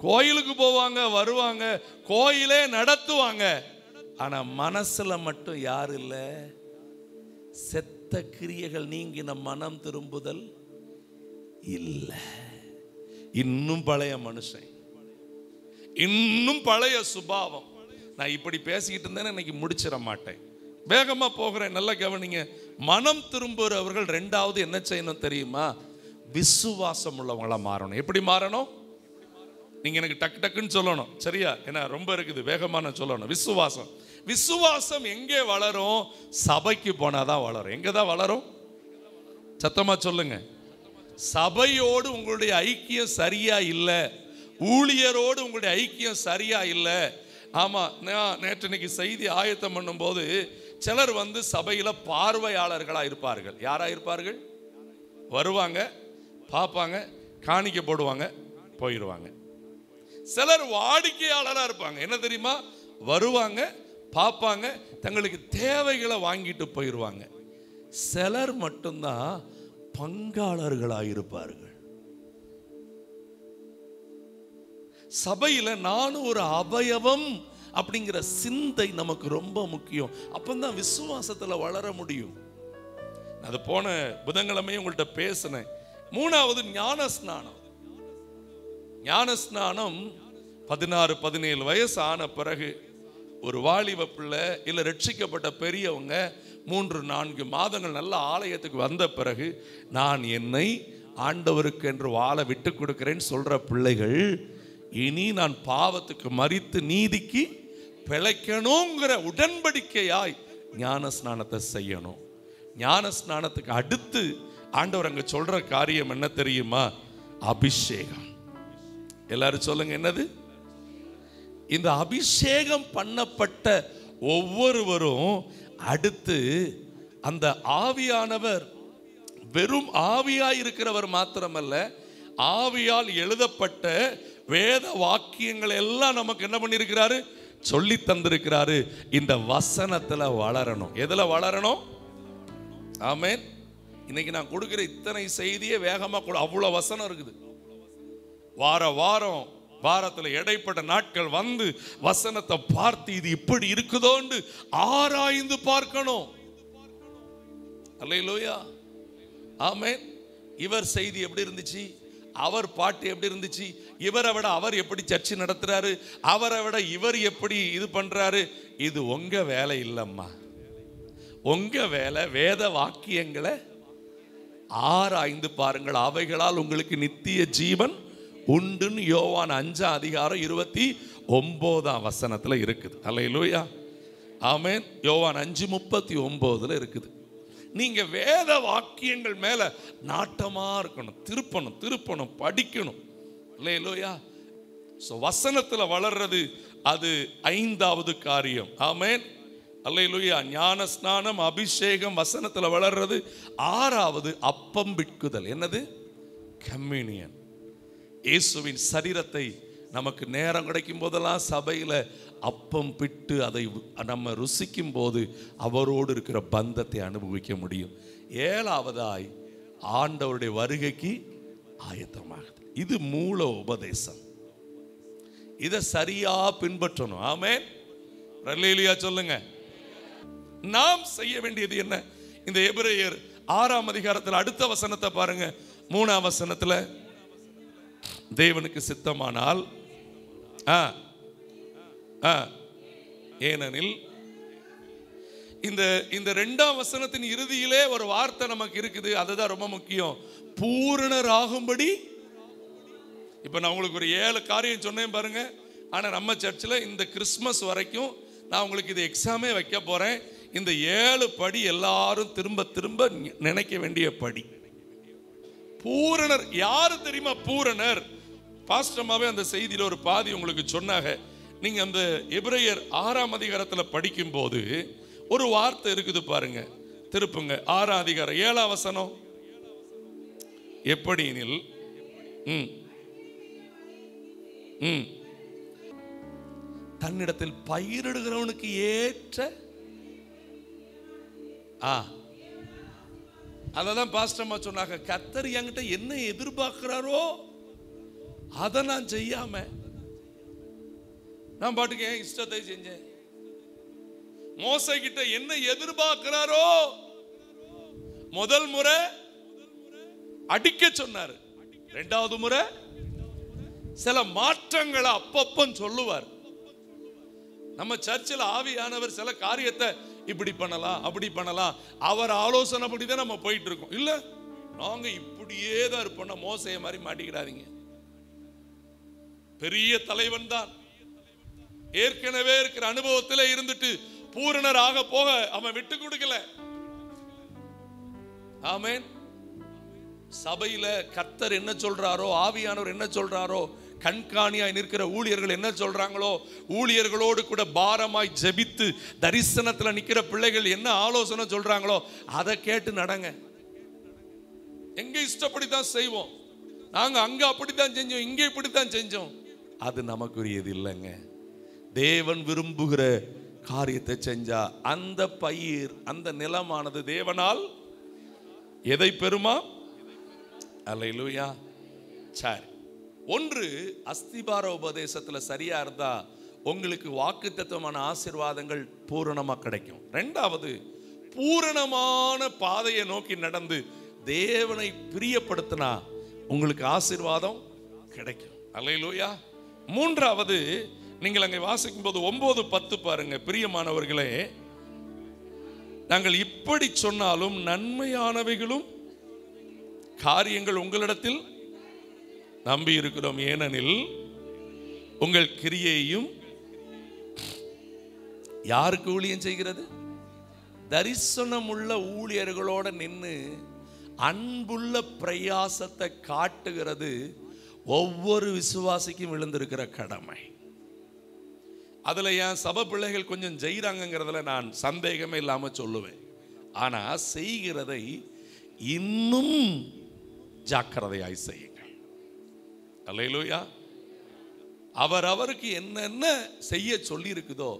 [SPEAKER 1] கோயிலுக்கு போவாங்க, வருவாங்க, கோயிலே நடத்துவாங்க, ஆனா மனசுல மட்டும் யாரு இல்ல? செத்த கிரியைகள் நீங்கின மனம் திரும்புதல் இல்ல. இன்னும் பழைய மனுஷன், இன்னும் பழைய சுபாவம். நான் இப்படி பேசிக்கிட்டு இருந்தேன்னு இன்னைக்கு முடிச்சிட மாட்டேன், வேகமா போகிறேன். நல்லா கவனிங்க. மனம் திரும்புகிறவர்கள் ரெண்டாவது என்ன செய்யணும் தெரியுமா? விசுவாசம் உள்ளவங்களா மாறணும். எப்படி மாறணும்? நீங்க எனக்கு டக்கு டக்குன்னு சொல்லணும், சரியா? ஏன்னா ரொம்ப இருக்குது, வேகமா நான் சொல்லணும். விசுவாசம். விசுவாசம் எங்கே வளரும்? சபைக்கு போனாதான் வளரும். எங்க தான் வளரும்? சத்தமா சொல்லுங்க. சபையோடு உங்களுடைய ஐக்கியம் சரியா இல்லை, ஊழியரோடு உங்களுடைய ஐக்கியம் சரியா இல்லை. ஆமா, நான் நேற்று இன்னைக்கு செய்தி ஆயத்தம் பண்ணும் போது சிலர் சபையில பார்வையாளர்களா இருப்பார்கள். யாரா இருப்பார்கள்? வருவாங்க, பார்ப்பாங்க, காணிக்க போடுவாங்க, போயிடுவாங்க. சிலர் வாடிக்கையாளரா இருப்பாங்க. என்ன தெரியுமா? வருவாங்க, பார்ப்பாங்க, தங்களுக்கு தேவைகளை வாங்கிட்டு போயிடுவாங்க. சிலர் மட்டும்தான் பங்காளர்களாக இருப்பார்கள். சபையில நானும் ஒரு அவயவம் அப்படிங்கிற சிந்தை நமக்கு ரொம்ப முக்கியம். அப்பதான் விசுவாசத்துல வளர முடியும். அது போன புதன்கிழமையும் உங்கள்கிட்ட பேசினேன். மூணாவது ஞான ஸ்நானம். ஞான ஸ்நானம் 16-17 வயசு ஆன பிறகு ஒரு வாலிப பிள்ளை இல்லை ரட்சிக்கப்பட்ட பெரியவங்க 3-4 மாதங்கள் நல்ல ஆலயத்துக்கு வந்த பிறகு நான் என்னை ஆண்டவருக்கு என்று வாழ விட்டு கொடுக்கிறேன்னு சொல்ற பிள்ளைகள், இனி நான் பாவத்துக்கு மரித்து நீதிக்கு பிழைக்கணுங்கிற உடன்படிக்கையாய் ஞான ஸ்நானத்தை செய்யணும். ஞான ஸ்நானத்துக்கு அடுத்து ஆண்டவர் அங்க சொல்ற காரியம் என்ன தெரியுமா? அபிஷேகம். எல்லாரும் சொல்லுங்க, என்னது? இந்த அபிஷேகம் பண்ணப்பட்ட ஒவ்வொருவரும் அடுத்து அந்த ஆவியானவர் வெறும் ஆவியாய் இருக்கிறவர் மாத்திரமல்ல, ஆவியால் எழுதப்பட்ட வேத வாக்கியங்கள் எல்லாம் நமக்கு என்ன பண்ணிருக்கிறாரு? சொல்லி தந்திருக்கிறாரு. இந்த வசனத்துல வளரணும். எதுல வளரணும்? ஆமென். இன்னைக்கு நான் கொடுக்கிற இத்தனை செய்தியே வேகமா கூட அவ்வளவு வசனம் இருக்குது. வாரம் வாரத்தில் இடைப்பட்ட நாட்கள் வசனத்தை பார்த்து இது இப்படி இருக்குதோன்னு ஆராய்ந்து பார்க்கணும். அல்லேலூயா, ஆமென். இவர் செய்தி எப்படி இருந்துச்சு? அவர் பாட்டு எப்படி இருந்துச்சு, இவரை விட அவர் எப்படி சர்ச்சை நடத்துறாரு, அவரை விட இவர் எப்படி இது பண்றாரு. இது உங்க வேலை இல்லம்மா. உங்க வேலை வேத வாக்கியங்களை ஆராய்ந்து பாருங்கள், அவைகளால் உங்களுக்கு நித்திய ஜீவன் உண்டுன்னு யோவான் 5:29 இருக்குது. அல்லேலூயா, ஆமென். யோவான் 5:39 இருக்குது. நீங்க வேத வாக்கியங்கள் மேல நாட்டமா இருக்கணும், திருப்பணும் படிக்கணும். அல்லேலூயா. சோ வசனத்துல வளர்றது அது 5வது காரியம். ஆமென், அல்லேலூயா. ஞான ஸ்நானம், அபிஷேகம், வசனத்துல வளர்றது. 6வது அப்பம் பிட்குதல். என்னது? கம்யூனியன். இயேசுவின் சரீரத்தை நமக்கு நேரம் கிடைக்கும் போதெல்லாம் சபையில அப்பம் பிட்டு அதை நம்ம ருசிக்கும் போது அவரோடு இருக்கிற பந்தத்தை அனுபவிக்க முடியும். 7வதாய் ஆண்டவருடைய வருகைக்கு ஆயத்தமாகுது. இது மூல உபதேசம். இதை சரியா பின்பற்றணும். ஆமென், அல்லேலூயா சொல்லுங்க. நாம் செய்ய வேண்டியது என்ன? இந்த எபிரேயர் 6ஆம் அதிகாரத்தில் அடுத்த வசனத்தை பாருங்க. 3ஆம் வசனத்துல, தேவனுக்கு சித்தமானால் ஏனெனில் இந்த 2ஆம் வசனத்தின் இறுதியிலே ஒரு வார்த்தை நமக்கு இருக்குது. அதுதான் ரொம்ப முக்கியம். பூரணராகும்படி. இப்ப நான் உங்களுக்கு ஒரு 7 காரியம் சொன்னேன் பாருங்க. ஆனா நம்ம சர்ச்சில் இந்த கிறிஸ்மஸ் வரைக்கும் நான் உங்களுக்கு இது எக்ஸாமே வைக்க போறேன். இந்த 7 படி எல்லாரும் திரும்ப திரும்ப நினைக்க வேண்டிய படி. பூரணர் யாரு தெரியுமா? பூரணர். பாஸ்டமாவே அந்த செய்தியில ஒரு பாதி உங்களுக்கு சொன்னாங்க. நீங்க அந்த எபிரேயர் 6ஆம் அதிகாரத்தில் படிக்கும் போது ஒரு வார்த்தை இருக்குது பாருங்க. திருப்புங்க 6ஆம் அதிகாரம் 7ஆம் வசனம். எப்படி எனில் தன்னிடத்தில் பயிரிடுகிறவனுக்கு ஏற்ற அததான் பாஸ்டம்மா சொன்னாங்க. கர்த்தர் என்கிட்ட என்ன எதிர்பார்க்கிறாரோ அதை நான் செய்யாம நான் பாட்டுக்கு என் இஷ்டத்தை செஞ்சேன். மோசே கிட்ட என்ன எதிர்பார்க்கிறாரோ முதல் முறை அடிக்க சொன்னாரு, 2வது முறை சில மாற்றங்களை அப்பப்ப சொல்லுவார். நம்ம சர்ச்சில் ஆவியானவர் சில காரியத்தை இப்படி பண்ணலாம் அப்படி பண்ணலாம், அவர் ஆலோசனை படிதான் நம்ம போயிட்டு இருக்கோம். இல்ல நாங்க இப்படியே தான் இருப்போம். மோசைய மாதிரி மாட்டிக்கிடாதீங்க. பெரிய தலைவன் தான், ஏற்கனவே இருக்கிற அனுபவத்தில் இருந்துட்டு பூரணராக போக அவன் விட்டு கொடுக்கல. ஆமென். சபையில கர்த்தர் என்ன சொல்றாரோ, ஆவியானவர் என்ன சொல்றாரோ, கண்காணியாய் நிற்கிற ஊழியர்கள் என்ன சொல்றாங்களோ, ஊழியர்களோடு கூட பாரமாய் ஜெபித்து தரிசனத்துல நிக்கிற பிள்ளைகள் என்ன ஆலோசனை சொல்றாங்களோ அதை கேட்டு நடங்க. எங்க இஷ்டப்படித்தான் செய்வோம். நாங்க அங்க அப்படித்தான் செஞ்சோம், இங்க இப்படித்தான் செஞ்சோம். அது நமக்குரியது இல்லைங்க. தேவன் விரும்புகிற காரியத்தை செஞ்சா அந்த பயிர், அந்த நிலமானது தேவனால் எதை பெறுமா? அல்லேலூயா. சரி, ஒன்று அஸ்திபார உபதேசத்துல சரியா இருந்தா உங்களுக்கு வாக்குத்தத்தமான ஆசீர்வாதங்கள் பூரணமா கிடைக்கும். 2வது பூரணமான பாதையை நோக்கி நடந்து தேவனை பிரியப்படுத்தினா உங்களுக்கு ஆசீர்வாதம் கிடைக்கும். அல்லேலூயா. 3வது நீங்கள் அங்கே வாசிக்கும் போது 9:10 பாருங்க. பிரியமானவர்களே, நாங்கள் இப்படி சொன்னாலும் நன்மையானவைகளும் காரியங்கள் உங்களிடத்தில் நம்பி இருக்கிறோம். ஏனெனில் உங்கள் கிரியையும் யாருக்கு ஊழியம் செய்கிறது? தரிசனமுள்ள ஊழியர்களோட நின்று அன்புள்ள பிரயாசத்தை காட்டுகிறது ஒவ்வொரு விசுவாசிக்கும் விழுந்திருக்கிற கடமை. அதுல என் சபை பிள்ளைகள் கொஞ்சம் ஜெயிறாங்கிறதுல நான் சந்தேகமே இல்லாம சொல்லுவேன். ஆனா செய்கிறதை இன்னும் ஜாக்கிரதையாய் செய்யுங்கள். அல்லேலூயா. அவருக்கு என்னென்ன செய்ய சொல்லி இருக்குதோ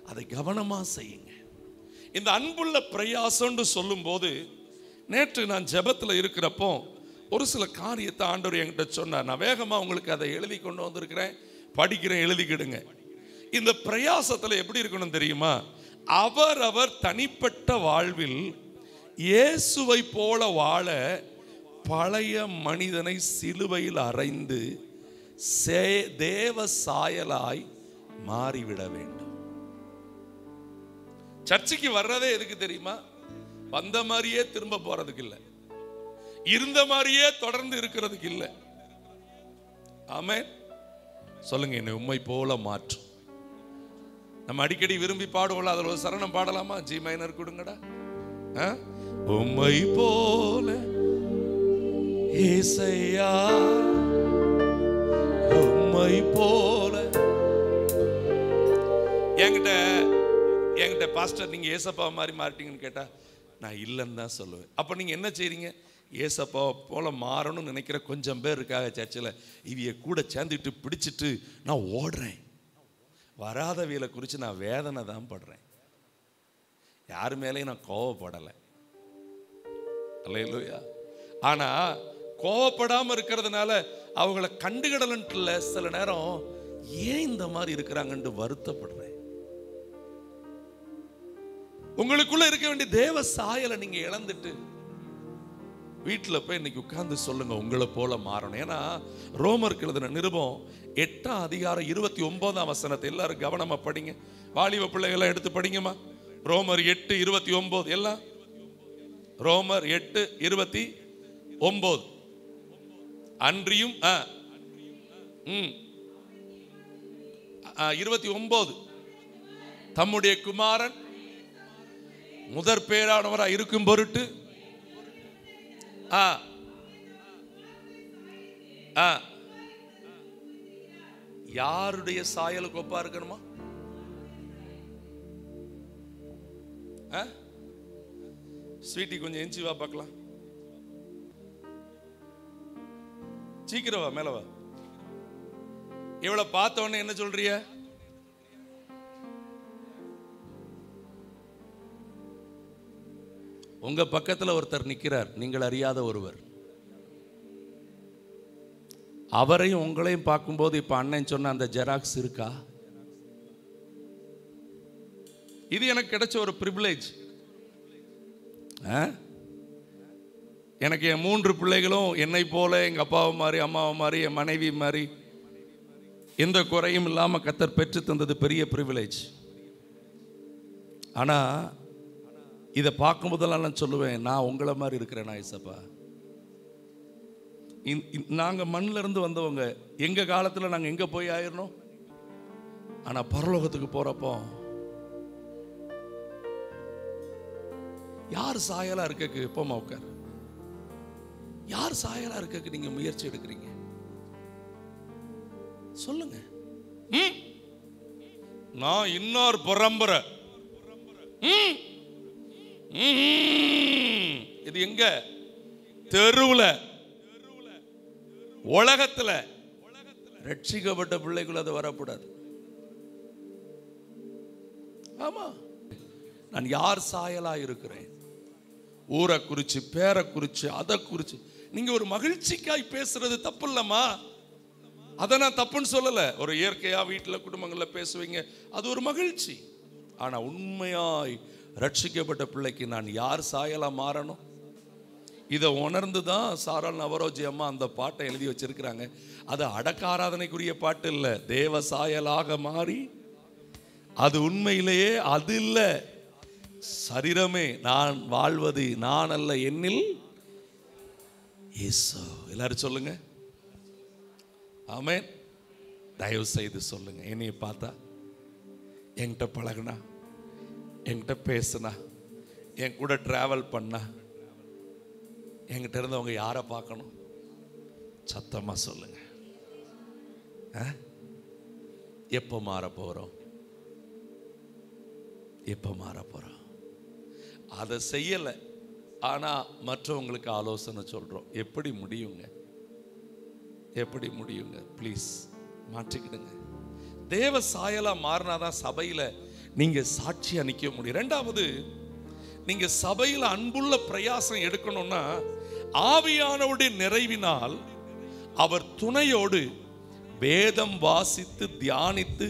[SPEAKER 1] அதை கவனமா செய்யுங்க. இந்த அன்புள்ள பிரயாசம்னு சொல்லும் போது, நேற்று நான் ஜெபத்துல இருக்கிறப்போ ஒரு சில காரியத்தை ஆண்டவர் என்கிட்ட சொன்னார். நான் வேகமா உங்களுக்கு அதை எழுதி கொண்டு வந்திருக்கிறேன், படிக்கிறேன், எழுதிக்கிடுங்க. இந்த பிரயாசத்துல எப்படி இருக்கணும் தெரியுமா? அவரவர் தனிப்பட்ட வாழ்வில் இயேசுவை போல வாழ பழைய மனிதனை சிலுவையில் அறைந்து தேவ சாயலாய் மாறிவிட வேண்டும். சர்ச்சுக்கு வர்றதே எதுக்கு தெரியுமா? வந்த மாதிரியே திரும்ப போறதுக்கு இல்லை, இருந்த மாதிரியே தொடர்ந்து இருக்கிறதுக்கு இல்லை. ஆமென். சொல்லுங்க, என்னை உம்மை போல மாற்றும். நம்ம அடிக்கடி விரும்பி பாடுவோம், அதில் ஒரு சரணம் பாடலாமா? ஜி மைனர் கொடுங்கடா. உம்மை போல ஏசையா, உம்மை போல. என்கிட்ட பாஸ்டர் நீங்க ஏசப்பா மாதிரி மாறிட்டீங்கன்னு கேட்டா நான் இல்லைன்னு தான் சொல்லுவேன். அப்ப நீங்க என்ன செய்றீங்க? ஏசப்பா போல மாறணும்னு நினைக்கிற கொஞ்சம் பேர் இருக்காங்க சர்ச்சில், இவைய கூட சேர்ந்துட்டு பிடிச்சிட்டு நான் ஓடுறேன். வராதவியலை குறித்து நான் வேதனை தான் படுறேன். யாரு மேலேயும் நான் கோவப்படலை. அல்லேலூயா. ஆனா கோவப்படாம இருக்கிறதுனால அவங்கள கண்டுகிடலன்ட்டுல சில நேரம் ஏன் இந்த மாதிரி இருக்கிறாங்கன்னு வருத்தப்படுறேன். உங்களுக்குள்ள இருக்க வேண்டிய தேவ சாயலை நீங்க இழந்துட்டு வீட்டில் போய் இன்னைக்கு உட்கார்ந்து சொல்லுங்க, உங்களை போல மாறணும். ஏன்னா ரோமருக்கு எழுதின நிருபம் 8ஆம் அதிகாரம் 29ஆம் வசனத்தை எல்லாரும் கவனமா படிங்க. வாலிப பிள்ளைகளை எடுத்து படிங்கம்மா. ரோமர் 8:29 எல்லாம். ரோமர் 8:29. அன்றியும் 29 தம்முடைய குமாரன் முதற் பேரானவராய் இருக்கும் பொருட்டு யாருடைய சாயலுக்கு ஒப்பா இருக்கணுமா? ஸ்வீட்டி கொஞ்சம் எஞ்சி வா பார்க்கலாம். சீக்கிரம் வா, மேல வா. இவளை பார்த்த உடனே என்ன சொல்றிய? உங்க பக்கத்துல ஒருத்தர் நிக்கிறார், நீங்கள் அறியாத ஒருவர். அவரையும் உங்களையும் பார்க்கும்போது இப்ப அண்ணன் சொன்ன அந்த ஜெராக்ஸ் இருக்கா? இது எனக்கு கிடைச்ச ஒரு பிரிவிலேஜ். எனக்கு என் 3 பிள்ளைகளும் என்னை போல எங்க அப்பாவை மாதிரி, அம்மாவை மாதிரி, என் மனைவி மாதிரி எந்த குறையும் இல்லாம கர்த்தர் பெற்று தந்தது பெரிய பிரிவிலேஜ். ஆனா இதை பார்க்கும் போதெல்லாம் நான் சொல்லுவேன், நான் உங்களை மாதிரி இருக்கிறேன் ஐசப்பா. நாங்க மண்ணில இருந்து வந்தவங்க, எங்க காலத்துல நாங்க எங்க போய் ஆயிரணும். ஆனா பரலோகத்துக்கு போறப்போ யார் சாயலா இருக்க எப்பமா உட்கார், யார் சாயலா இருக்க நீங்க முயற்சி எடுக்கிறீங்க? சொல்லுங்க. நான் இன்னொரு பரம்பரை. இது எங்க? தெருவுல, உலகத்துல ரட்சிக்கப்பட்ட பிள்ளைக்குள்ள அது வரக்கூடாது. ஆமா, நான் யார் சாயலா இருக்கிறேன்? ஊரை குறிச்சு, பேரை குறிச்சு, அதை குறிச்சு நீங்க ஒரு மகிழ்ச்சிக்காய் பேசுறது தப்பு இல்லம்மா. அதை நான் தப்புன்னு சொல்லல. ஒரு இயற்கையா வீட்டில் குடும்பங்களில் பேசுவீங்க, அது ஒரு மகிழ்ச்சி. ஆனா உண்மையாய் ரட்சிக்கப்பட்ட பிள்ளைக்கு நான் யார் சாயலா மாறணும்? இதை உணர்ந்து தான் சாரால் நவரோஜி அம்மா அந்த பாட்டை எழுதி வச்சிருக்கிறாங்க. அது அடக்க ஆராதனைக்குரிய பாட்டு இல்லை, தேவ சாயலாக மாறி. அது உண்மையிலேயே அது இல்லை, சரீரமே. நான் வாழ்வது நான் அல்ல, என்னில் இயேசு. எல்லாரும் சொல்லுங்க ஆமென். தயவு செய்து சொல்லுங்க. என்னைய பார்த்தா, என்கிட்ட பழகுனா, என்கிட்ட பேசுனா, என் கூட டிராவல் பண்ணா, என்கிட்ட இருந்தவங்க யாரை பார்க்கணும்? சத்தமா சொல்லுங்க. எப்போ மாற போறோம்? எப்போ மாற போறோம்? அதை செய்யலை, ஆனா மற்றவங்களுக்கு ஆலோசனை சொல்றோம். எப்படி முடியுங்க? எப்படி முடியுங்க? ப்ளீஸ் மாற்றிக்கிடுங்க. தேவ சாயலா மாறினாதான் சபையில நீங்க சாட்சியா நிற்க முடியும். 2வது, நீங்க சபையில அன்புள்ள பிரயாசம் எடுக்கணும்னா ஆவியானவருடைய நிறைவினால் அவர் துணையோடு வேதம் வாசித்து தியானித்து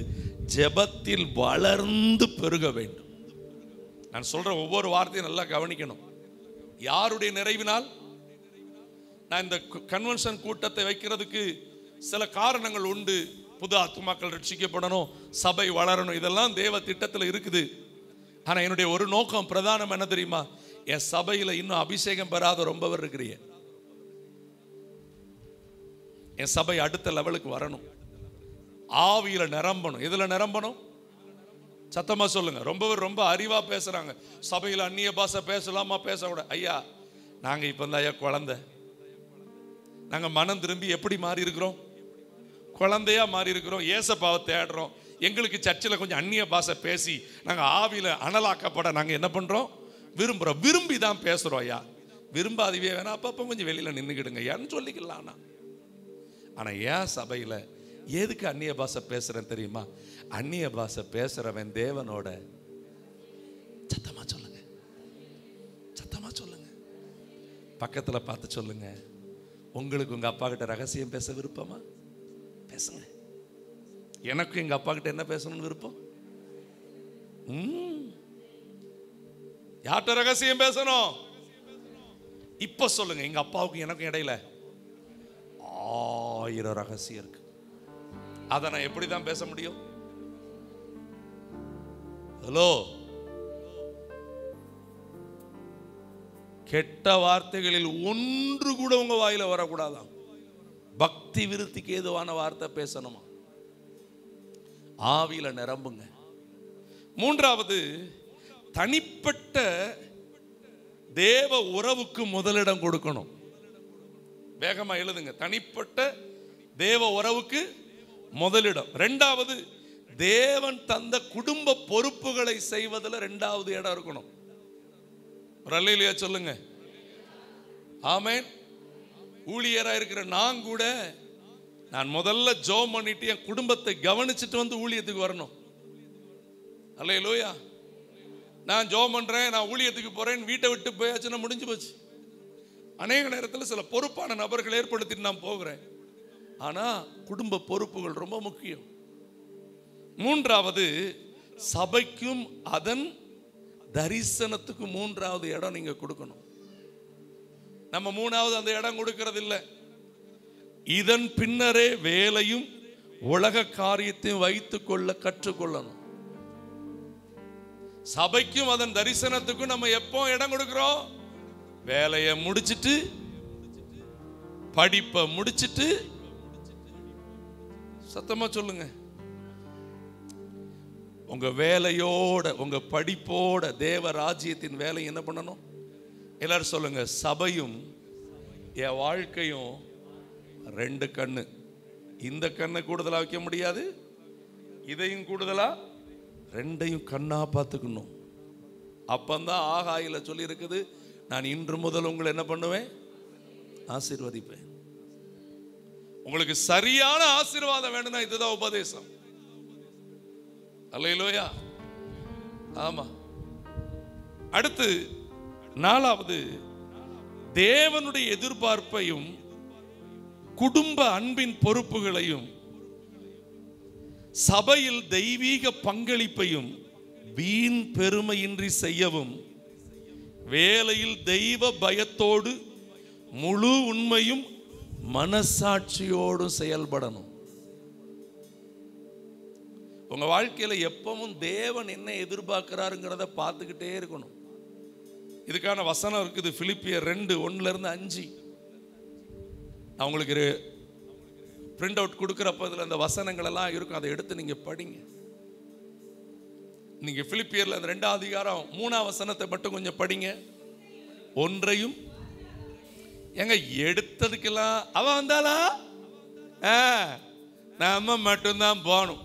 [SPEAKER 1] ஜெபத்தில் வளர்ந்து பெருக வேண்டும். நான் சொல்ற ஒவ்வொரு வார்த்தையும் நல்லா கவனிக்கணும். யாருடைய நிறைவினால்? நான் இந்த கன்வென்ஷன் கூட்டத்தை வைக்கிறதுக்கு சில காரணங்கள் உண்டு. புது ஆத்துமாக்கள் ரட்சிக்கப்படணும், சபை வளரணும், இதெல்லாம் தேவ திட்டத்தில் இருக்குது. ஆனால் என்னுடைய ஒரு நோக்கம் பிரதானம் என்ன தெரியுமா? என் சபையில் இன்னும் அபிஷேகம் பெறாத ரொம்ப பேர் இருக்கிறீங்க. என் சபை அடுத்த லெவலுக்கு வரணும், ஆவியில நிரம்பணும். எதுல நிரம்பணும்? சத்தமா சொல்லுங்க. ரொம்ப அறிவா பேசுறாங்க. சபையில் அந்நிய பாஷை பேசலாமா பேசக்கூட? ஐயா, நாங்க இப்ப தான் ஐயா குழந்தை. நாங்க மனம் திரும்பி எப்படி மாறி இருக்கிறோம்? குழந்தையா மாறி இருக்கிறோம். ஏசப்பாவை தேடுறோம். எங்களுக்கு சர்ச்சில் கொஞ்சம் அந்நிய பாஷை பேசி நாங்க ஆவியில அனலாக்கப்பட நாங்க என்ன பண்றோம்? விரும்புறோம். விரும்பி தான் பேசுறோம். ஐயா, விரும்பாதவே வேணா, அப்பப்ப கொஞ்சம் வெளியில நின்றுக்கிடுங்க ஐயான்னு சொல்லிக்கலாம். ஆனா ஏன் சபையில எதுக்கு அந்நிய பாஷை பேசுறேன் தெரியுமா? அந்நிய பாஷை பேசுறவன் தேவனோட. சத்தமா சொல்லுங்க, சத்தமா சொல்லுங்க. பக்கத்துல பார்த்து சொல்லுங்க, உங்களுக்கு உங்க அப்பா கிட்ட ரகசியம் பேச விருப்பமா? பேசுங்க. எனக்கு எங்க அப்பா கிட்ட என்ன பேசணும்னு விருப்பம்? யார்கிட்ட ரகசியம் பேசணும்? இப்ப சொல்லுங்க. எங்க அப்பாவுக்கு எனக்கும் இடையில 1000 ரகசியம் இருக்கு. அதை நான் எப்படிதான் பேச முடியும்? ஹலோ, கெட்ட வார்த்தைகளில் ஒன்று கூட உங்க வாயில வரக்கூடாதான். பக்தி விருத்திக்கு ஏதுவான வார்த்தை பேசணுமா? ஆவியில நிரம்புங்க. மூன்றாவது, தனிப்பட்ட தேவ உறவுக்கு முதலிடம் கொடுக்கணும். வேகமா எழுதுங்க. தனிப்பட்ட தேவ உறவுக்கு முதலிடம். இரண்டாவது, தேவன் தந்த குடும்ப பொறுப்புகளை செய்வதில் இரண்டாவது இடம் இருக்கணும். ஒரு அல்லேலூயா சொல்லுங்க. ஆமென். ஊழியரா இருக்கிற நான் கூட நான் முதல்ல ஜெபம் பண்ணிட்டு என் குடும்பத்தை கவனிச்சுட்டு வந்து ஊழியத்துக்கு வரணும். அல்லேலூயா. நான் ஜெபம் பண்றேன், நான் ஊழியத்துக்கு போறேன், வீட்டை விட்டு போயாச்சுன்னா முடிஞ்சு போச்சு. அநேக நேரத்தில் சில பொறுப்பான நபர்கள் ஏற்படுத்திட்டு நான் போகிறேன். ஆனா குடும்ப பொறுப்புகள் ரொம்ப முக்கியம். மூன்றாவது, சபைக்கும் அதன் தரிசனத்துக்கு மூன்றாவது இடம் நீங்க கொடுக்கணும். நம்ம மூணாவது அந்த இடம் கொடுக்கிறது இல்லை. இதன் பின்னரே வேலையும் உலக காரியத்தையும் வைத்துக் கொள்ள கற்றுக்கொள்ளணும். சபைக்கும் அதன் தரிசனத்துக்கும் நம்ம எப்போ இடம் கொடுக்கிறோம்? வேலையை முடிச்சிட்டு, படிப்பை முடிச்சிட்டு. சத்தமா சொல்லுங்க. உங்க வேலையோட உங்க படிப்போட தேவ ராஜ்யத்தின் வேலை என்ன பண்ணணும்? எல்லாரும் சொல்லுங்க. சபையும் என் வாழ்க்கையும் ரெண்டு கண்ணு. இந்த கண்ணை கூடுதலா வைக்க முடியாது, இதையும் கூடுதலா, ரெண்டையும் கண்ணா பார்த்துக்கணும். அப்பந்தான் ஆகாயில சொல்லி இருக்குது, நான் இன்று முதல் உங்களை என்ன பண்ணுவேன்? ஆசீர்வதிப்பேன். உங்களுக்கு சரியான ஆசீர்வாதம் வேணும்னா இதுதான் உபதேசம். அல்லேலூயா. ஆமா. அடுத்து நாலாவது, தேவனுடைய எதிர்பார்ப்பையும் குடும்ப அன்பின் பொறுப்புகளையும் சபையில் தெய்வீக பங்களிப்பையும் வீண் பெருமையின்றி செய்யவும், வேலையில் தெய்வ பயத்தோடு முழு உண்மையும் மனசாட்சியோடும் செயல்படணும். உங்க வாழ்க்கையில எப்பவும் தேவன் என்ன எதிர்பார்க்கிறாருங்கிறத பார்த்துக்கிட்டே இருக்கணும். இதுக்கான வசனம் இருக்குது. பிலிப்பியர் 2:1-5. நான் உங்களுக்கு பிரிண்ட் அவுட் கொடுக்குறப்ப இதில் அந்த வசனங்கள் எல்லாம் இருக்கும். அதை எடுத்து நீங்க படிங்க. நீங்க பிலிப்பியர்ல அந்த 2ஆம் அதிகாரம் 3ஆம் வசனத்தை மட்டும் கொஞ்சம் படிங்க. ஒன்றையும் எங்க எடுத்ததுக்கெல்லாம் அவ வந்தாளா, நாம மட்டும்தான் போகணும்.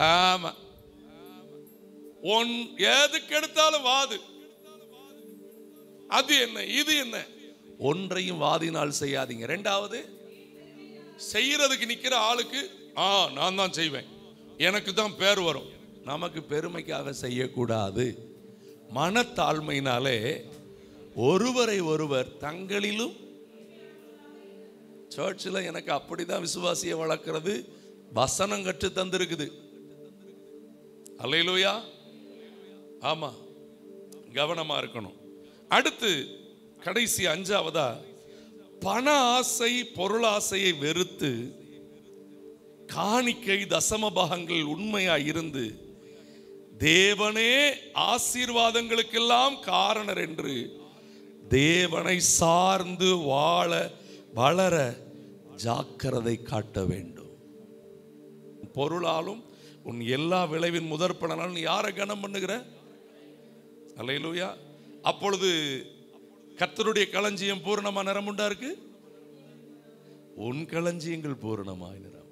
[SPEAKER 1] ஆமா, எதுக்கு எடுத்தாலும் வாது, அது என்ன இது என்ன, ஒன்றையும் வாதினால் செய்யாதீங்க. ரெண்டாவது, செய்யறதுக்கு நிக்கிற ஆளுக்கு நான் தான் செய்வேன், எனக்கு தான் பேர் வரும், நமக்கு பெருமைக்காக செய்யக்கூடாது. மனத்தாழ்மையினாலே ஒருவரை ஒருவர் தங்களிலும். சர்ச்சில் எனக்கு அப்படிதான் விசுவாசியை வளர்க்கிறது வசனம் கற்று தந்திருக்குது. அல்லேலூயா. ஆமா, கவனமா இருக்கணும். அடுத்து கடைசி 5ஆவதா, பண ஆசை, பொருளாசையை வெறுத்து காணிக்கை, தசம பாகங்கள் உண்மையாய் இருந்து தேவனே ஆசீர்வாதங்களுக்கெல்லாம் காரணர் என்று தேவனை சார்ந்து வாழ வளர ஜாக்கிரதை காட்ட வேண்டும். பொருளாலும் உன் எல்லா விளைவின் முதற் பலனாலும் நீ யாரை கனம் பண்ணுகிற? அல்லேலூயா. அப்பொழுது கர்த்தருடைய களஞ்சியம் பூரணமா நிரம்புண்டா இருக்கு. உன் களஞ்சியங்கள் பூரணமாய் நிரம்பும்.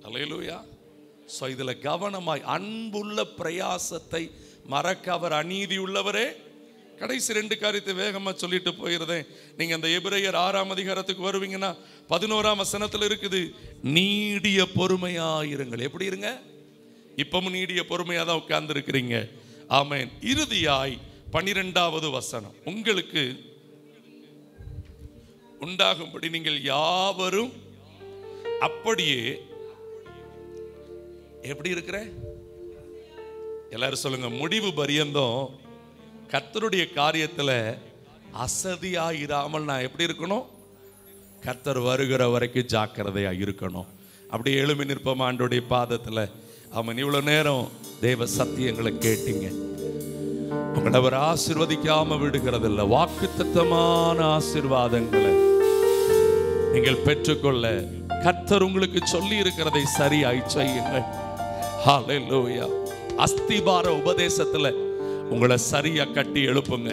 [SPEAKER 1] அல்லேலூயா. சோ இதுல கவனமாய், அன்புள்ள பிரயாசத்தை மறக்க அவர் அநீதி உள்ளவரே. கடைசி 2 காரியத்தை வேகமா சொல்லிட்டு போயிருந்தேன். நீங்க அந்த எபிரேயர் 6ஆம் அதிகாரத்துக்கு வருவீங்கன்னா 11ஆம் வசனத்துல இருக்குது, நீடிய பொறுமையாயிருங்கள். எப்படி இருங்க? இப்பவும் நீடிய பொறுமையா தான் உட்கார்ந்து இருக்கிறீங்க. ஆமென். இறுதியாய் 12வது வசனம், உங்களுக்கு உண்டாகும்படி நீங்கள் யாவரும் அப்படியே எப்படி இருக்கிற? எல்லாரும் சொல்லுங்க, முடிவு பரியந்தம் கர்த்தருடைய காரியத்துல அசதியாயிராமல் நான் எப்படி இருக்கணும்? கர்த்தர் வருகிற வரைக்கும் ஜாக்கிரதையா இருக்கணும். அப்படி எழுமி நிற்போம் ஆண்டோடைய பாதத்துல. அவன் இவ்வளவு நேரம் தேவ சத்தியங்களை கேட்டீங்க. உங்களை அவர் ஆசீர்வதிக்காம விடுகிறதில்ல. வாக்குத்தத்தமான ஆசீர்வாதங்களை நீங்கள் பெற்றுக்கொள்ள கர்த்தர் உங்களுக்கு சொல்லி இருக்கிறதை சரியாய் செய்யுங்கள். ஹல்லேலூயா. அஸ்திபார உபதேசத்துல உங்களை சரியா கட்டி எழுப்புங்க.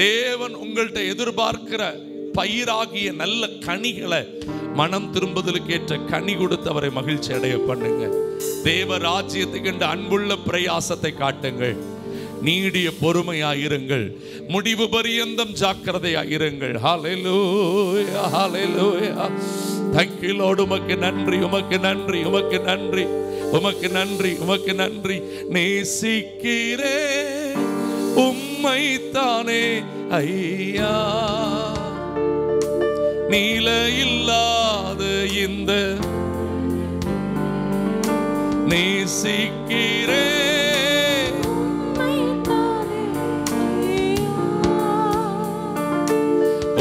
[SPEAKER 1] தேவன் உங்கள்கிட்ட எதிர்பார்க்கிற பயிராகிய நல்ல கனிகளை, மனம் திரும்புதலுக்கு ஏற்ற கனி கொடுத்து அவரை மகிழ்ச்சி அடைய பண்ணுங்க. தேவ ராஜ்யத்துக்கு என்ற அன்புள்ள பிரயாசத்தை காட்டுங்கள். நீடிய பொறுமையாயிருங்கள். முடிவு பரியந்தம் ஜாக்கிரதையாயிருங்கள். ஹல்லேலூயா, ஹல்லேலூயா. Thank you Lord. உமக்கு நன்றி, உமக்கு நன்றி, உமக்கு நன்றி, உமக்கு நன்றி, உமக்கு நன்றி. நேசிக்கிறே உம்மை தானே ஐயா, நீல இல்லாத இந்த நேசிக்கிறே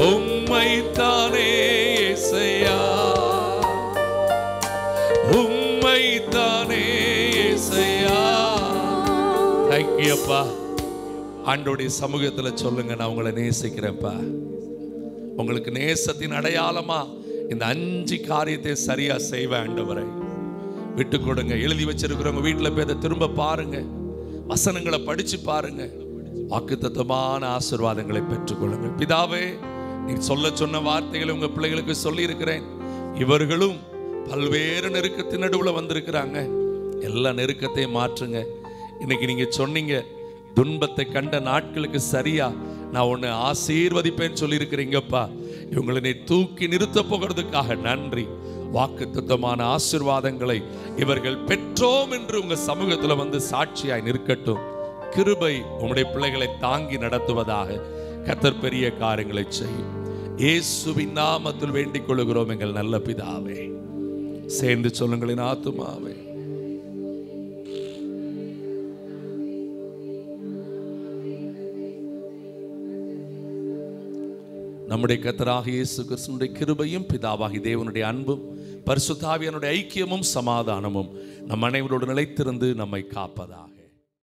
[SPEAKER 1] உம்மை தானே இயேசையா, உம்மை தானே இயேசையா. Thank you அப்பா. ஆண்டோடைய சமூகத்துல சொல்லுங்க, நான் உங்களை நேசிக்கிறேன்ப்பா. உங்களுக்கு நேசத்தின் அடையாளமா இந்த 5 காரியத்தை சரியா செய்வேன் ஆண்டவரே. விட்டு கொடுங்க. எழுதி வச்சிருக்கிறவங்க வீட்டுல போய் திரும்ப பாருங்க, வசனங்களை படிச்சு பாருங்க. வாக்குத்தத்தமான ஆசீர்வாதங்களை பெற்றுக்கொள்ளுங்கள். பிதாவே, நீ சொல்ல சொன்ன வார்த்தைகளை உங்க பிள்ளைகளுக்கு சொல்லி இருக்கிறேன். இவர்களும் பல்வேறு நெருக்கத்தின் நடுவில் வந்திருக்கிறாங்க. எல்லா நெருக்கத்தையும் மாற்றுங்க. இன்னைக்கு நீங்க சொன்னீங்க, துன்பத்தை கண்ட நாட்களுக்கு சரியா நான் உன்னை ஆசீர்வதிப்பேன்னு சொல்லியிருக்கிறீங்கப்பா. இவங்களை தூக்கி நிறுத்த போகிறதுக்காக நன்றி. வாக்குத்தத்தமான ஆசீர்வாதங்களை இவர்கள் பெற்றோம் என்று உங்க சமூகத்துல வந்து சாட்சியாய் நிற்கட்டும். கிருபை உம்முடைய பிள்ளைகளை தாங்கி நடத்துவதாக. கர்த்தர் பெரிய காரியங்களை செய்யும். இயேசுவின் நாமத்தில் வேண்டிக் கொள்கிறோம் எங்கள் நல்ல பிதாவே. சேர்ந்து சொல்லுங்களின் ஆத்துமாவே. நம்முடைய கர்த்தராகிய இயேசு கிறிஸ்துவினுடைய கிருபையும் பிதாவாகிய தேவனுடைய அன்பும் பரிசுத்த ஆவியானுடைய ஐக்கியமும் சமாதானமும் நம் அனைவரோடு நிலைத்திருந்து நம்மை காப்பதாக.